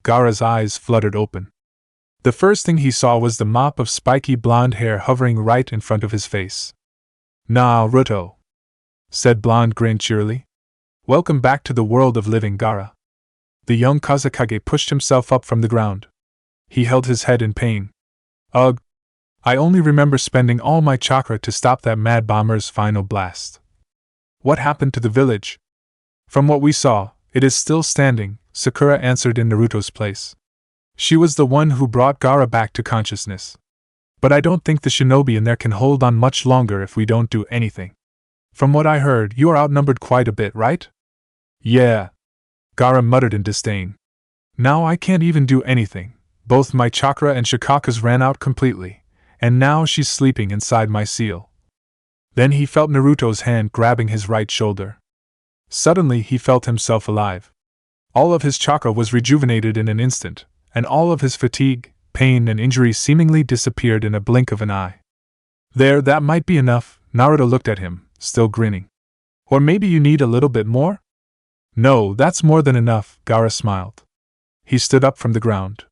Gaara's eyes fluttered open. The first thing he saw was the mop of spiky blonde hair hovering right in front of his face. Naruto, said Blonde Grin cheerily. Welcome back to the world of living, Gaara. The young Kazekage pushed himself up from the ground. He held his head in pain. Ugh. I only remember spending all my chakra to stop that mad bomber's final blast. What happened to the village? From what we saw, it is still standing, Sakura answered in Naruto's place. She was the one who brought Gaara back to consciousness. But I don't think the shinobi in there can hold on much longer if we don't do anything. From what I heard, you are outnumbered quite a bit, right? Yeah. Gaara muttered in disdain. Now I can't even do anything. Both my chakra and shikakas ran out completely, and now she's sleeping inside my seal. Then he felt Naruto's hand grabbing his right shoulder. Suddenly he felt himself alive. All of his chakra was rejuvenated in an instant, and all of his fatigue, pain and injury seemingly disappeared in a blink of an eye. There, that might be enough, Naruto looked at him, still grinning. Or maybe you need a little bit more? No, that's more than enough, Gaara smiled. He stood up from the ground.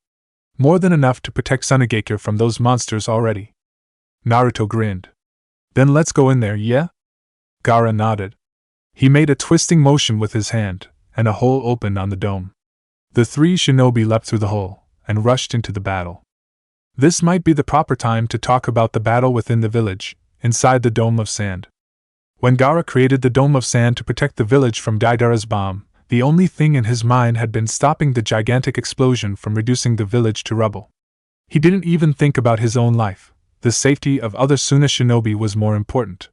More than enough to protect Tsunagakure from those monsters already. Naruto grinned. Then let's go in there, yeah? Gaara nodded. He made a twisting motion with his hand, and a hole opened on the dome. The three shinobi leapt through the hole, and rushed into the battle. This might be the proper time to talk about the battle within the village, inside the dome of sand. When Gaara created the dome of sand to protect the village from Deidara's bomb, the only thing in his mind had been stopping the gigantic explosion from reducing the village to rubble. He didn't even think about his own life. The safety of other Suna shinobi was more important.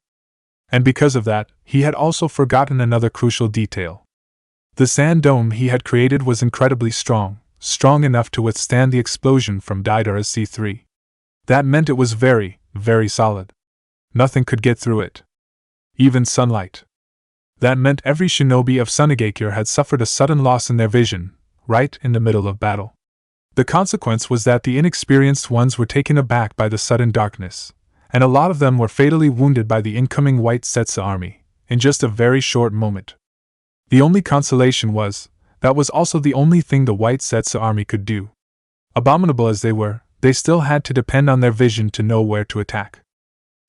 And because of that, he had also forgotten another crucial detail. The sand dome he had created was incredibly strong enough to withstand the explosion from Deidara's C3. That meant it was very, very solid. Nothing could get through it. Even sunlight. That meant every shinobi of Tsunagakure had suffered a sudden loss in their vision, right in the middle of battle. The consequence was that the inexperienced ones were taken aback by the sudden darkness, and a lot of them were fatally wounded by the incoming White Setsu army, in just a very short moment. The only consolation was, that was also the only thing the White Setsu army could do. Abominable as they were, they still had to depend on their vision to know where to attack.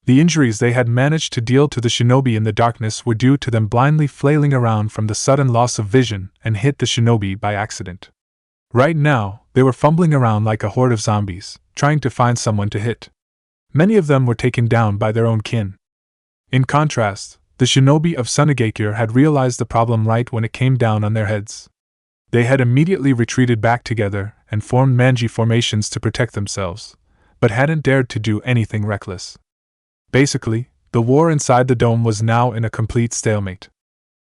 The injuries they had managed to deal to the shinobi in the darkness were due to them blindly flailing around from the sudden loss of vision and hit the shinobi by accident. Right now, they were fumbling around like a horde of zombies, trying to find someone to hit. Many of them were taken down by their own kin. In contrast, the shinobi of Tsunagakure had realized the problem right when it came down on their heads. They had immediately retreated back together and formed manji formations to protect themselves, but hadn't dared to do anything reckless. Basically, the war inside the dome was now in a complete stalemate.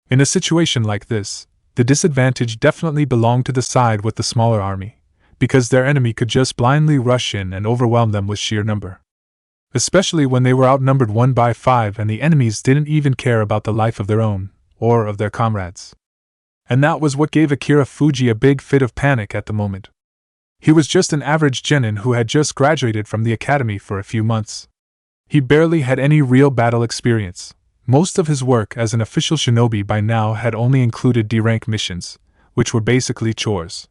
In a situation like this, the disadvantage definitely belonged to the side with the smaller army, because their enemy could just blindly rush in and overwhelm them with sheer number. Especially when they were outnumbered 1 by 5 and the enemies didn't even care about the life of their own, or of their comrades. And that was what gave Akira Fuji a big fit of panic at the moment. He was just an average genin who had just graduated from the academy for a few months. He barely had any real battle experience. Most of his work as an official shinobi by now had only included D-rank missions, which were basically chores.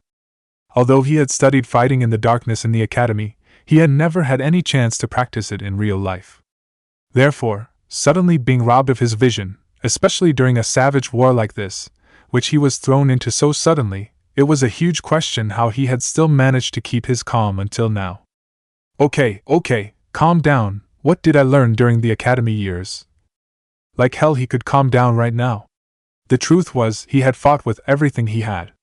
Although he had studied fighting in the darkness in the academy, he had never had any chance to practice it in real life. Therefore, suddenly being robbed of his vision, especially during a savage war like this, which he was thrown into so suddenly, it was a huge question how he had still managed to keep his calm until now. Okay, calm down. What did I learn during the academy years? Like hell he could calm down right now. The truth was, he had fought with everything he had.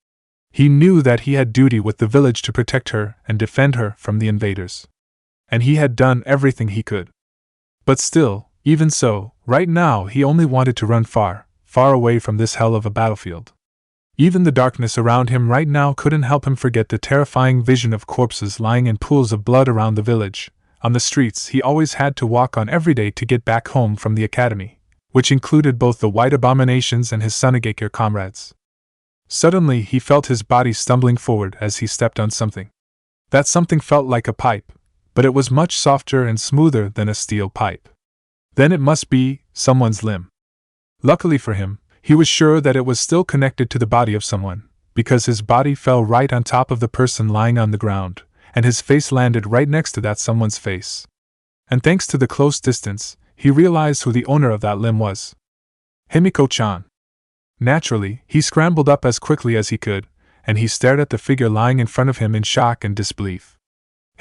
He knew that he had duty with the village to protect her and defend her from the invaders. And he had done everything he could. But still, even so, right now he only wanted to run far, far away from this hell of a battlefield. Even the darkness around him right now couldn't help him forget the terrifying vision of corpses lying in pools of blood around the village, on the streets he always had to walk on every day to get back home from the academy, which included both the white abominations and his Sunagakure comrades. Suddenly he felt his body stumbling forward as he stepped on something. That something felt like a pipe, but it was much softer and smoother than a steel pipe. Then it must be someone's limb. Luckily for him, he was sure that it was still connected to the body of someone, because his body fell right on top of the person lying on the ground, and his face landed right next to that someone's face. And thanks to the close distance, he realized who the owner of that limb was. Himiko-chan. Naturally, he scrambled up as quickly as he could, and he stared at the figure lying in front of him in shock and disbelief.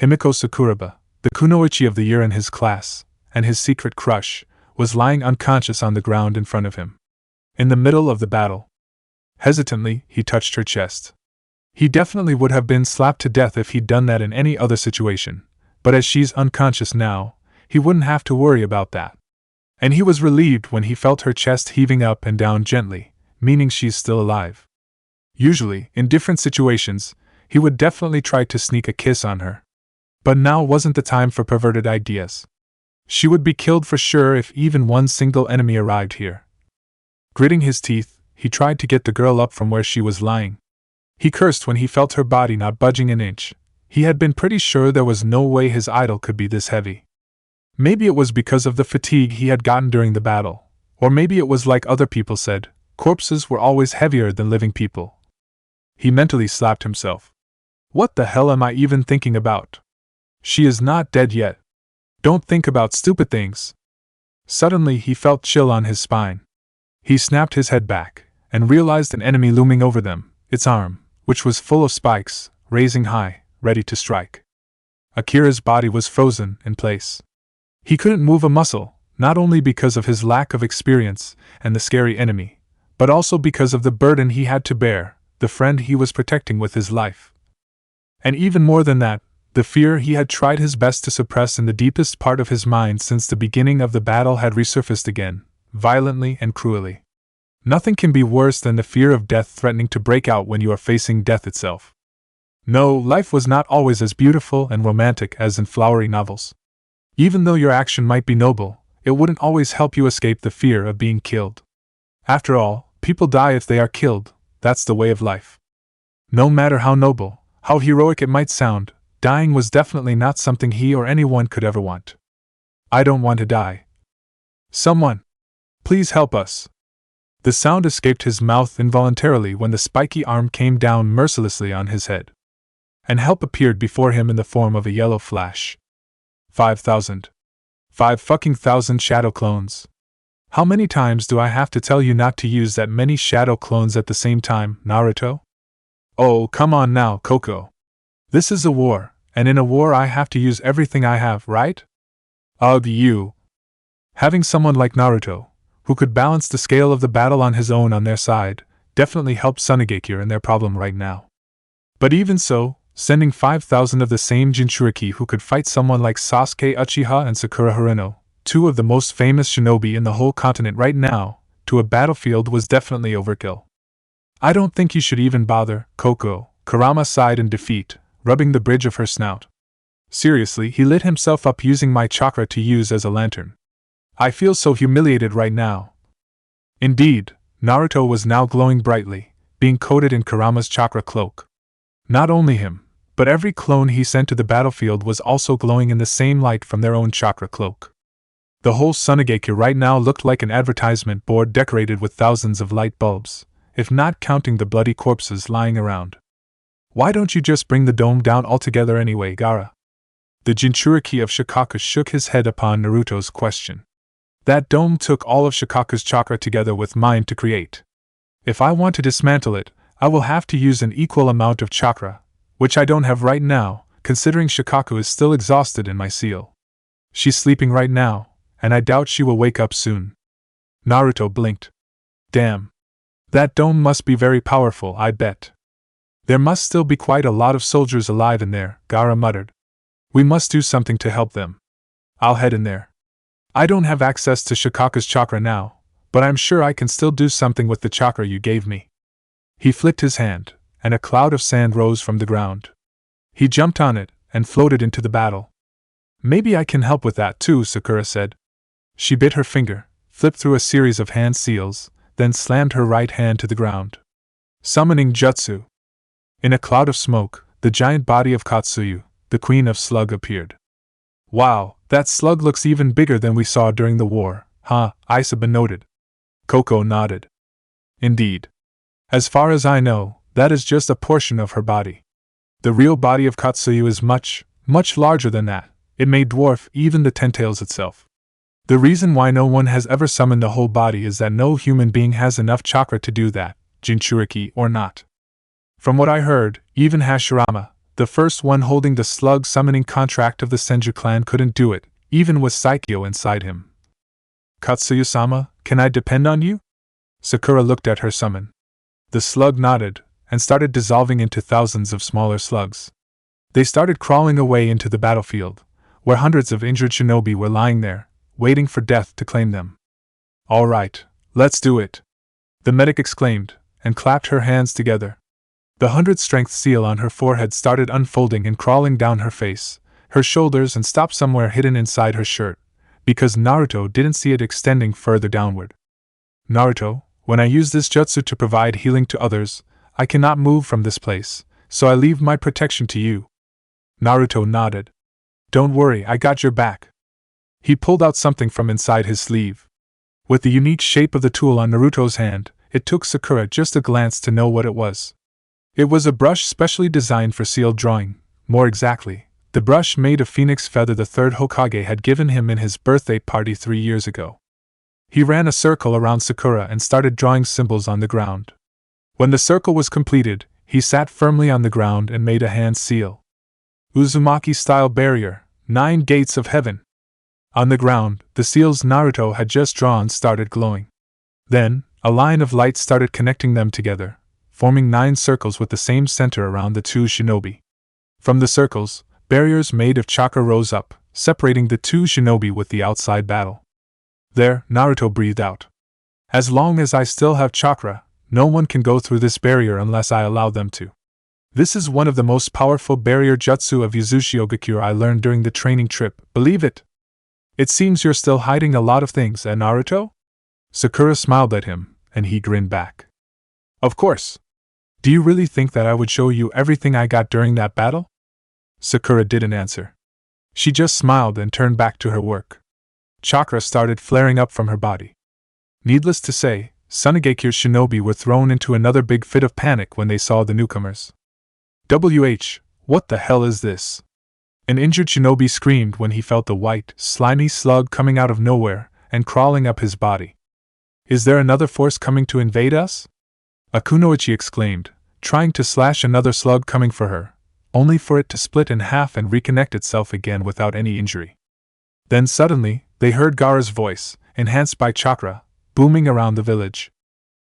Himiko Sakuraba, the kunoichi of the year in his class, and his secret crush, was lying unconscious on the ground in front of him. In the middle of the battle. Hesitantly, he touched her chest. He definitely would have been slapped to death if he'd done that in any other situation, but as she's unconscious now, he wouldn't have to worry about that. And he was relieved when he felt her chest heaving up and down gently, meaning she's still alive. Usually, in different situations, he would definitely try to sneak a kiss on her. But now wasn't the time for perverted ideas. She would be killed for sure if even one single enemy arrived here. Gritting his teeth, he tried to get the girl up from where she was lying. He cursed when he felt her body not budging an inch. He had been pretty sure there was no way his idol could be this heavy. Maybe it was because of the fatigue he had gotten during the battle, or maybe it was like other people said, corpses were always heavier than living people. He mentally slapped himself. What the hell am I even thinking about? She is not dead yet. Don't think about stupid things. Suddenly he felt chill on his spine. He snapped his head back, and realized an enemy looming over them, its arm, which was full of spikes, raising high, ready to strike. Akira's body was frozen in place. He couldn't move a muscle, not only because of his lack of experience and the scary enemy, but also because of the burden he had to bear, the friend he was protecting with his life. And even more than that, the fear he had tried his best to suppress in the deepest part of his mind since the beginning of the battle had resurfaced again, violently and cruelly. Nothing can be worse than the fear of death threatening to break out when you are facing death itself. No, life was not always as beautiful and romantic as in flowery novels. Even though your action might be noble, it wouldn't always help you escape the fear of being killed. After all, people die if they are killed, that's the way of life. No matter how noble, how heroic it might sound, dying was definitely not something he or anyone could ever want. I don't want to die. Someone! Please help us! The sound escaped his mouth involuntarily when the spiky arm came down mercilessly on his head. And help appeared before him in the form of a yellow flash. 5,000. 5,000 shadow clones. How many times do I have to tell you not to use that many shadow clones at the same time, Naruto? Oh, come on now, Koko. This is a war, and in a war I have to use everything I have, right? Ugh, you. Having someone like Naruto, who could balance the scale of the battle on his own on their side, definitely helped Sunagakure in their problem right now. But even so, sending 5,000 of the same Jinchuriki who could fight someone like Sasuke Uchiha and Sakura Haruno, two of the most famous shinobi in the whole continent right now, to a battlefield was definitely overkill. I don't think you should even bother, Koko, Kurama sighed in defeat, rubbing the bridge of her snout. Seriously, he lit himself up using my chakra to use as a lantern. I feel so humiliated right now. Indeed, Naruto was now glowing brightly, being coated in Kurama's chakra cloak. Not only him, but every clone he sent to the battlefield was also glowing in the same light from their own chakra cloak. The whole Sunageki right now looked like an advertisement board decorated with thousands of light bulbs, if not counting the bloody corpses lying around. Why don't you just bring the dome down altogether anyway, Gaara? The Jinchuriki of Shikaku shook his head upon Naruto's question. That dome took all of Shikaku's chakra together with mine to create. If I want to dismantle it, I will have to use an equal amount of chakra, which I don't have right now, considering Shikaku is still exhausted in my seal. She's sleeping right now, and I doubt she will wake up soon. Naruto blinked. Damn. That dome must be very powerful, I bet. There must still be quite a lot of soldiers alive in there, Gaara muttered. We must do something to help them. I'll head in there. I don't have access to Shikaku's chakra now, but I'm sure I can still do something with the chakra you gave me. He flicked his hand, and a cloud of sand rose from the ground. He jumped on it, and floated into the battle. Maybe I can help with that too, Sakura said. She bit her finger, flipped through a series of hand seals, then slammed her right hand to the ground. Summoning Jutsu. In a cloud of smoke, the giant body of Katsuyu, the Queen of Slug, appeared. Wow, that slug looks even bigger than we saw during the war, huh? Isaba noted. Koko nodded. Indeed. As far as I know, that is just a portion of her body. The real body of Katsuyu is much, much larger than that. It may dwarf even the Ten-Tails itself. The reason why no one has ever summoned the whole body is that no human being has enough chakra to do that, Jinchuriki or not. From what I heard, even Hashirama, the first one holding the slug summoning contract of the Senju clan, couldn't do it, even with Saikyo inside him. Katsuyu-sama, can I depend on you? Sakura looked at her summon. The slug nodded, and started dissolving into thousands of smaller slugs. They started crawling away into the battlefield, where hundreds of injured shinobi were lying there, waiting for death to claim them. All right, let's do it, the medic exclaimed, and clapped her hands together. The 100-strength seal on her forehead started unfolding and crawling down her face, her shoulders, and stopped somewhere hidden inside her shirt, because Naruto didn't see it extending further downward. Naruto, when I use this jutsu to provide healing to others, I cannot move from this place, so I leave my protection to you. Naruto nodded. Don't worry, I got your back. He pulled out something from inside his sleeve. With the unique shape of the tool on Naruto's hand, it took Sakura just a glance to know what it was. It was a brush specially designed for seal drawing, more exactly, the brush made of phoenix feather the third Hokage had given him in his birthday party 3 years ago. He ran a circle around Sakura and started drawing symbols on the ground. When the circle was completed, he sat firmly on the ground and made a hand seal. Uzumaki-style barrier, 9 gates of heaven. On the ground, the seals Naruto had just drawn started glowing. Then, a line of light started connecting them together, forming 9 circles with the same center around the 2 shinobi. From the circles, barriers made of chakra rose up, separating the 2 shinobi with the outside battle. There, Naruto breathed out. As long as I still have chakra, no one can go through this barrier unless I allow them to. This is one of the most powerful barrier jutsu of Yuzushiogakure I learned during the training trip, believe it? It seems you're still hiding a lot of things, Naruto? Sakura smiled at him, and he grinned back. Of course. Do you really think that I would show you everything I got during that battle? Sakura didn't answer. She just smiled and turned back to her work. Chakra started flaring up from her body. Needless to say, Sunagekire's shinobi were thrown into another big fit of panic when they saw the newcomers. What the hell is this? An injured shinobi screamed when he felt the white, slimy slug coming out of nowhere and crawling up his body. Is there another force coming to invade us? Akunoichi exclaimed, trying to slash another slug coming for her, only for it to split in half and reconnect itself again without any injury. Then suddenly, they heard Gaara's voice, enhanced by chakra, booming around the village.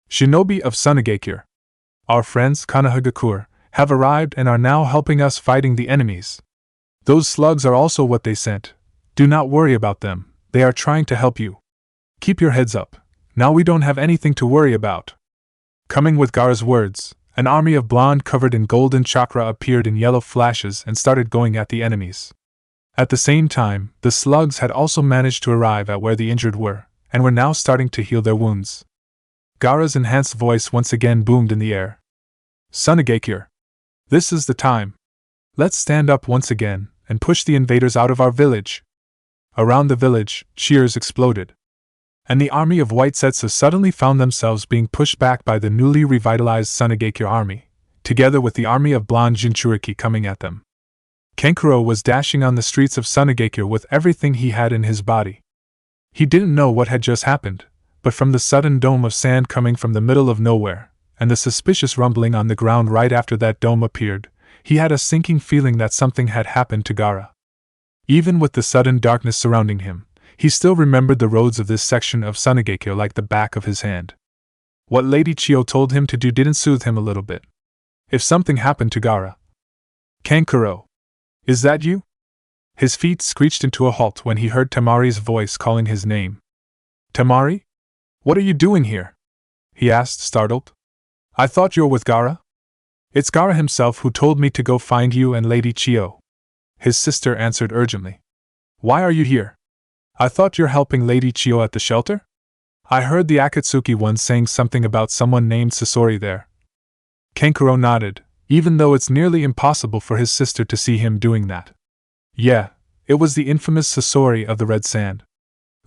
Shinobi of Sunagekure. Our friends Konohagakure have arrived and are now helping us fighting the enemies. Those slugs are also what they sent. Do not worry about them, They are trying to help you. Keep your heads up. Now we don't have anything to worry about. Coming with Gaara's words, an army of blonde covered in golden chakra appeared in yellow flashes and started going at the enemies. At the same time, the slugs had also managed to arrive at where the injured were, and were now starting to heal their wounds. Gaara's enhanced voice once again boomed in the air. Sunagakure. This is the time. Let's stand up once again and push the invaders out of our village. Around the village, cheers exploded. And the army of White Setsu suddenly found themselves being pushed back by the newly revitalized Sunagakure army, together with the army of blonde Jinchuriki coming at them. Kankuro was dashing on the streets of Sunagakure with everything he had in his body. He didn't know what had just happened, but from the sudden dome of sand coming from the middle of nowhere, and the suspicious rumbling on the ground right after that dome appeared, he had a sinking feeling that something had happened to Gaara. Even with the sudden darkness surrounding him, he still remembered the roads of this section of Sunagakure like the back of his hand. What Lady Chio told him to do didn't soothe him a little bit. If something happened to Gaara. Kankuro. Is that you? His feet screeched into a halt when he heard Tamari's voice calling his name. Tamari? What are you doing here? He asked, startled. I thought you were with Gaara? It's Gaara himself who told me to go find you and Lady Chio. His sister answered urgently. Why are you here? I thought you're helping Lady Chio at the shelter? I heard the Akatsuki one saying something about someone named Sasori there. Kankuro nodded, even though it's nearly impossible for his sister to see him doing that. Yeah, it was the infamous Sasori of the Red Sand.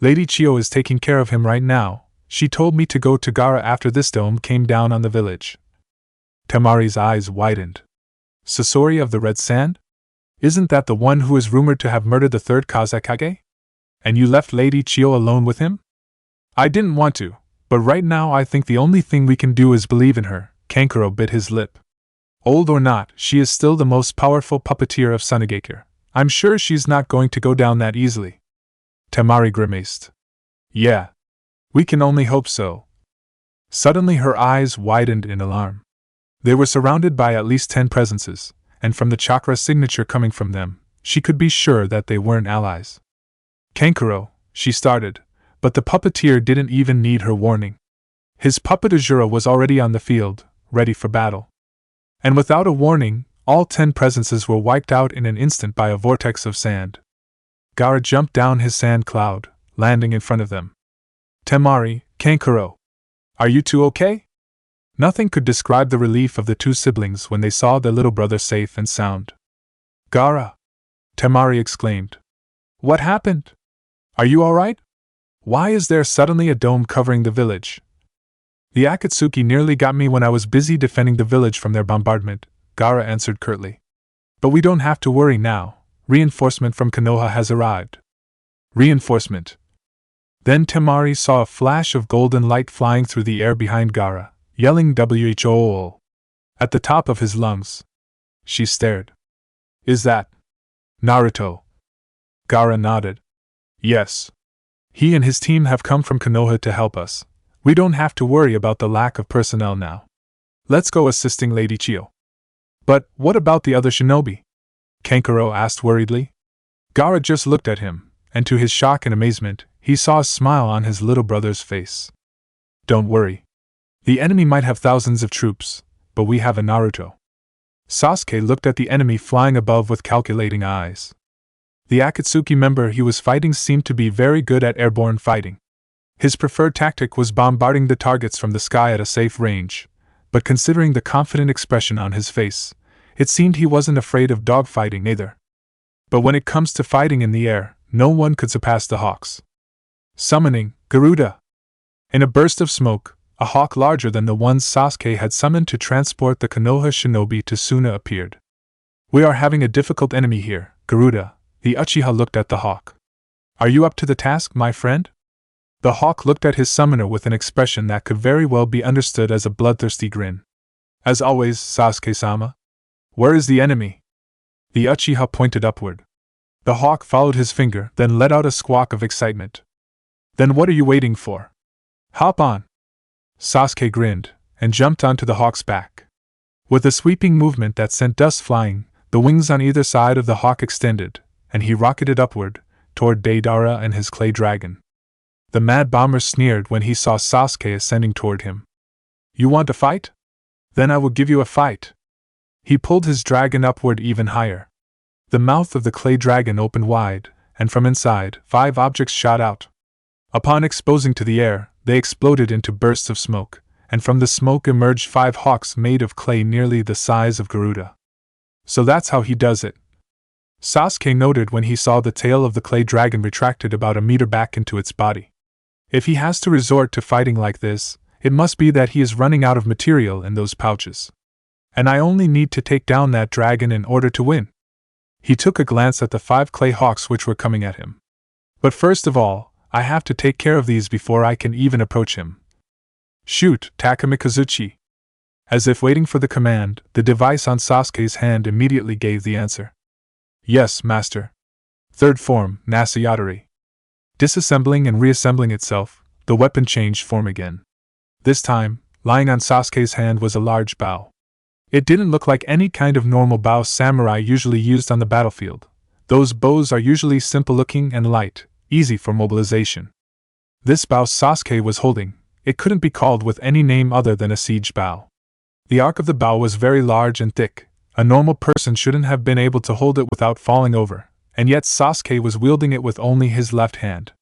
Lady Chio is taking care of him right now. She told me to go to Gaara after this dome came down on the village. Tamari's eyes widened. Sasori of the Red Sand? Isn't that the one who is rumored to have murdered the third Kazekage? And you left Lady Chio alone with him? I didn't want to, but right now I think the only thing we can do is believe in her. Kankuro bit his lip. Old or not, she is still the most powerful puppeteer of Sunagakure. I'm sure she's not going to go down that easily. Tamari grimaced. Yeah. We can only hope so. Suddenly her eyes widened in alarm. They were surrounded by at least 10 presences, and from the chakra signature coming from them, she could be sure that they weren't allies. Kankuro, she started, but the puppeteer didn't even need her warning. His puppet Azura was already on the field, ready for battle. And without a warning, all 10 presences were wiped out in an instant by a vortex of sand. Gaara jumped down his sand cloud, landing in front of them. Tamari, Kankuro. Are you two okay? Nothing could describe the relief of the two siblings when they saw their little brother safe and sound. Gaara! Tamari exclaimed. What happened? Are you alright? Why is there suddenly a dome covering the village? The Akatsuki nearly got me when I was busy defending the village from their bombardment, Gaara answered curtly. But we don't have to worry now. Reinforcement from Konoha has arrived. Reinforcement. Then Tamari saw a flash of golden light flying through the air behind Gaara, yelling WHOOL at the top of his lungs. She stared. Is that Naruto? Gaara nodded. Yes. He and his team have come from Konoha to help us. We don't have to worry about the lack of personnel now. Let's go assisting Lady Chio. But what about the other shinobi? Kankuro asked worriedly. Gaara just looked at him, and to his shock and amazement, he saw a smile on his little brother's face. Don't worry. The enemy might have thousands of troops, but we have a Naruto. Sasuke looked at the enemy flying above with calculating eyes. The Akatsuki member he was fighting seemed to be very good at airborne fighting. His preferred tactic was bombarding the targets from the sky at a safe range, but considering the confident expression on his face, it seemed he wasn't afraid of dogfighting either. But when it comes to fighting in the air, no one could surpass the hawks. Summoning Garuda. In a burst of smoke, a hawk larger than the one Sasuke had summoned to transport the Konoha shinobi to Suna appeared. We are having a difficult enemy here, Garuda. The Uchiha looked at the hawk. Are you up to the task, my friend? The hawk looked at his summoner with an expression that could very well be understood as a bloodthirsty grin. As always, Sasuke-sama. Where is the enemy? The Uchiha pointed upward. The hawk followed his finger, then let out a squawk of excitement. Then what are you waiting for? Hop on! Sasuke grinned, and jumped onto the hawk's back. With a sweeping movement that sent dust flying, the wings on either side of the hawk extended, and he rocketed upward, toward Deidara and his clay dragon. The mad bomber sneered when he saw Sasuke ascending toward him. You want a fight? Then I will give you a fight. He pulled his dragon upward even higher. The mouth of the clay dragon opened wide, and from inside, 5 objects shot out. Upon exposing to the air, they exploded into bursts of smoke, and from the smoke emerged 5 hawks made of clay nearly the size of Garuda. So that's how he does it. Sasuke noted when he saw the tail of the clay dragon retracted about a meter back into its body. If he has to resort to fighting like this, it must be that he is running out of material in those pouches. And I only need to take down that dragon in order to win. He took a glance at the 5 clay hawks which were coming at him. But first of all, I have to take care of these before I can even approach him. Shoot, Takamikazuchi! As if waiting for the command, the device on Sasuke's hand immediately gave the answer. Yes, master. Third form, Nasayatari. Disassembling and reassembling itself, the weapon changed form again. This time, lying on Sasuke's hand was a large bow. It didn't look like any kind of normal bow samurai usually used on the battlefield. Those bows are usually simple-looking and light, easy for mobilization. This bow Sasuke was holding, it couldn't be called with any name other than a siege bow. The arc of the bow was very large and thick. A normal person shouldn't have been able to hold it without falling over, and yet Sasuke was wielding it with only his left hand.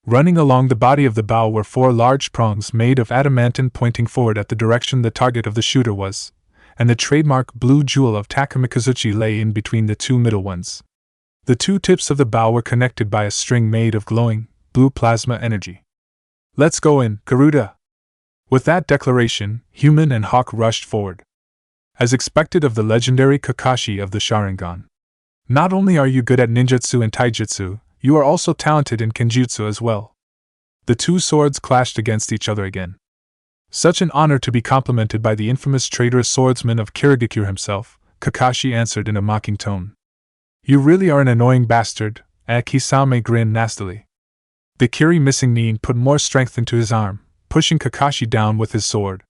Running along the body of the bow were 4 large prongs made of adamantine pointing forward at the direction the target of the shooter was, and the trademark blue jewel of Takamikazuchi lay in between the 2 middle ones. The 2 tips of the bow were connected by a string made of glowing, blue plasma energy. Let's go in, Garuda! With that declaration, human and hawk rushed forward. As expected of the legendary Kakashi of the Sharingan. Not only are you good at ninjutsu and taijutsu, you are also talented in kenjutsu as well. The 2 swords clashed against each other again. Such an honor to be complimented by the infamous traitorous swordsman of Kirigakure himself, Kakashi answered in a mocking tone. You really are an annoying bastard, Kisame grinned nastily. The Kiri missing nin put more strength into his arm, pushing Kakashi down with his sword.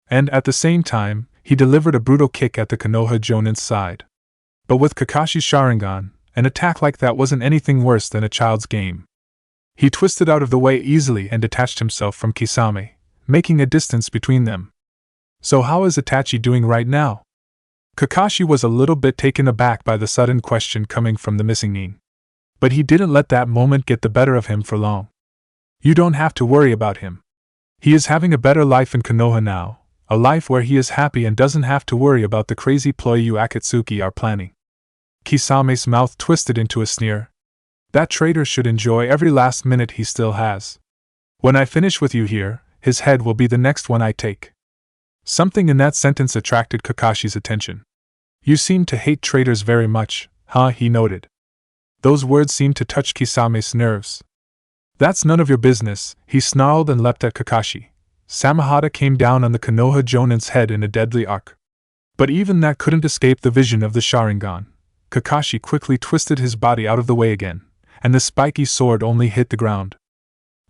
And at the same time, he delivered a brutal kick at the Konoha Jonan's side. But with Kakashi's Sharingan, an attack like that wasn't anything worse than a child's game. He twisted out of the way easily and detached himself from Kisame, making a distance between them. So how is Itachi doing right now? Kakashi was a little bit taken aback by the sudden question coming from the missing nin. But he didn't let that moment get the better of him for long. You don't have to worry about him. He is having a better life in Konoha now, a life where he is happy and doesn't have to worry about the crazy ploy you Akatsuki are planning. Kisame's mouth twisted into a sneer. That traitor should enjoy every last minute he still has. When I finish with you here, his head will be the next one I take. Something in that sentence attracted Kakashi's attention. You seem to hate traitors very much, huh? He noted. Those words seemed to touch Kisame's nerves. That's none of your business, he snarled and leapt at Kakashi. Samahata came down on the Konoha Jonan's head in a deadly arc. But even that couldn't escape the vision of the Sharingan. Kakashi quickly twisted his body out of the way again, and the spiky sword only hit the ground.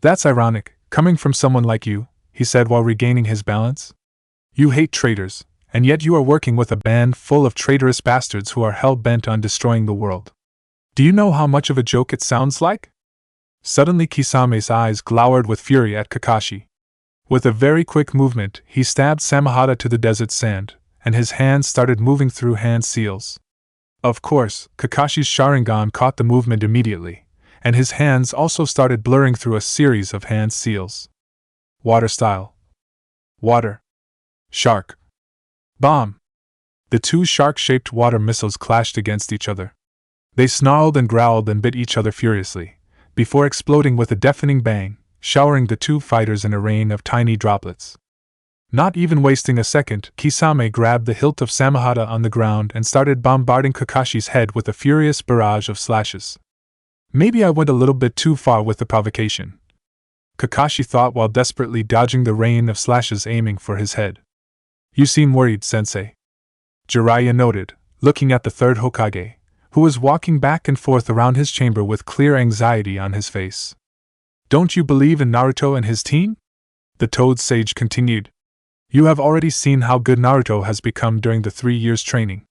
That's ironic, coming from someone like you, he said while regaining his balance. You hate traitors, and yet you are working with a band full of traitorous bastards who are hell-bent on destroying the world. Do you know how much of a joke it sounds like? Suddenly Kisame's eyes glowered with fury at Kakashi. With a very quick movement, he stabbed Samahata to the desert sand, and his hands started moving through hand seals. Of course, Kakashi's Sharingan caught the movement immediately, and his hands also started blurring through a series of hand seals. Water style. Water. Shark. Bomb. The 2 shark-shaped water missiles clashed against each other. They snarled and growled and bit each other furiously, before exploding with a deafening bang, showering the 2 fighters in a rain of tiny droplets. Not even wasting a second, Kisame grabbed the hilt of Samahata on the ground and started bombarding Kakashi's head with a furious barrage of slashes. Maybe I went a little bit too far with the provocation, Kakashi thought while desperately dodging the rain of slashes aiming for his head. You seem worried, sensei. Jiraiya noted, looking at the 3rd Hokage, who was walking back and forth around his chamber with clear anxiety on his face. Don't you believe in Naruto and his team? The Toad Sage continued. You have already seen how good Naruto has become during the 3 years training.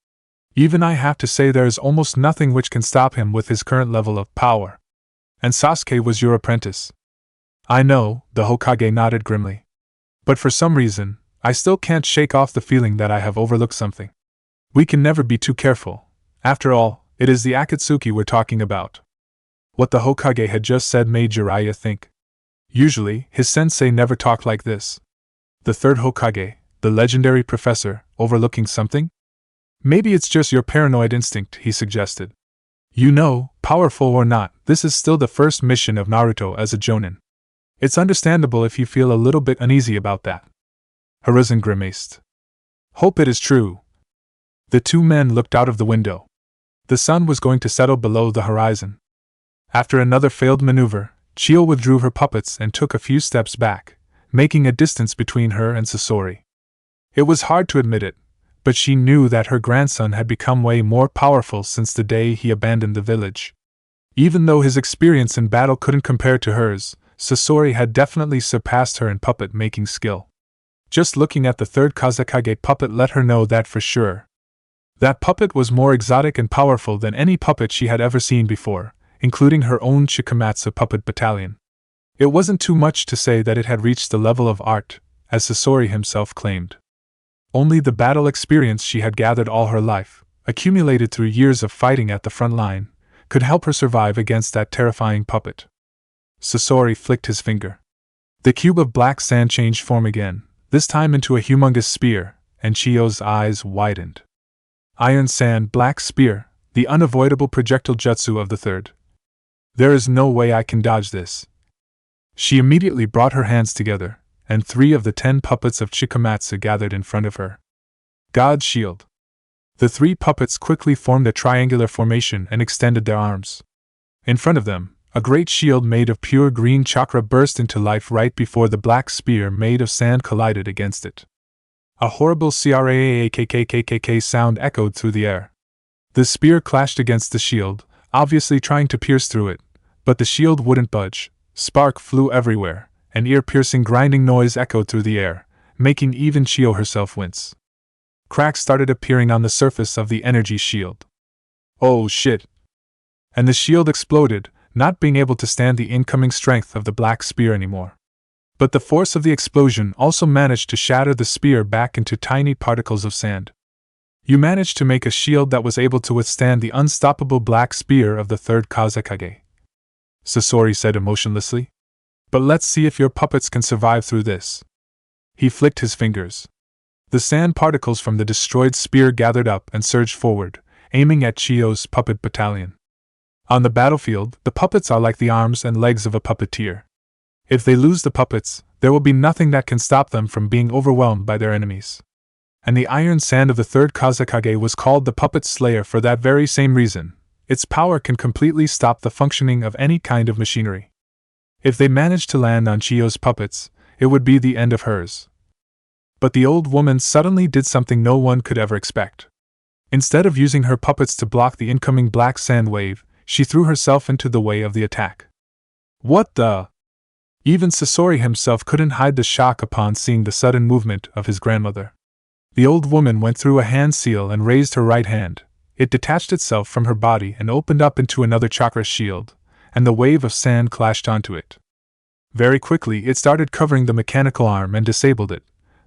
Even I have to say there is almost nothing which can stop him with his current level of power. And Sasuke was your apprentice. I know, the Hokage nodded grimly. But for some reason, I still can't shake off the feeling that I have overlooked something. We can never be too careful. After all, it is the Akatsuki we're talking about. What the Hokage had just said made Jiraiya think. Usually, his sensei never talked like this. The third Hokage, the legendary professor, overlooking something? Maybe it's just your paranoid instinct, he suggested. You know, powerful or not, this is still the first mission of Naruto as a Jonan. It's understandable if you feel a little bit uneasy about that. Hiruzen grimaced. Hope it is true. The two men looked out of the window. The sun was going to settle below the horizon. After another failed maneuver, Chio withdrew her puppets and took a few steps back, making a distance between her and Sasori. It was hard to admit it, but she knew that her grandson had become way more powerful since the day he abandoned the village. Even though his experience in battle couldn't compare to hers, Sasori had definitely surpassed her in puppet-making skill. Just looking at the third Kazekage puppet let her know that for sure. That puppet was more exotic and powerful than any puppet she had ever seen before, including her own Chikamatsu puppet battalion. It wasn't too much to say that it had reached the level of art, as Sasori himself claimed. Only the battle experience she had gathered all her life, accumulated through years of fighting at the front line, could help her survive against that terrifying puppet. Sasori flicked his finger. The cube of black sand changed form again, this time into a humongous spear, and Chio's eyes widened. Iron Sand Black Spear, the unavoidable projectile jutsu of the third. There is no way I can dodge this. She immediately brought her hands together, and 3 of the 10 puppets of Chikamatsu gathered in front of her. God's Shield. The 3 puppets quickly formed a triangular formation and extended their arms. In front of them, a great shield made of pure green chakra burst into life right before the black spear made of sand collided against it. A horrible CRAAKKKKK sound echoed through the air. The spear clashed against the shield, obviously trying to pierce through it, but the shield wouldn't budge. Spark flew everywhere, an ear-piercing grinding noise echoed through the air, making even Chio herself wince. Cracks started appearing on the surface of the energy shield. Oh shit! And the shield exploded, not being able to stand the incoming strength of the black spear anymore. But the force of the explosion also managed to shatter the spear back into tiny particles of sand. You managed to make a shield that was able to withstand the unstoppable black spear of the third Kazekage, Sasori said emotionlessly. But let's see if your puppets can survive through this. He flicked his fingers. The sand particles from the destroyed spear gathered up and surged forward, aiming at Chio's puppet battalion. On the battlefield, the puppets are like the arms and legs of a puppeteer. If they lose the puppets, there will be nothing that can stop them from being overwhelmed by their enemies. And the iron sand of the third Kazekage was called the Puppet Slayer for that very same reason. Its power can completely stop the functioning of any kind of machinery. If they managed to land on Chio's puppets, it would be the end of hers. But the old woman suddenly did something no one could ever expect. Instead of using her puppets to block the incoming black sand wave, she threw herself into the way of the attack. What the? Even Sasori himself couldn't hide the shock upon seeing the sudden movement of his grandmother. The old woman went through a hand seal and raised her right hand. It detached itself from her body and opened up into another chakra shield, and the wave of sand clashed onto it. Very quickly it started covering the mechanical arm and disabled it,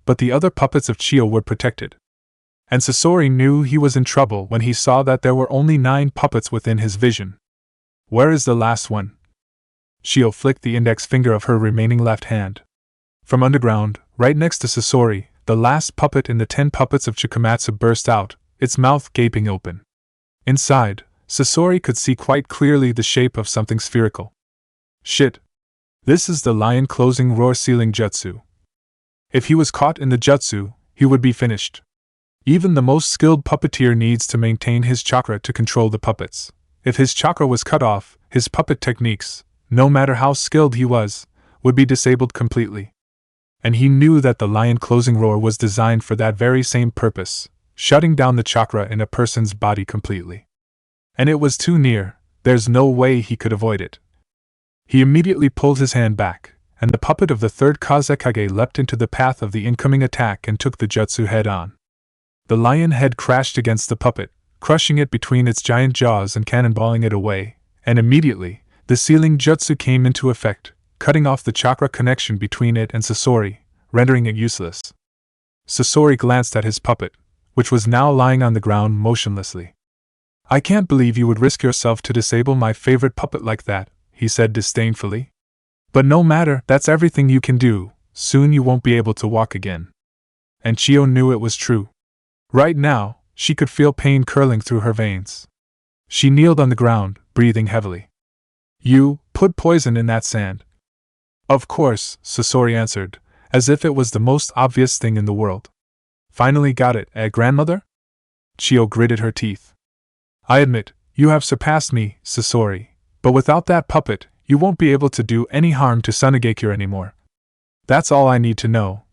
but the other puppets of Chio were protected. And Sasori knew he was in trouble when he saw that there were only 9 puppets within his vision. Where is the last one? Chio flicked the index finger of her remaining left hand. From underground, right next to Sasori, the last puppet in the 10 puppets of Chikamatsu burst out, its mouth gaping open. Inside, Sasori could see quite clearly the shape of something spherical. Shit! This is the lion closing roar sealing jutsu. If he was caught in the jutsu, he would be finished. Even the most skilled puppeteer needs to maintain his chakra to control the puppets. If his chakra was cut off, his puppet techniques, no matter how skilled he was, would be disabled completely. And he knew that the lion closing roar was designed for that very same purpose, shutting down the chakra in a person's body completely. And it was too near, there's no way he could avoid it. He immediately pulled his hand back, and the puppet of the third Kazekage leapt into the path of the incoming attack and took the jutsu head-on. The lion head crashed against the puppet, crushing it between its giant jaws and cannonballing it away, and immediately, The sealing jutsu came into effect, cutting off the chakra connection between it and Sasori, rendering it useless. Sasori glanced at his puppet, which was now lying on the ground motionlessly. I can't believe you would risk yourself to disable my favorite puppet like that, he said disdainfully. But no matter, that's everything you can do, soon you won't be able to walk again. And Chio knew it was true. Right now, she could feel pain curling through her veins. She kneeled on the ground, breathing heavily. You put poison in that sand. Of course, Sasori answered, as if it was the most obvious thing in the world. Finally got it, grandmother? Chio gritted her teeth. I admit, you have surpassed me, Sasori, but without that puppet, you won't be able to do any harm to Sunagakure anymore. That's all I need to know.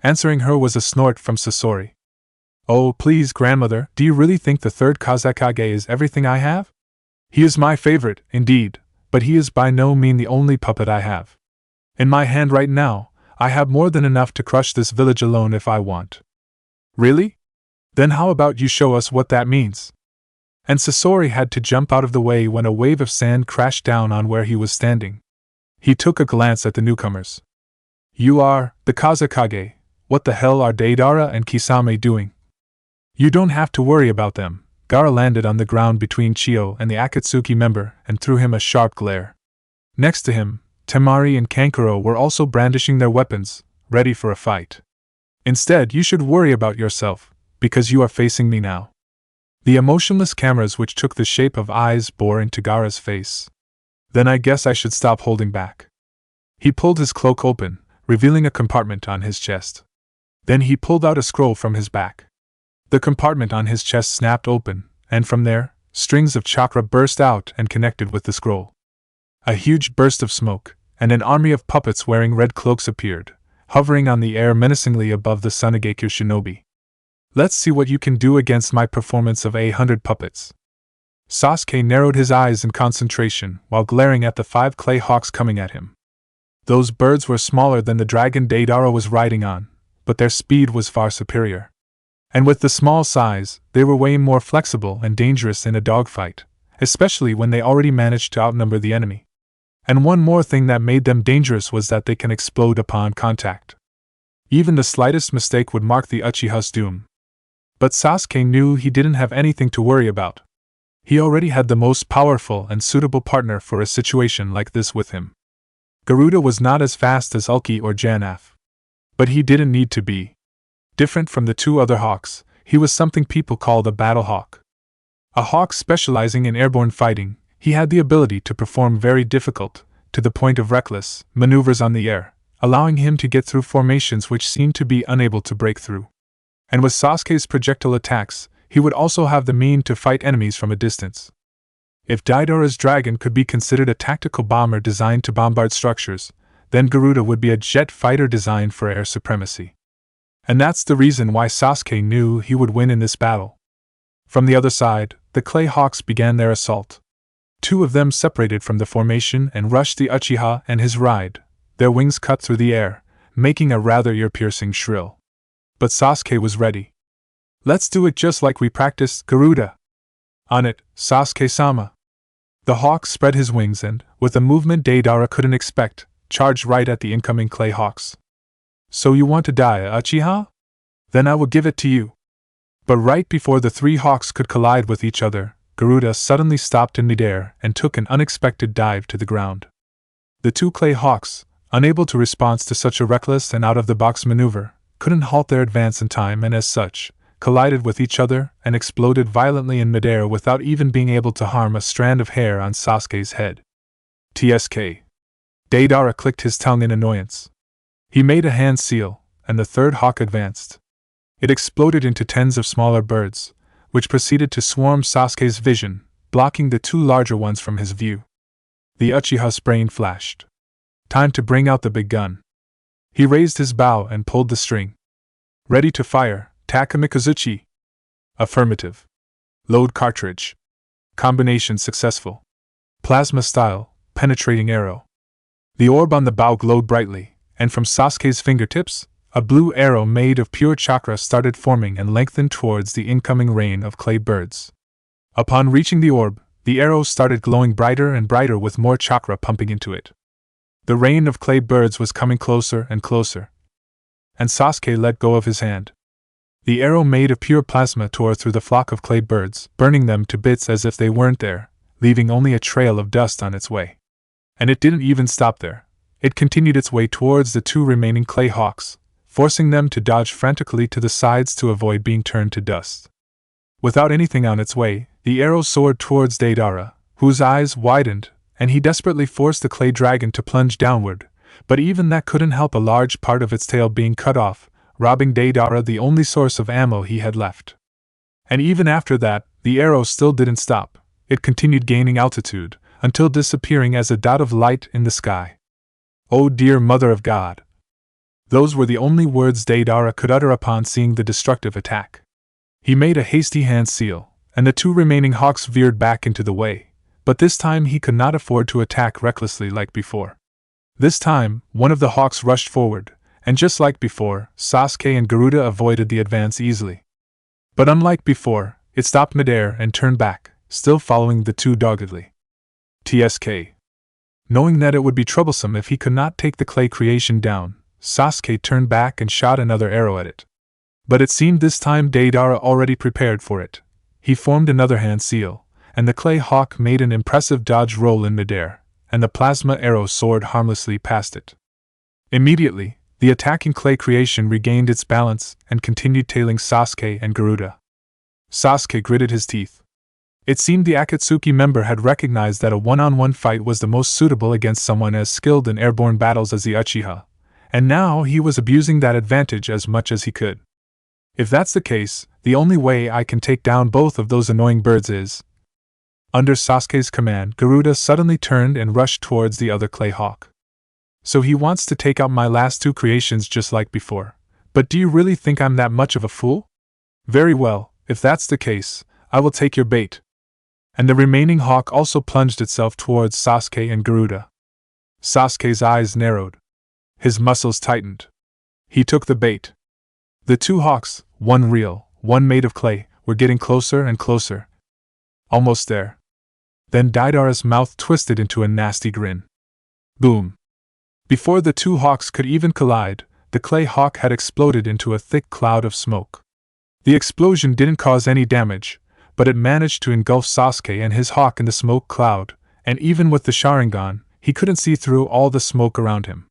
Answering her was a snort from Sasori. Oh, please, grandmother, do you really think the third Kazekage is everything I have? He is my favorite, indeed, but he is by no means the only puppet I have. In my hand right now, I have more than enough to crush this village alone if I want. Really? Then how about you show us what that means? And Sasori had to jump out of the way when a wave of sand crashed down on where he was standing. He took a glance at the newcomers. You are the Kazekage. What the hell are Deidara and Kisame doing? You don't have to worry about them. Gaara landed on the ground between Chio and the Akatsuki member and threw him a sharp glare. Next to him, Temari and Kankuro were also brandishing their weapons, ready for a fight. Instead, you should worry about yourself, because you are facing me now. The emotionless cameras which took the shape of eyes bore into Gaara's face. Then I guess I should stop holding back. He pulled his cloak open, revealing a compartment on his chest. Then he pulled out a scroll from his back. The compartment on his chest snapped open, and from there, strings of chakra burst out and connected with the scroll. A huge burst of smoke, and an army of puppets wearing red cloaks appeared, hovering on the air menacingly above the Sunagakure shinobi. Let's see what you can do against my performance of 100 puppets. Sasuke narrowed his eyes in concentration while glaring at the 5 clay hawks coming at him. Those birds were smaller than the dragon Deidara was riding on, but their speed was far superior. And with the small size, they were way more flexible and dangerous in a dogfight, especially when they already managed to outnumber the enemy. And one more thing that made them dangerous was that they can explode upon contact. Even the slightest mistake would mark the Uchiha's doom. But Sasuke knew he didn't have anything to worry about. He already had the most powerful and suitable partner for a situation like this with him. Garuda was not as fast as Ulki or Janaf. But he didn't need to be. Different from the 2 other hawks, he was something people called a battle hawk. A hawk specializing in airborne fighting, he had the ability to perform very difficult, to the point of reckless, maneuvers on the air, allowing him to get through formations which seemed to be unable to break through. And with Sasuke's projectile attacks, he would also have the means to fight enemies from a distance. If Deidara's dragon could be considered a tactical bomber designed to bombard structures, then Garuda would be a jet fighter designed for air supremacy. And that's the reason why Sasuke knew he would win in this battle. From the other side, the clay hawks began their assault. 2 of them separated from the formation and rushed the Uchiha and his ride, their wings cut through the air, making a rather ear-piercing shrill. But Sasuke was ready. Let's do it just like we practiced, Garuda. On it, Sasuke-sama. The hawk spread his wings and, with a movement Deidara couldn't expect, charged right at the incoming clay hawks. So you want to die, Uchiha? Then I will give it to you. But right before the 3 hawks could collide with each other, Garuda suddenly stopped in midair and took an unexpected dive to the ground. The 2 clay hawks, unable to respond to such a reckless and out-of-the-box maneuver, couldn't halt their advance in time and as such, collided with each other and exploded violently in midair without even being able to harm a strand of hair on Sasuke's head. TSK. Deidara clicked his tongue in annoyance. He made a hand seal, and the 3rd hawk advanced. It exploded into tens of smaller birds, which proceeded to swarm Sasuke's vision, blocking the 2 larger ones from his view. The Uchiha's brain flashed. Time to bring out the big gun. He raised his bow and pulled the string. Ready to fire, Takamikazuchi. Affirmative. Load cartridge. Combination successful. Plasma style, penetrating arrow. The orb on the bow glowed brightly, and from Sasuke's fingertips, a blue arrow made of pure chakra started forming and lengthened towards the incoming rain of clay birds. Upon reaching the orb, The arrow started glowing brighter and brighter with more chakra pumping into it. The rain of clay birds was coming closer and closer. And Sasuke let go of his hand. The arrow made of pure plasma tore through the flock of clay birds, burning them to bits as if they weren't there, leaving only a trail of dust on its way. And it didn't even stop there. It continued its way towards the two remaining clay hawks, forcing them to dodge frantically to the sides to avoid being turned to dust. Without anything on its way, the arrow soared towards Deidara, whose eyes widened, and he desperately forced the clay dragon to plunge downward, but even that couldn't help a large part of its tail being cut off, robbing Deidara the only source of ammo he had left. And even after that, the arrow still didn't stop. It continued gaining altitude, until disappearing as a dot of light in the sky. "Oh dear Mother of God!" Those were the only words Deidara could utter upon seeing the destructive attack. He made a hasty hand seal, and the two remaining hawks veered back into the way, but this time he could not afford to attack recklessly like before. This time, one of the hawks rushed forward, and just like before, Sasuke and Garuda avoided the advance easily. But unlike before, it stopped midair and turned back, still following the two doggedly. TSK. Knowing that it would be troublesome if he could not take the clay creation down, Sasuke turned back and shot another arrow at it. But it seemed this time Deidara already prepared for it. He formed another hand seal, and the clay hawk made an impressive dodge roll in midair, and the plasma arrow soared harmlessly past it. Immediately, the attacking clay creation regained its balance and continued tailing Sasuke and Garuda. Sasuke gritted his teeth. It seemed the Akatsuki member had recognized that a one-on-one fight was the most suitable against someone as skilled in airborne battles as the Uchiha, and now he was abusing that advantage as much as he could. If that's the case, the only way I can take down both of those annoying birds is... Under Sasuke's command, Garuda suddenly turned and rushed towards the other clay hawk. So he wants to take out my last two creations just like before. But do you really think I'm that much of a fool? Very well, if that's the case, I will take your bait. And the remaining hawk also plunged itself towards Sasuke and Garuda. Sasuke's eyes narrowed. His muscles tightened. He took the bait. The two hawks, one real, one made of clay, were getting closer and closer. Almost there. Then Deidara's mouth twisted into a nasty grin. Boom. Before the two hawks could even collide, the clay hawk had exploded into a thick cloud of smoke. The explosion didn't cause any damage, but it managed to engulf Sasuke and his hawk in the smoke cloud, and even with the Sharingan, he couldn't see through all the smoke around him.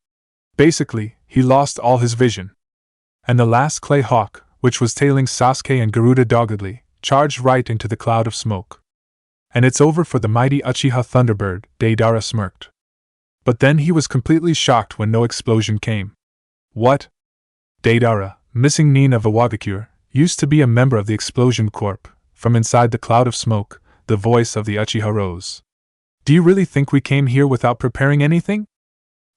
Basically, he lost all his vision. And the last clay hawk, which was tailing Sasuke and Garuda doggedly, charged right into the cloud of smoke. And it's over for the mighty Uchiha Thunderbird, Deidara smirked. But then he was completely shocked when no explosion came. What? Deidara, missing Nin of Iwagakure, used to be a member of the Explosion Corps. From inside the cloud of smoke, the voice of the Uchiha rose. Do you really think we came here without preparing anything?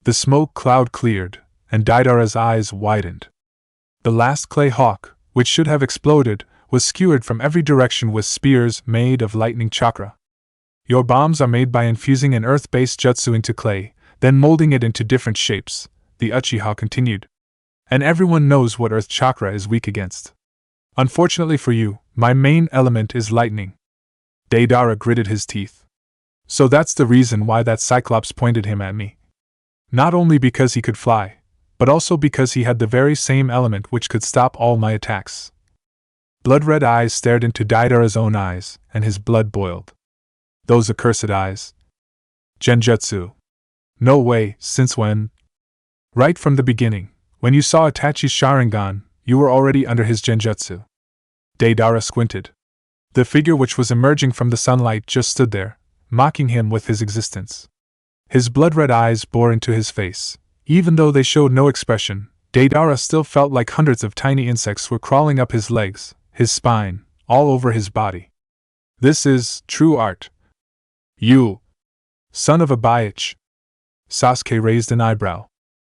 The smoke cloud cleared, and Deidara's eyes widened. The last clay hawk, which should have exploded, was skewered from every direction with spears made of lightning chakra. Your bombs are made by infusing an earth-based jutsu into clay, then molding it into different shapes, the Uchiha continued. And everyone knows what earth chakra is weak against. Unfortunately for you, my main element is lightning. Deidara gritted his teeth. So that's the reason why that Cyclops pointed him at me. Not only because he could fly, but also because he had the very same element which could stop all my attacks. Blood-red eyes stared into Deidara's own eyes, and his blood boiled. Those accursed eyes. Genjutsu. No way, since when? Right from the beginning, when you saw Itachi's Sharingan, you were already under his genjutsu. Deidara squinted. The figure which was emerging from the sunlight just stood there, mocking him with his existence. His blood-red eyes bore into his face. Even though they showed no expression, Deidara still felt like hundreds of tiny insects were crawling up his legs, his spine, all over his body. This is true art. You, son of a bitch. Sasuke raised an eyebrow.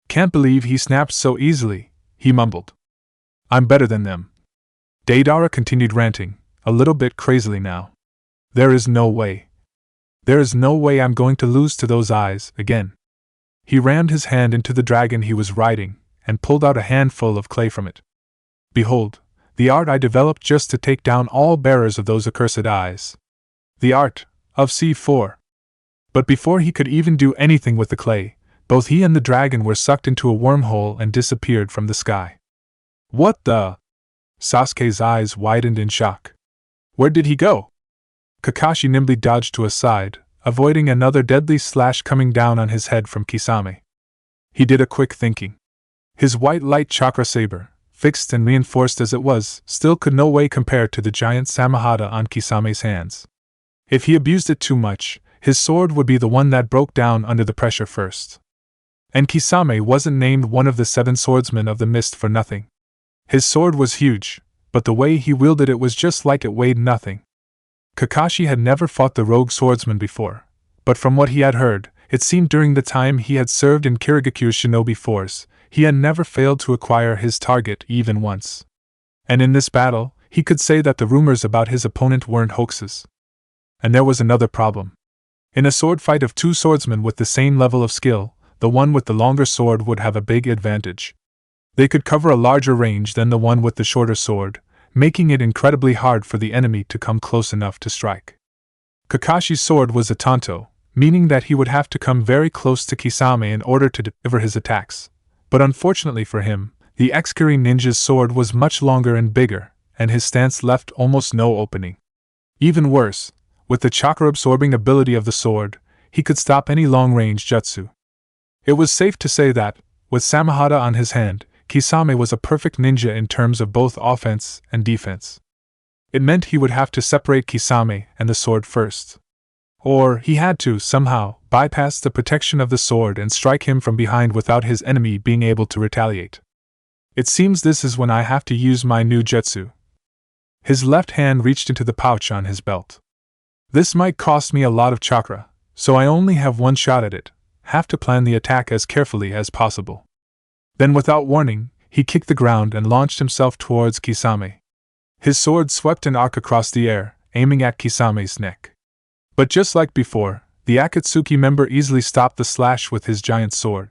Can't believe he snapped so easily, he mumbled. I'm better than them. Deidara continued ranting, a little bit crazily now. There is no way. There is no way I'm going to lose to those eyes again. He rammed his hand into the dragon he was riding, and pulled out a handful of clay from it. Behold, the art I developed just to take down all bearers of those accursed eyes. The art, of C4. But before he could even do anything with the clay, both he and the dragon were sucked into a wormhole and disappeared from the sky. What the? Sasuke's eyes widened in shock. Where did he go? Kakashi nimbly dodged to a side, avoiding another deadly slash coming down on his head from Kisame. He did a quick thinking. His white light chakra saber, fixed and reinforced as it was, still could no way compare to the giant Samahata on Kisame's hands. If he abused it too much, his sword would be the one that broke down under the pressure first. And Kisame wasn't named one of the 7 swordsmen of the mist for nothing. His sword was huge, but the way he wielded it was just like it weighed nothing. Kakashi had never fought the rogue swordsman before, but from what he had heard, it seemed during the time he had served in Kirigaku's shinobi force, he had never failed to acquire his target even once. And in this battle, he could say that the rumors about his opponent weren't hoaxes. And there was another problem. In a sword fight of 2 swordsmen with the same level of skill, the one with the longer sword would have a big advantage. They could cover a larger range than the one with the shorter sword, making it incredibly hard for the enemy to come close enough to strike. Kakashi's sword was a tanto, meaning that he would have to come very close to Kisame in order to deliver his attacks. But unfortunately for him, the ex-Kiri ninja's sword was much longer and bigger, and his stance left almost no opening. Even worse, with the chakra-absorbing ability of the sword, he could stop any long-range jutsu. It was safe to say that, with Samahata on his hand, Kisame was a perfect ninja in terms of both offense and defense. It meant he would have to separate Kisame and the sword first. Or he had to, somehow, bypass the protection of the sword and strike him from behind without his enemy being able to retaliate. It seems this is when I have to use my new jutsu. His left hand reached into the pouch on his belt. This might cost me a lot of chakra, so I only have one shot at it, have to plan the attack as carefully as possible. Then without warning, he kicked the ground and launched himself towards Kisame. His sword swept an arc across the air, aiming at Kisame's neck. But just like before, the Akatsuki member easily stopped the slash with his giant sword.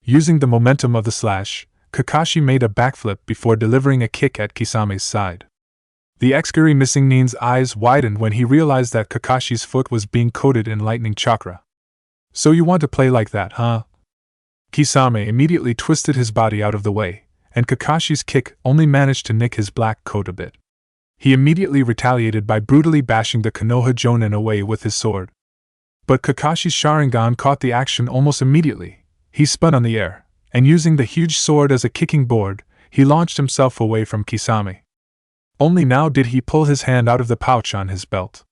Using the momentum of the slash, Kakashi made a backflip before delivering a kick at Kisame's side. The ex-Kiri missing nin's eyes widened when he realized that Kakashi's foot was being coated in lightning chakra. So you want to play like that, huh? Kisame immediately twisted his body out of the way, and Kakashi's kick only managed to nick his black coat a bit. He immediately retaliated by brutally bashing the Konoha Jonan away with his sword. But Kakashi's Sharingan caught the action almost immediately. He spun on the air, and using the huge sword as a kicking board, he launched himself away from Kisame. Only now did he pull his hand out of the pouch on his belt.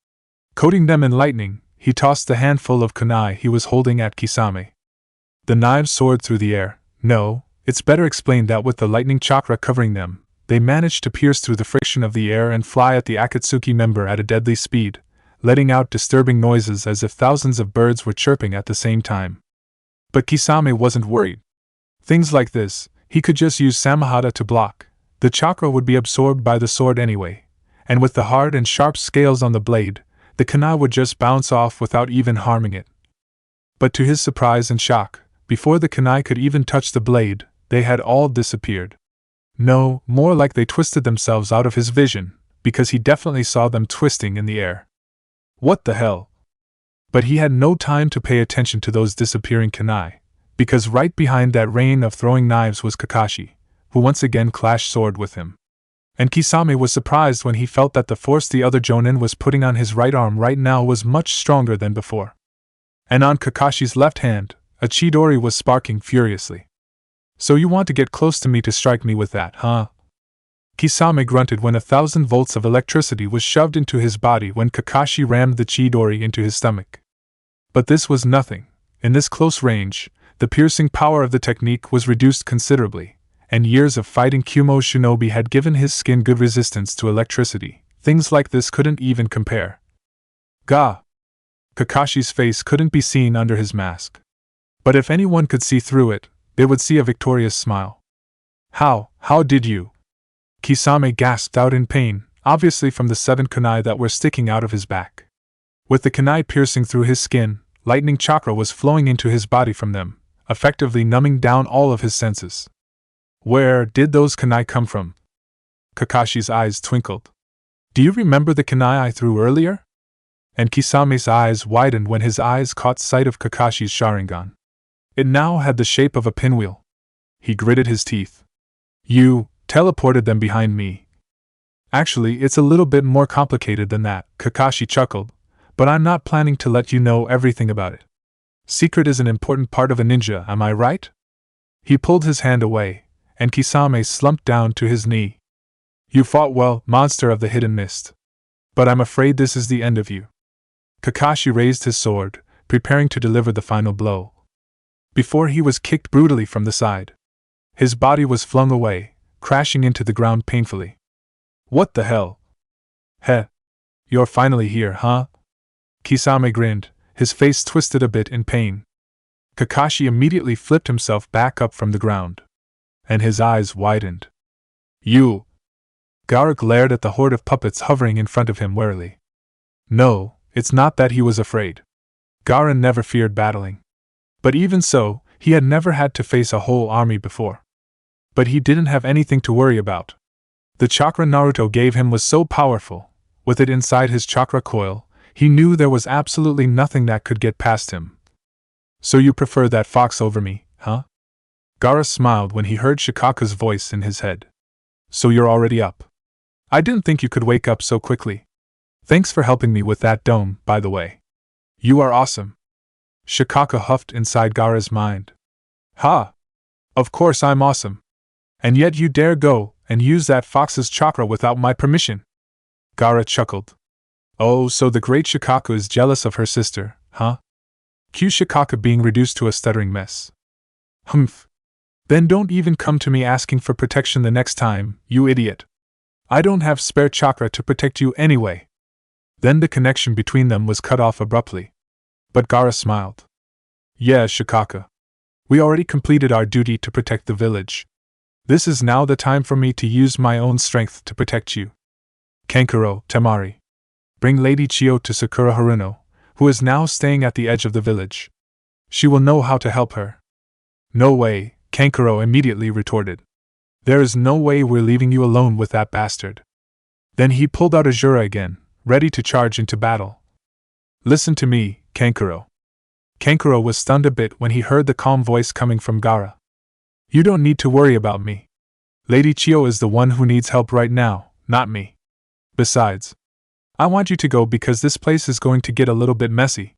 Coating them in lightning, he tossed the handful of kunai he was holding at Kisame. The knives soared through the air. No, it's better explained that with the lightning chakra covering them, they managed to pierce through the friction of the air and fly at the Akatsuki member at a deadly speed, letting out disturbing noises as if thousands of birds were chirping at the same time. But Kisame wasn't worried. Things like this, he could just use Samahata to block. The chakra would be absorbed by the sword anyway, and with the hard and sharp scales on the blade, the kunai would just bounce off without even harming it. But to his surprise and shock, before the kunai could even touch the blade, they had all disappeared. No, more like they twisted themselves out of his vision, because he definitely saw them twisting in the air. What the hell? But he had no time to pay attention to those disappearing kunai, because right behind that rain of throwing knives was Kakashi, who once again clashed sword with him. And Kisame was surprised when he felt that the force the other Jonin was putting on his right arm right now was much stronger than before. And on Kakashi's left hand, a Chidori was sparking furiously. So you want to get close to me to strike me with that, huh? Kisame grunted when 1,000 volts of electricity was shoved into his body when Kakashi rammed the Chidori into his stomach. But this was nothing. In this close range, the piercing power of the technique was reduced considerably, and years of fighting Kumo shinobi had given his skin good resistance to electricity. Things like this couldn't even compare. Gah! Kakashi's face couldn't be seen under his mask. But if anyone could see through it, they would see a victorious smile. How did you? Kisame gasped out in pain, obviously from the 7 kunai that were sticking out of his back. With the kunai piercing through his skin, lightning chakra was flowing into his body from them, effectively numbing down all of his senses. Where did those kunai come from? Kakashi's eyes twinkled. Do you remember the kunai I threw earlier? and Kisame's eyes widened when his eyes caught sight of Kakashi's Sharingan. It now had the shape of a pinwheel. He gritted his teeth. You teleported them behind me. Actually, it's a little bit more complicated than that, Kakashi chuckled, but I'm not planning to let you know everything about it. Secret is an important part of a ninja, am I right? He pulled his hand away, and Kisame slumped down to his knee. You fought well, monster of the hidden mist. But I'm afraid this is the end of you. Kakashi raised his sword, preparing to deliver the final blow. Before he was kicked brutally from the side. His body was flung away, crashing into the ground painfully. What the hell? Heh. You're finally here, huh? Kisame grinned, his face twisted a bit in pain. Kakashi immediately flipped himself back up from the ground. And his eyes widened. You! Gaara glared at the horde of puppets hovering in front of him warily. No, it's not that he was afraid. Gaara never feared battling. But even so, he had never had to face a whole army before. But he didn't have anything to worry about. The chakra Naruto gave him was so powerful, with it inside his chakra coil, he knew there was absolutely nothing that could get past him. So you prefer that fox over me, huh? Gaara smiled when he heard Shikaka's voice in his head. So you're already up. I didn't think you could wake up so quickly. Thanks for helping me with that dome, by the way. You are awesome. Shikaka huffed inside Gaara's mind. Ha! Of course I'm awesome. And yet you dare go and use that fox's chakra without my permission. Gaara chuckled. Oh, so the great Shikaka is jealous of her sister, huh? Cue Shikaka being reduced to a stuttering mess. Humph. Then don't even come to me asking for protection the next time, you idiot. I don't have spare chakra to protect you anyway. Then the connection between them was cut off abruptly. But Gaara smiled. Yeah, Shikaka. We already completed our duty to protect the village. This is now the time for me to use my own strength to protect you. Kankuro, Temari. Bring Lady Chio to Sakura Haruno, who is now staying at the edge of the village. She will know how to help her. No way, Kankuro immediately retorted. There is no way we're leaving you alone with that bastard. Then he pulled out Azura again, ready to charge into battle. Listen to me, Kankuro. Kankuro was stunned a bit when he heard the calm voice coming from Gaara. You don't need to worry about me. Lady Chio is the one who needs help right now, not me. Besides, I want you to go because this place is going to get a little bit messy.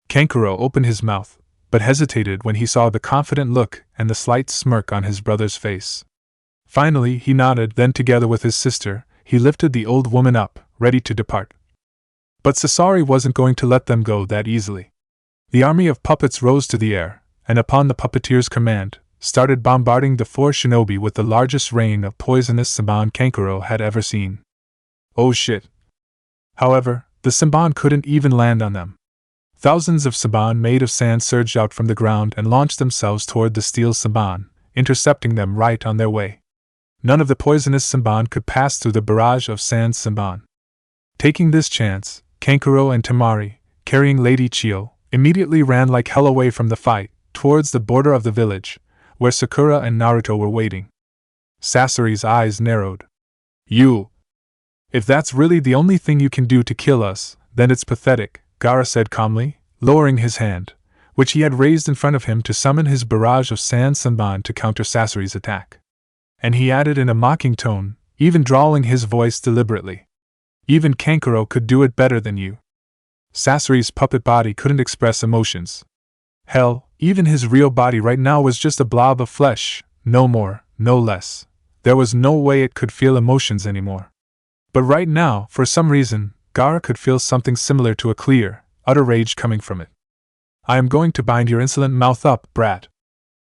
Kankuro opened his mouth, but hesitated when he saw the confident look and the slight smirk on his brother's face. Finally, he nodded, then together with his sister, he lifted the old woman up, ready to depart. But Sasori wasn't going to let them go that easily. The army of puppets rose to the air, and upon the puppeteers' command, started bombarding the four shinobi with the largest rain of poisonous Senbon Kankuro had ever seen. Oh shit. However, the Senbon couldn't even land on them. Thousands of Senbon made of sand surged out from the ground and launched themselves toward the steel Senbon, intercepting them right on their way. None of the poisonous Senbon could pass through the barrage of sand Senbon. Taking this chance, Kankuro and Temari, carrying Lady Chio, immediately ran like hell away from the fight, towards the border of the village, where Sakura and Naruto were waiting. Sasori's eyes narrowed. You! If that's really the only thing you can do to kill us, then it's pathetic, Gaara said calmly, lowering his hand, which he had raised in front of him to summon his barrage of sand Senbon to counter Sasori's attack. And he added in a mocking tone, even drawling his voice deliberately. Even Kankuro could do it better than you. Sasori's puppet body couldn't express emotions. Hell, even his real body right now was just a blob of flesh, no more, no less. There was no way it could feel emotions anymore. But right now, for some reason, Gaara could feel something similar to a clear, utter rage coming from it. I am going to bind your insolent mouth up, brat.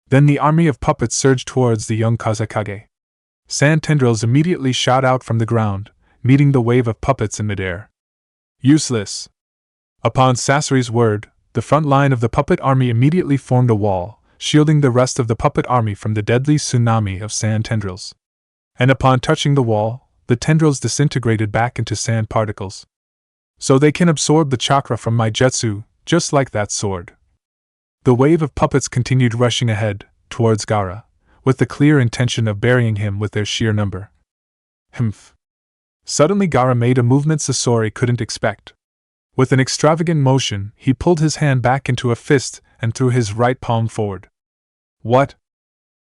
Then the army of puppets surged towards the young Kazekage. Sand tendrils immediately shot out from the ground, meeting the wave of puppets in midair. Useless. Upon Sasori's word, the front line of the puppet army immediately formed a wall, shielding the rest of the puppet army from the deadly tsunami of sand tendrils. And upon touching the wall, the tendrils disintegrated back into sand particles. So they can absorb the chakra from my jutsu, just like that sword. The wave of puppets continued rushing ahead, towards Gaara, with the clear intention of burying him with their sheer number. Humph. Suddenly Gaara made a movement Sasori couldn't expect. With an extravagant motion, he pulled his hand back into a fist and threw his right palm forward. What?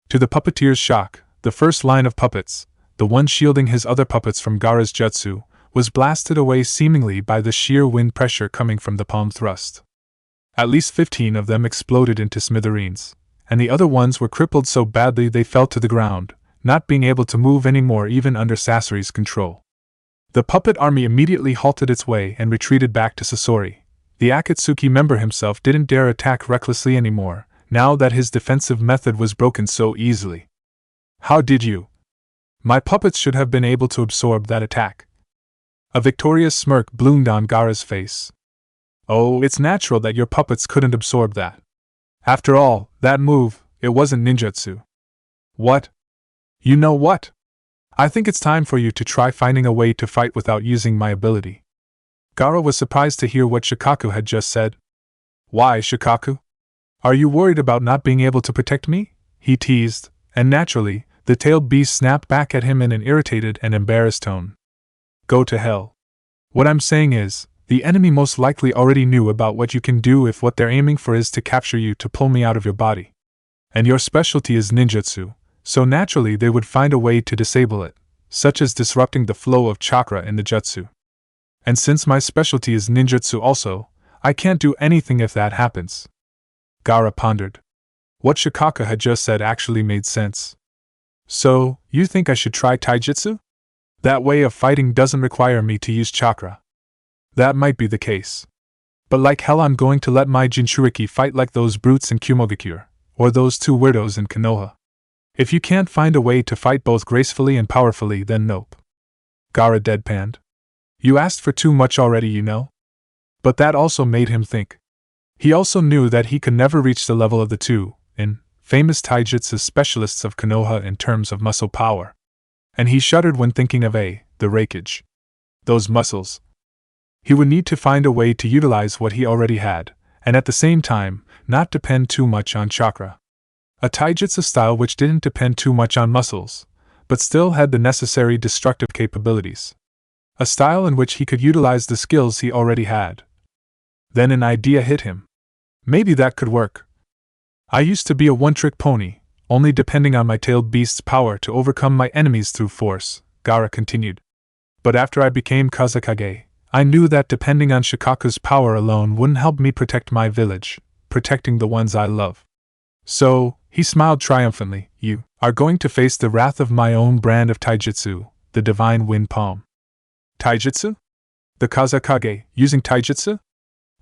To the puppeteer's shock, the first line of puppets, the one shielding his other puppets from Gaara's jutsu, was blasted away seemingly by the sheer wind pressure coming from the palm thrust. At least 15 of them exploded into smithereens, and the other ones were crippled so badly they fell to the ground, not being able to move anymore even under Sasori's control. The puppet army immediately halted its way and retreated back to Sasori. The Akatsuki member himself didn't dare attack recklessly anymore, now that his defensive method was broken so easily. How did you? My puppets should have been able to absorb that attack. A victorious smirk bloomed on Gaara's face. Oh, it's natural that your puppets couldn't absorb that. After all, that move, it wasn't ninjutsu. What? You know what? I think it's time for you to try finding a way to fight without using my ability. Gaara was surprised to hear what Shikaku had just said. Why, Shikaku? Are you worried about not being able to protect me? He teased, and naturally, the tailed beast snapped back at him in an irritated and embarrassed tone. Go to hell. What I'm saying is, the enemy most likely already knew about what you can do if what they're aiming for is to capture you to pull me out of your body. And your specialty is ninjutsu, so naturally they would find a way to disable it, such as disrupting the flow of chakra in the jutsu. And since my specialty is ninjutsu also, I can't do anything if that happens. Gaara pondered. What Shikaku had just said actually made sense. So, you think I should try taijutsu? That way of fighting doesn't require me to use chakra. That might be the case. But like hell I'm going to let my Jinchuriki fight like those brutes in Kumogakure, or those two weirdos in Konoha. If you can't find a way to fight both gracefully and powerfully, then nope. Gaara deadpanned. You asked for too much already, you know? But that also made him think. He also knew that he could never reach the level of the two, famous taijutsu specialists of Konoha in terms of muscle power. And he shuddered when thinking of the raikage. Those muscles. He would need to find a way to utilize what he already had, and at the same time, not depend too much on chakra. A taijutsu style which didn't depend too much on muscles, but still had the necessary destructive capabilities. A style in which he could utilize the skills he already had. Then an idea hit him. Maybe that could work. I used to be a one-trick pony, only depending on my tailed beast's power to overcome my enemies through force, Gaara continued. But after I became Kazekage, I knew that depending on Shikaku's power alone wouldn't help me protect my village, protecting the ones I love. So, he smiled triumphantly, you are going to face the wrath of my own brand of taijutsu, the divine wind palm. Taijutsu? The Kazekage, using taijutsu?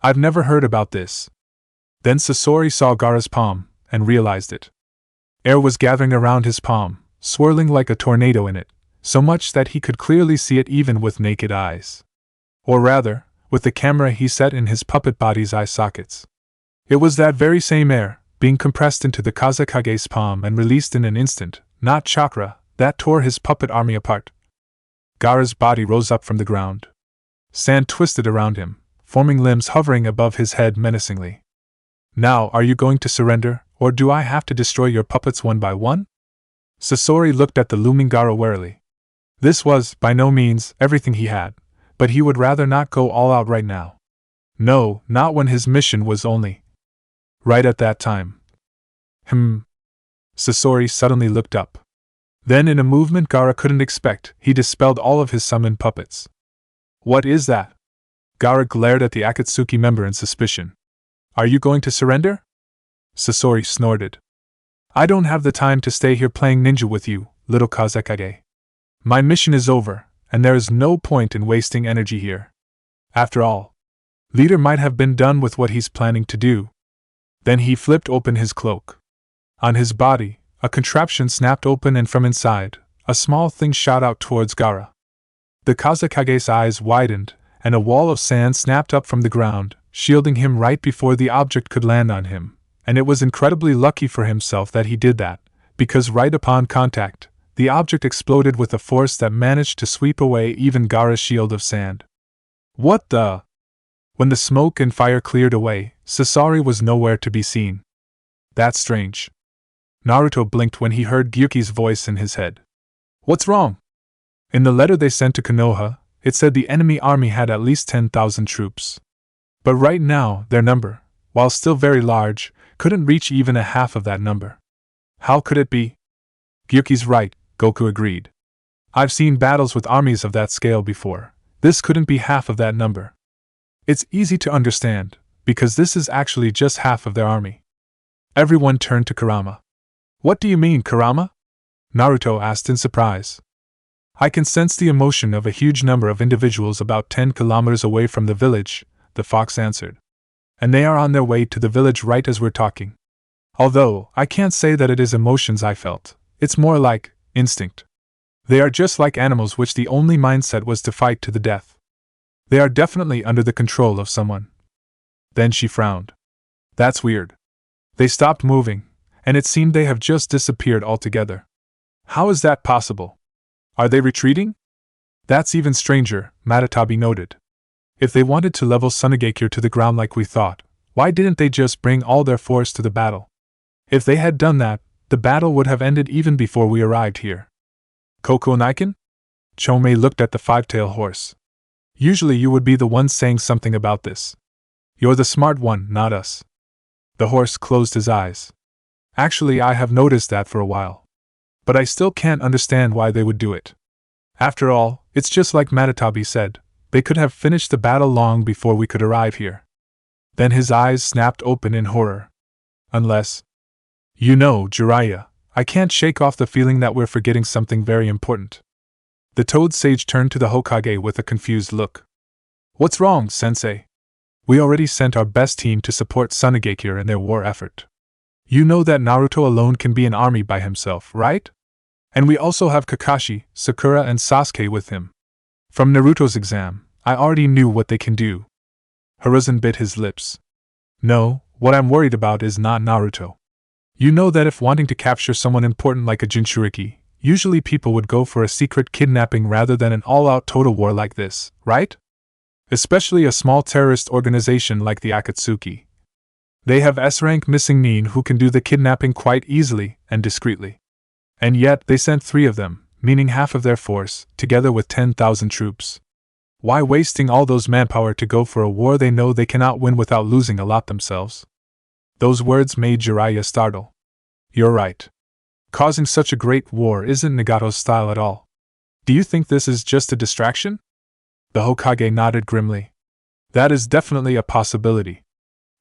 I've never heard about this. Then Sasori saw Gaara's palm, and realized it. Air was gathering around his palm, swirling like a tornado in it, so much that he could clearly see it even with naked eyes. Or rather, with the camera he set in his puppet body's eye sockets. It was that very same air, being compressed into the Kazekage's palm and released in an instant, not chakra, that tore his puppet army apart. Gaara's body rose up from the ground. Sand twisted around him, forming limbs hovering above his head menacingly. Now, are you going to surrender, or do I have to destroy your puppets one by one? Sasori looked at the looming Gaara warily. This was, by no means, everything he had, but he would rather not go all out right now. No, not when his mission was only right at that time. Sasori suddenly looked up. Then in a movement Gaara couldn't expect, he dispelled all of his summoned puppets. What is that? Gaara glared at the Akatsuki member in suspicion. Are you going to surrender? Sasori snorted. I don't have the time to stay here playing ninja with you, little Kazekage. My mission is over, and there is no point in wasting energy here. After all, Leader might have been done with what he's planning to do. Then he flipped open his cloak. On his body, a contraption snapped open and from inside, a small thing shot out towards Gaara. The Kazekage's eyes widened, and a wall of sand snapped up from the ground, shielding him right before the object could land on him, and it was incredibly lucky for himself that he did that, because right upon contact, the object exploded with a force that managed to sweep away even Gaara's shield of sand. What the? When the smoke and fire cleared away, Sasori was nowhere to be seen. That's strange. Naruto blinked when he heard Gyuki's voice in his head. What's wrong? In the letter they sent to Konoha, it said the enemy army had at least 10,000 troops. But right now, their number, while still very large, couldn't reach even a half of that number. How could it be? Gyuki's right, Goku agreed. I've seen battles with armies of that scale before. This couldn't be half of that number. It's easy to understand, because this is actually just half of their army. Everyone turned to Kurama. What do you mean, Kurama? Naruto asked in surprise. I can sense the emotion of a huge number of individuals about 10 kilometers away from the village, the fox answered. And they are on their way to the village right as we're talking. Although, I can't say that it is emotions I felt, it's more like instinct. They are just like animals which the only mindset was to fight to the death. They are definitely under the control of someone. Then she frowned. That's weird. They stopped moving, and it seemed they have just disappeared altogether. How is that possible? Are they retreating? That's even stranger, Matatabi noted. If they wanted to level Sunagakure to the ground like we thought, why didn't they just bring all their force to the battle? If they had done that, the battle would have ended even before we arrived here. Kokonaiken? Chomei looked at the five-tailed horse. Usually you would be the one saying something about this. You're the smart one, not us. The horse closed his eyes. Actually, I have noticed that for a while. But I still can't understand why they would do it. After all, it's just like Matatabi said, they could have finished the battle long before we could arrive here. Then his eyes snapped open in horror. Unless... You know, Jiraiya, I can't shake off the feeling that we're forgetting something very important. The Toad Sage turned to the Hokage with a confused look. What's wrong, Sensei? We already sent our best team to support Sunagakure in their war effort. You know that Naruto alone can be an army by himself, right? And we also have Kakashi, Sakura and Sasuke with him. From Naruto's exam, I already knew what they can do. Hiruzen bit his lips. No, what I'm worried about is not Naruto. You know that if wanting to capture someone important like a Jinchuriki, usually people would go for a secret kidnapping rather than an all-out total war like this, right? Especially a small terrorist organization like the Akatsuki. They have S-rank missing Nin who can do the kidnapping quite easily and discreetly. And yet they sent 3 of them, meaning half of their force, together with 10,000 troops. Why wasting all those manpower to go for a war they know they cannot win without losing a lot themselves? Those words made Jiraiya startle. You're right. Causing such a great war isn't Nagato's style at all. Do you think this is just a distraction? The Hokage nodded grimly. That is definitely a possibility.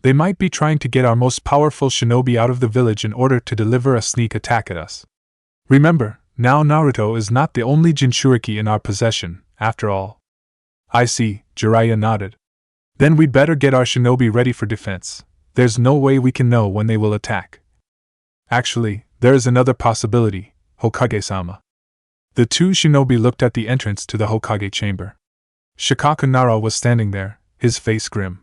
They might be trying to get our most powerful shinobi out of the village in order to deliver a sneak attack at us. Remember, now Naruto is not the only Jinchuriki in our possession, after all. I see, Jiraiya nodded. Then we'd better get our shinobi ready for defense. There's no way we can know when they will attack. Actually, there is another possibility, Hokage-sama. The 2 shinobi looked at the entrance to the Hokage chamber. Shikaku Nara was standing there, his face grim.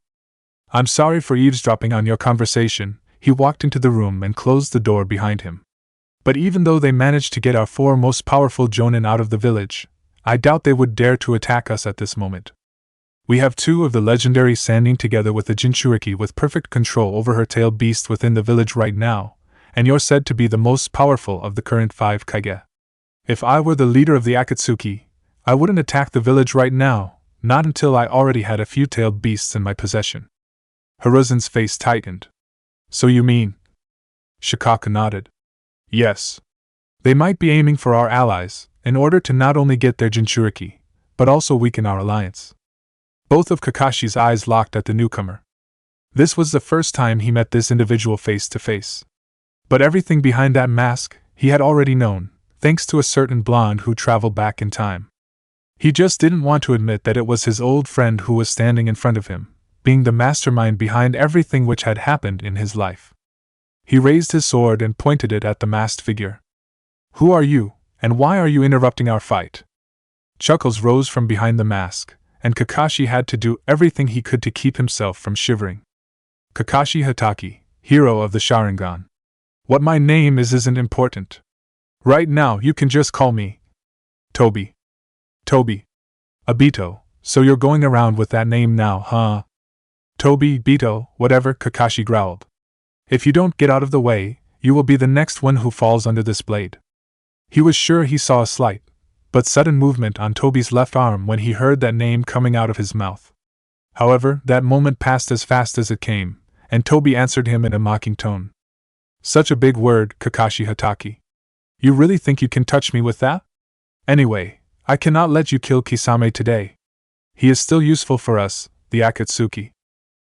I'm sorry for eavesdropping on your conversation. He walked into the room and closed the door behind him. But even though they managed to get our 4 most powerful Jonan out of the village, I doubt they would dare to attack us at this moment. We have 2 of the legendary standing together with the Jinchuriki with perfect control over her tailed beast within the village right now, and you're said to be the most powerful of the current 5 Kage. If I were the leader of the Akatsuki, I wouldn't attack the village right now, not until I already had a few tailed beasts in my possession. Hiruzen's face tightened. So you mean? Shikaku nodded. Yes. They might be aiming for our allies, in order to not only get their Jinchuriki, but also weaken our alliance. Both of Kakashi's eyes locked at the newcomer. This was the first time he met this individual face to face. But everything behind that mask, he had already known, thanks to a certain blonde who traveled back in time. He just didn't want to admit that it was his old friend who was standing in front of him, being the mastermind behind everything which had happened in his life. He raised his sword and pointed it at the masked figure. Who are you, and why are you interrupting our fight? Chuckles rose from behind the mask, and Kakashi had to do everything he could to keep himself from shivering. Kakashi Hatake, hero of the Sharingan. What my name is isn't important. Right now you can just call me Toby. Toby. Obito, so you're going around with that name now, huh? Toby, Bito, whatever, Kakashi growled. If you don't get out of the way, you will be the next one who falls under this blade. He was sure he saw a slight, but sudden movement on Toby's left arm when he heard that name coming out of his mouth. However, that moment passed as fast as it came, and Toby answered him in a mocking tone. Such a big word, Kakashi Hatake. You really think you can touch me with that? Anyway, I cannot let you kill Kisame today. He is still useful for us, the Akatsuki.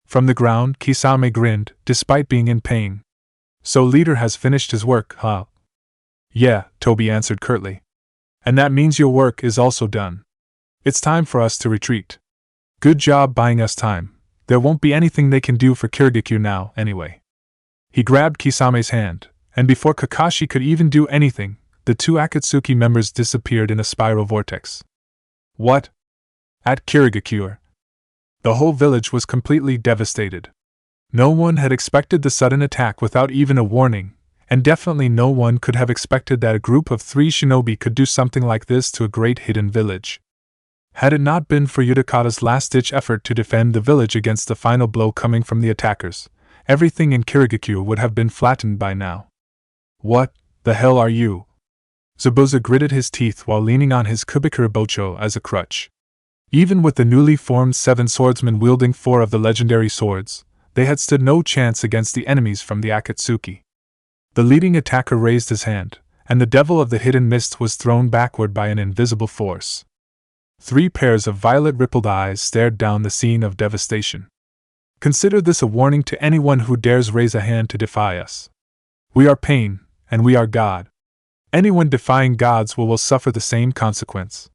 From the ground, Kisame grinned, despite being in pain. So leader has finished his work, huh? Yeah, Toby answered curtly. And that means your work is also done. It's time for us to retreat. Good job buying us time. There won't be anything they can do for Kirigakyo now, anyway. He grabbed Kisame's hand, and before Kakashi could even do anything, the two Akatsuki members disappeared in a spiral vortex. What? At Kirigakyo. The whole village was completely devastated. No one had expected the sudden attack without even a warning, and definitely no one could have expected that a group of 3 shinobi could do something like this to a great hidden village. Had it not been for Utakata's last-ditch effort to defend the village against the final blow coming from the attackers, everything in Kirigakyo would have been flattened by now. What the hell are you? Zabuza gritted his teeth while leaning on his Kubikura Bocho as a crutch. Even with the newly formed 7 swordsmen wielding 4 of the legendary swords, they had stood no chance against the enemies from the Akatsuki. The leading attacker raised his hand, and the devil of the hidden mist was thrown backward by an invisible force. 3 pairs of violet rippled eyes stared down the scene of devastation. Consider this a warning to anyone who dares raise a hand to defy us. We are pain, and we are God. Anyone defying gods will suffer the same consequence.